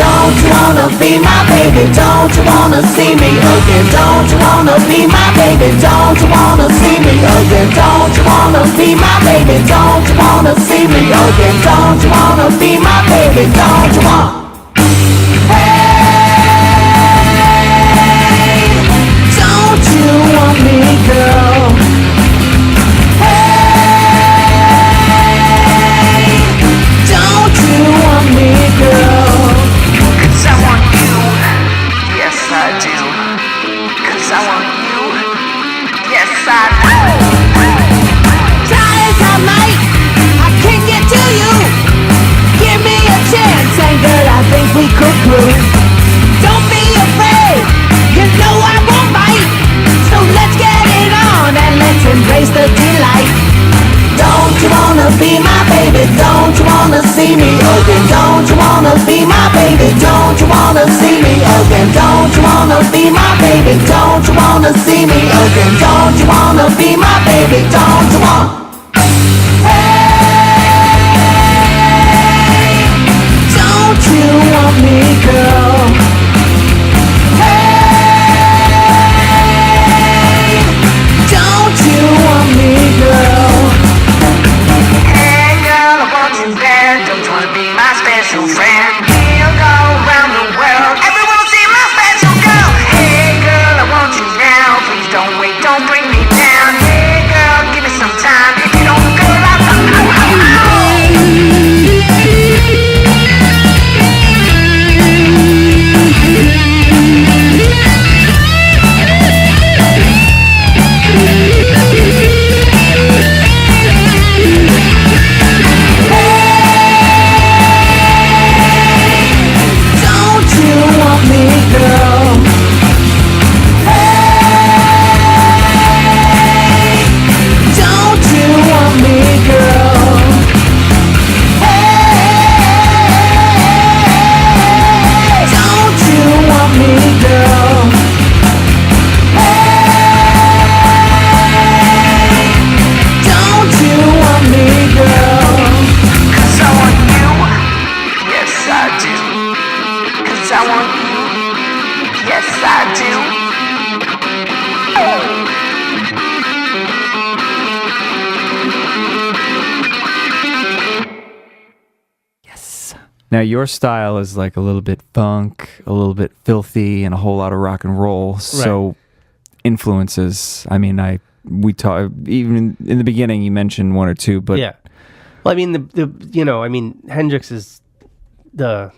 Don't you wanna be my baby? Don't you wanna see me again? Don't you wanna be my baby? Don't you wanna see me again? Don't you wanna be my baby? Don't you wanna see me again? Don't you wanna be my baby? Don't you want? Hey, don't you want me, girl? Hey, don't you want me, girl? 'Cause I want you, yes I do. 'Cause I want you, yes I do. Try as I might, I can't get to you. Give me a chance, and girl, I think we could prove. Don't be afraid, you know I won't bite. So let's get it on and let's embrace the delight. Don't you wanna be my baby? Don't you wanna see me again? Don't you wanna be my baby? Don't you wanna see me again? Don't you wanna be my baby? Don't you wanna see me again? Don't you wanna be my baby? Don't you want? Hey, don't you want me, girl? Hey, don't you want me, girl? Hey girl, I want you bad. Don't you wanna be my special friend? We'll go around the world. Everyone will see my special girl. Hey girl, I want you now. Please don't wait, don't bring me down. Hey girl, give me Yes, I want you. Yes, I do. Now your style is like a little bit funk, a little bit filthy, and a whole lot of rock and roll. So influences. I mean, we talk even in the beginning. You mentioned one or two, but yeah. Well, I mean, Hendrix is the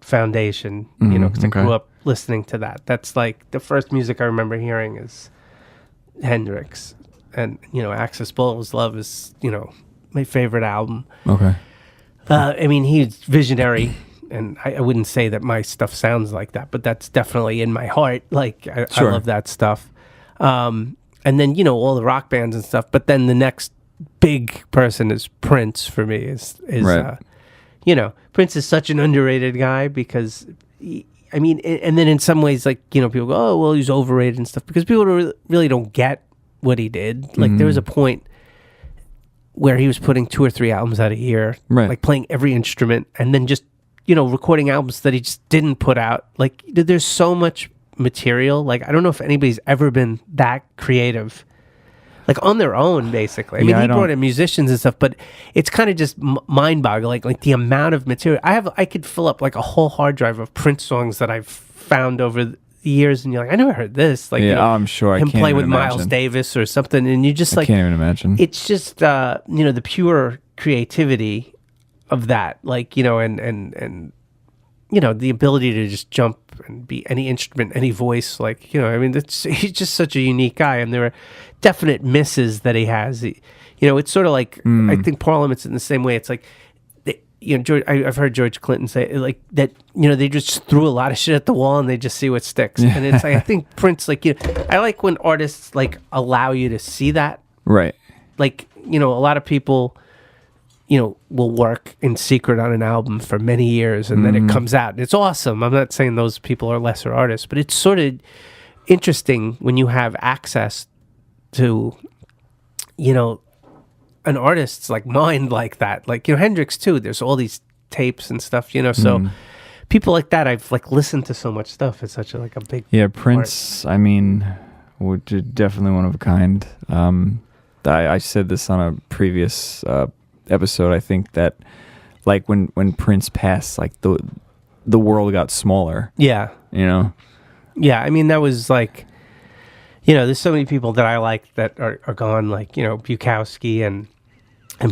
foundation. Because I grew up listening to that. That's like the first music I remember hearing is Hendrix, and Axis Bulls Love is my favorite album. Okay. I mean, he's visionary, and I wouldn't say that my stuff sounds like that, but that's definitely in my heart. Like, I love that stuff. And then, all the rock bands and stuff. But then the next big person is Prince for me. Right. Prince is such an underrated guy because, and then in some ways, like, people go, oh, well, he's overrated and stuff because people really don't get what he did. Like, there was a point where he was putting 2 or 3 albums out a year, like playing every instrument, and then just, recording albums that he just didn't put out. Like, there's so much material. Like, I don't know if anybody's ever been that creative, like on their own, basically. I mean, he brought in musicians and stuff, but it's kind of just mind-boggling, like the amount of material. I could fill up like a whole hard drive of Prince songs that I've found over the years, and you're like, I never heard this. Like, I'm sure. Him play with Miles Davis or something, and you just like, I can't even imagine. It's just the pure creativity of that, like, and the ability to just jump and be any instrument, any voice, like, he's just such a unique guy, and there are definite misses that he has. It's sort of like I think Parliament's in the same way. It's like, I've heard George Clinton say like that. They just threw a lot of shit at the wall and they just see what sticks. And it's like, I think Prince, like, I like when artists like allow you to see that. Right. Like, a lot of people, will work in secret on an album for many years and then it comes out and it's awesome. I'm not saying those people are lesser artists, but it's sort of interesting when you have access to, an artist's like mind like that. Like, Hendrix too, there's all these tapes and stuff, so people like that, I've like listened to so much stuff. It's such a big Prince part. I mean, definitely one of a kind. I said this on a previous episode. I think that like when Prince passed, like the world got smaller. Yeah. Yeah, I mean, that was like, there's so many people that I like that are gone, like, Bukowski and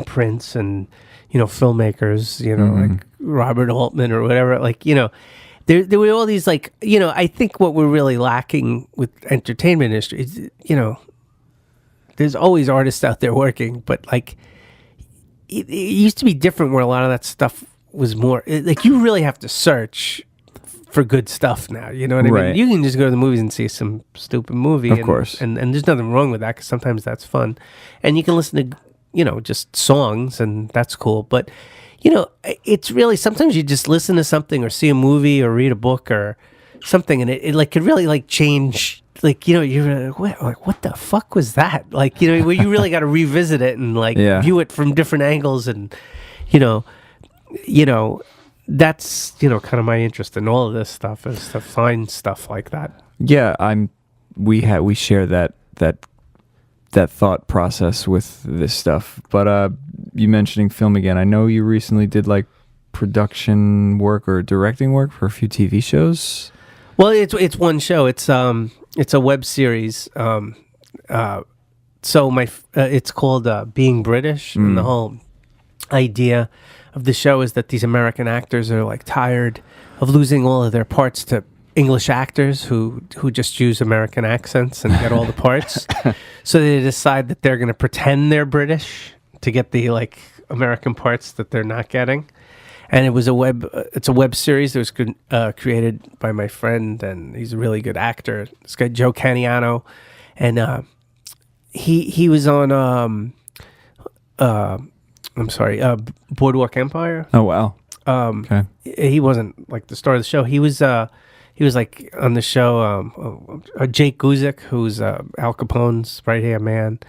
Prince and, filmmakers, like Robert Altman or whatever, like, there were all these, like, I think what we're really lacking with entertainment industry is, there's always artists out there working, but like, it used to be different where a lot of that stuff was more, like, you really have to search for good stuff now, you know what I mean? You can just go to the movies and see some stupid movie. Of course. And there's nothing wrong with that because sometimes that's fun. And you can listen to, just songs and that's cool. But, it's really, sometimes you just listen to something or see a movie or read a book or something and it like could really like change, like, you're like, what the fuck was that? Like, where you really got to revisit it and like view it from different angles and, that's kind of my interest in all of this stuff is to find stuff like that. Yeah, we share that thought process with this stuff. But you mentioning film again, I know you recently did like production work or directing work for a few TV shows. Well, it's one show. It's a web series. So it's called Being British, and the whole idea of the show is that these American actors are like tired of losing all of their parts to English actors who just use American accents and get all the parts. So they decide that they're going to pretend they're British to get the like American parts that they're not getting. And it's a web series that was created by my friend, and he's a really good actor. This guy Joe Caniano, and he was on Boardwalk Empire. Oh wow. Okay. He wasn't like the star of the show. He was like on the show. Jake Guzik, who's Al Capone's right hand man,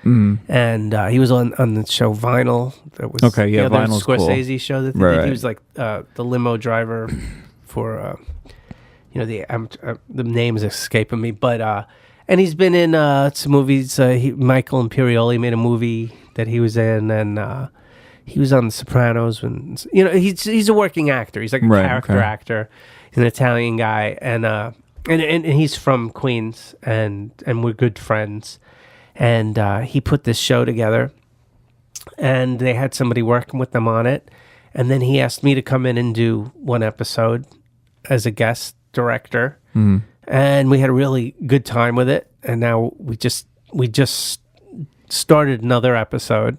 and he was on the show Vinyl. That was the other Vinyl's Scorsese cool. show that they did. He was like the limo driver for the name is escaping me, but and he's been in some movies. Michael Imperioli made a movie that he was in, and he was on The Sopranos. When he's a working actor. He's like a character actor. He's an Italian guy, and he's from Queens, and we're good friends. And he put this show together, and they had somebody working with them on it, and then he asked me to come in and do one episode as a guest director, and we had a really good time with it. And now we just started another episode,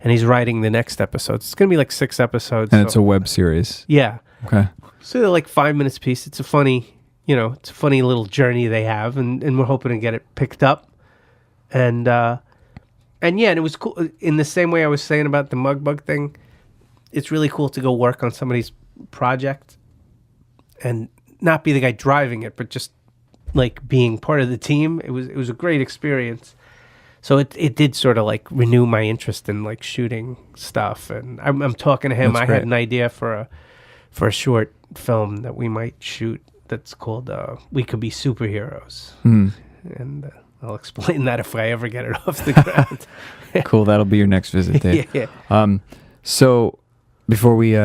and he's writing the next episode. It's gonna be like 6 episodes, and it's a web series. Yeah. Okay. So they're like 5 minutes piece. It's a funny, it's a funny little journey they have, and we're hoping to get it picked up, and yeah, and it was cool. In the same way I was saying about the mug bug thing, it's really cool to go work on somebody's project and not be the guy driving it, but just like being part of the team. It was a great experience. So it did sort of like renew my interest in like shooting stuff. And I'm talking to him. I had an idea for a short film that we might shoot that's called We Could Be Superheroes. And I'll explain that if I ever get it off the ground. Cool. That'll be your next visit, Dave. Yeah. So before we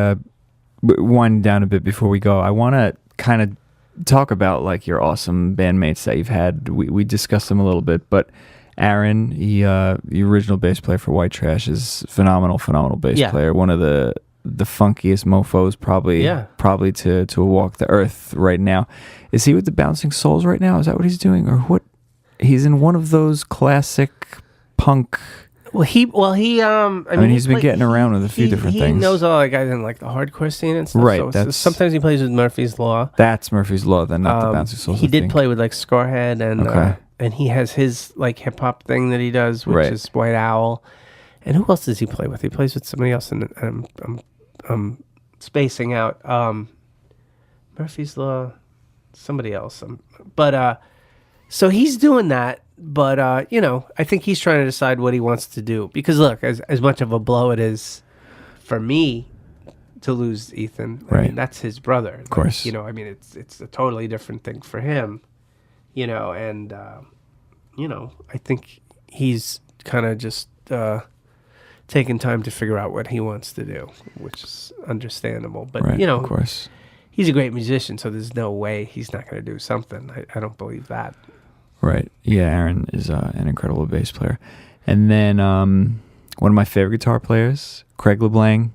wind down a bit before we go, I want to kind of talk about like your awesome bandmates that you've had. We discussed them a little bit, but Aaron, the original bass player for White Trash, is phenomenal bass player. One of the funkiest mofos probably to walk the earth right now. Is he with the Bouncing Souls right now? Is that what he's doing, or what? He's in one of those classic punk. He I mean he's been getting around with a few different things. He knows all the guys in like the hardcore scene and stuff. Right. So sometimes he plays with Murphy's Law. That's Murphy's Law, then, not the Bouncing Souls. He did play with like Scarhead, and he has his like hip hop thing that he does, which is White Owl. And who else does he play with? He plays with somebody else, and I'm spacing out. Murphy's Law, somebody else. So he's doing that. But, I think he's trying to decide what he wants to do. Because, look, as much of a blow it is for me to lose Ethan, I mean, that's his brother. Of course. It's a totally different thing for him, and, I think he's kind of just taking time to figure out what he wants to do, which is understandable. But, of course. He's a great musician, so there's no way he's not going to do something. I don't believe that. Right. Yeah, Aaron is an incredible bass player. And then one of my favorite guitar players, Craig LeBlanc,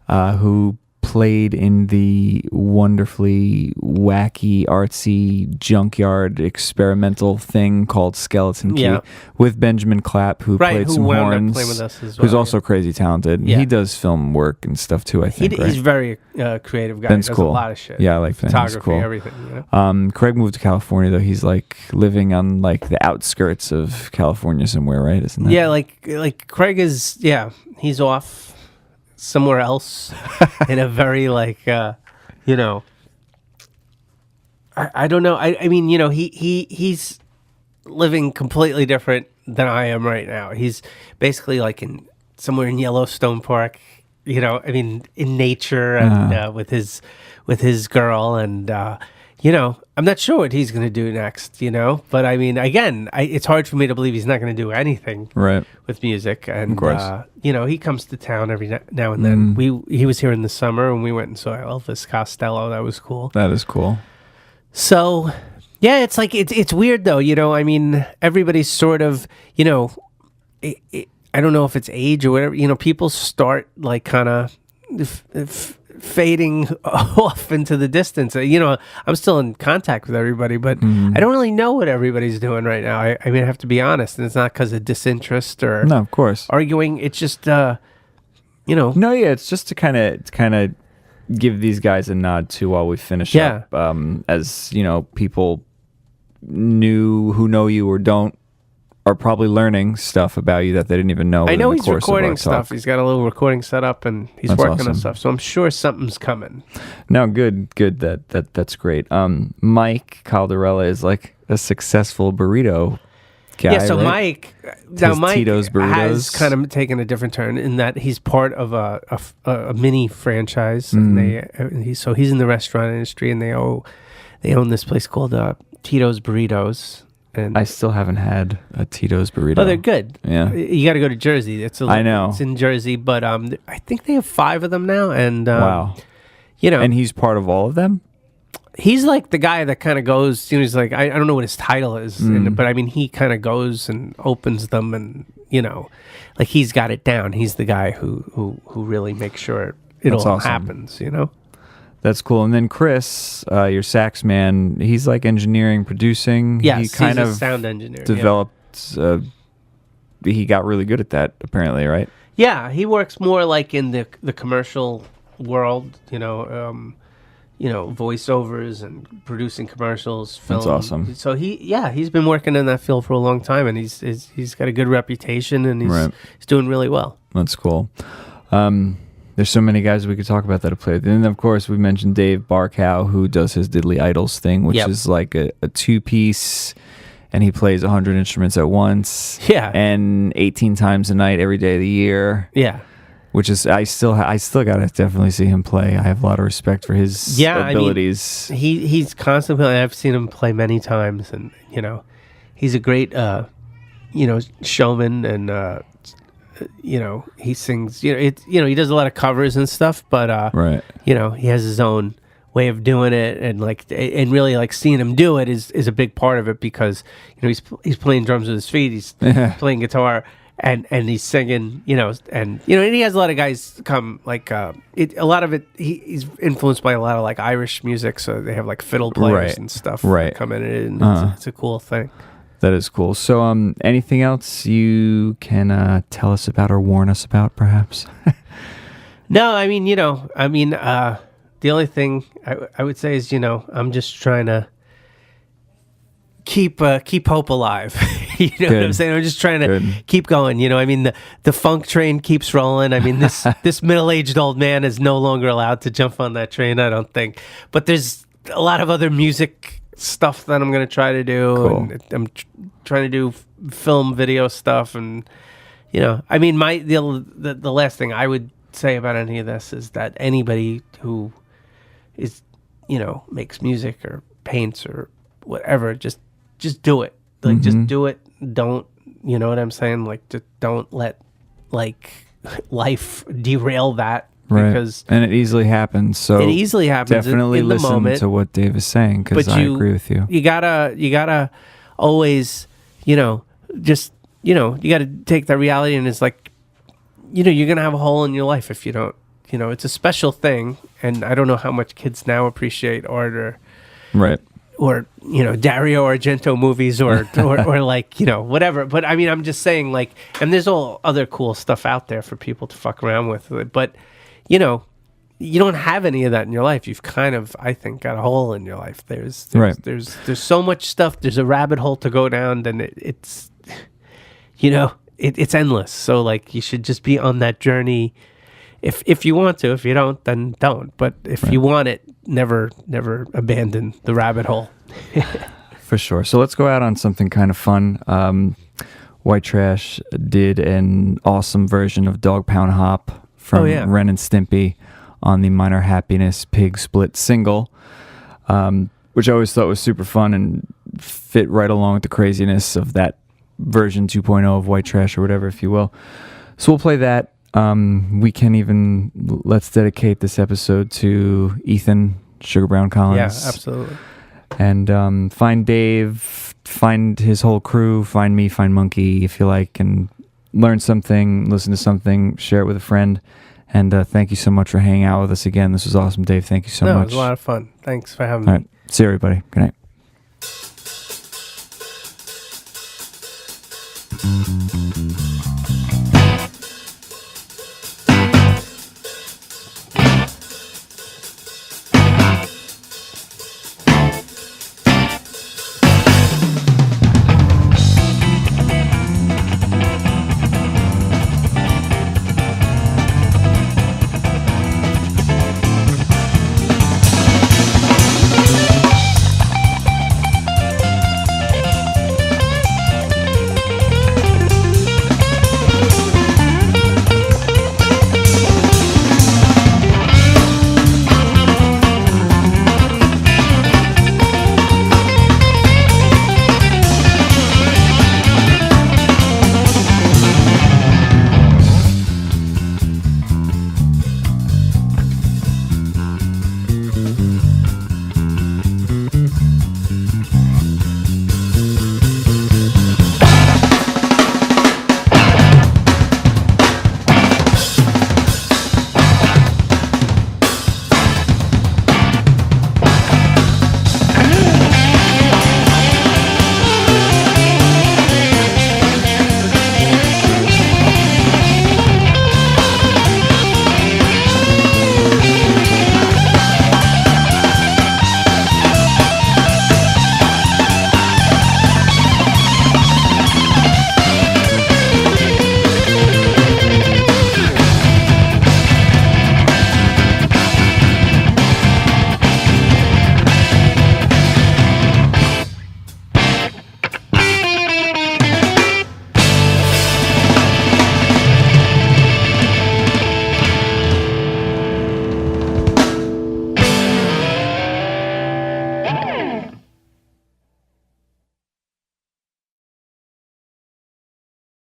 who played in the wonderfully wacky, artsy, junkyard experimental thing called Skeleton Key with Benjamin Clapp, who played some horns, playing with us as well, who's also crazy talented. He does film work and stuff too, I think. He's very creative guy. Ben's he does cool. a lot of shit. Yeah, I like Ben. Photography, He's cool. Everything. Craig moved to California, though. He's like living on like the outskirts of California somewhere, right? Isn't that? Yeah, like Craig is. Yeah, he's off somewhere else in a very like I don't know. I mean, he's living completely different than I am right now. He's basically like in somewhere in Yellowstone Park, in nature and with his girl, and I'm not sure what he's going to do next, but I mean, again, it's hard for me to believe he's not going to do anything with music. And, of course. He comes to town every now and then. He was here in the summer and we went and saw Elvis Costello. That was cool. That is cool. So, yeah, it's like, it's weird though, I mean, everybody's sort of, I don't know if it's age or whatever, people start like kind of fading off into the distance. I'm still in contact with everybody, but I don't really know what everybody's doing right now. I mean, I have to be honest, and it's not because of disinterest or no, of course, arguing. It's just, No, yeah, it's just to kind of give these guys a nod too while we finish up. As people who know you or don't are probably learning stuff about you that they didn't even know. I know he's recording stuff. He's got a little recording set up and he's working on stuff. So I'm sure something's coming. No, good. That's great. Mike Caldarella is like a successful burrito guy. Yeah, so right? Mike Tito's Burritos has kind of taken a different turn in that he's part of a mini franchise, and he's in the restaurant industry, and they They own this place called Tito's Burritos. And I still haven't had a Tito's burrito. oh, they're good. Yeah. You got to go to Jersey. I know. It's in Jersey, but I think they have 5 of them now. And Wow. you know, And he's part of all of them? he's like the guy that kind of goes. You know, he's like I don't know what his title is, but I mean, he kind of goes and opens them, and you know, like he's got it down. He's the guy who really makes sure it That's all awesome. happens. You know. That's cool. And then Chris, your sax man, he's like engineering, producing. Yes, he kind he's a of sound engineer. Yeah. developed. He got really good at that, apparently, right? Yeah, he works more like in the commercial world, you know, voiceovers and producing commercials. Film. That's awesome. So he's been working in that field for a long time, and he's got a good reputation, and he's doing really well. That's cool. There's so many guys we could talk about that have played. And of course, we mentioned Dave Barkow, who does his Diddley Idols thing, which Yep. is like a 2-piece, and he plays 100 instruments at once. Yeah. And 18 times a night, every day of the year. Yeah. Which is, I still gotta definitely see him play. I have a lot of respect for his abilities. I mean, he's constantly. I've seen him play many times, and you know, he's a great, showman, and he sings. He does a lot of covers and stuff, but Right. he has his own way of doing it, and really like seeing him do it is a big part of it, because he's playing drums with his feet, he's playing guitar, and he's singing, and he has a lot of guys come like a lot of it. He's influenced by a lot of like Irish music, so they have like fiddle players Right. and stuff Right. come in, and it's a cool thing. That is cool. So, anything else you can tell us about or warn us about, perhaps? No, I mean, the only thing I would say is, I'm just trying to keep hope alive. You know what I'm Good. saying? I'm just trying to Good. keep going. I mean, the funk train keeps rolling. I mean, this middle-aged old man is no longer allowed to jump on that train, I don't think. But there's a lot of other music stuff that I'm going to try to do. Cool. And I'm trying to do film, video stuff. And, I mean, the last thing I would say about any of this is that anybody who is, makes music or paints or whatever, just do it. Like, just do it. Don't, you know what I'm saying? Like, just don't let, like, life derail that. Right. Because and it easily happens. So it easily happens definitely in the listen moment. to what Dave is saying, because But I agree with you. You gotta always, you gotta take that reality, and it's like, you're gonna have a hole in your life if you don't. It's a special thing, and I don't know how much kids now appreciate art Right. or Dario Argento movies or like whatever. But I mean, I'm just saying, like, and there's all other cool stuff out there for people to fuck around with, but you don't have any of that in your life. You've kind of, I think, got a hole in your life. There's Right. there's so much stuff. There's a rabbit hole to go down, and it's it's endless. So like, you should just be on that journey. If you want to. If you don't, then don't. But if you want it, never abandon the rabbit hole. For sure. So let's go out on something kind of fun. White Trash did an awesome version of Dog Pound Hop from Ren and Stimpy on the Minor Happiness Pig Split single, which I always thought was super fun and fit right along with the craziness of that version 2.0 of White Trash, or whatever, if you will. So we'll play that. Let's dedicate this episode to Ethan Sugar Brown Collins. Yeah, absolutely. And find Dave, find his whole crew, find me, find Monkey, if you like, and learn something, listen to something, share it with a friend. And thank you so much for hanging out with us again. This was awesome, Dave. Thank you so much. It was a lot of fun. Thanks for having All me. right. See you, everybody. Good night.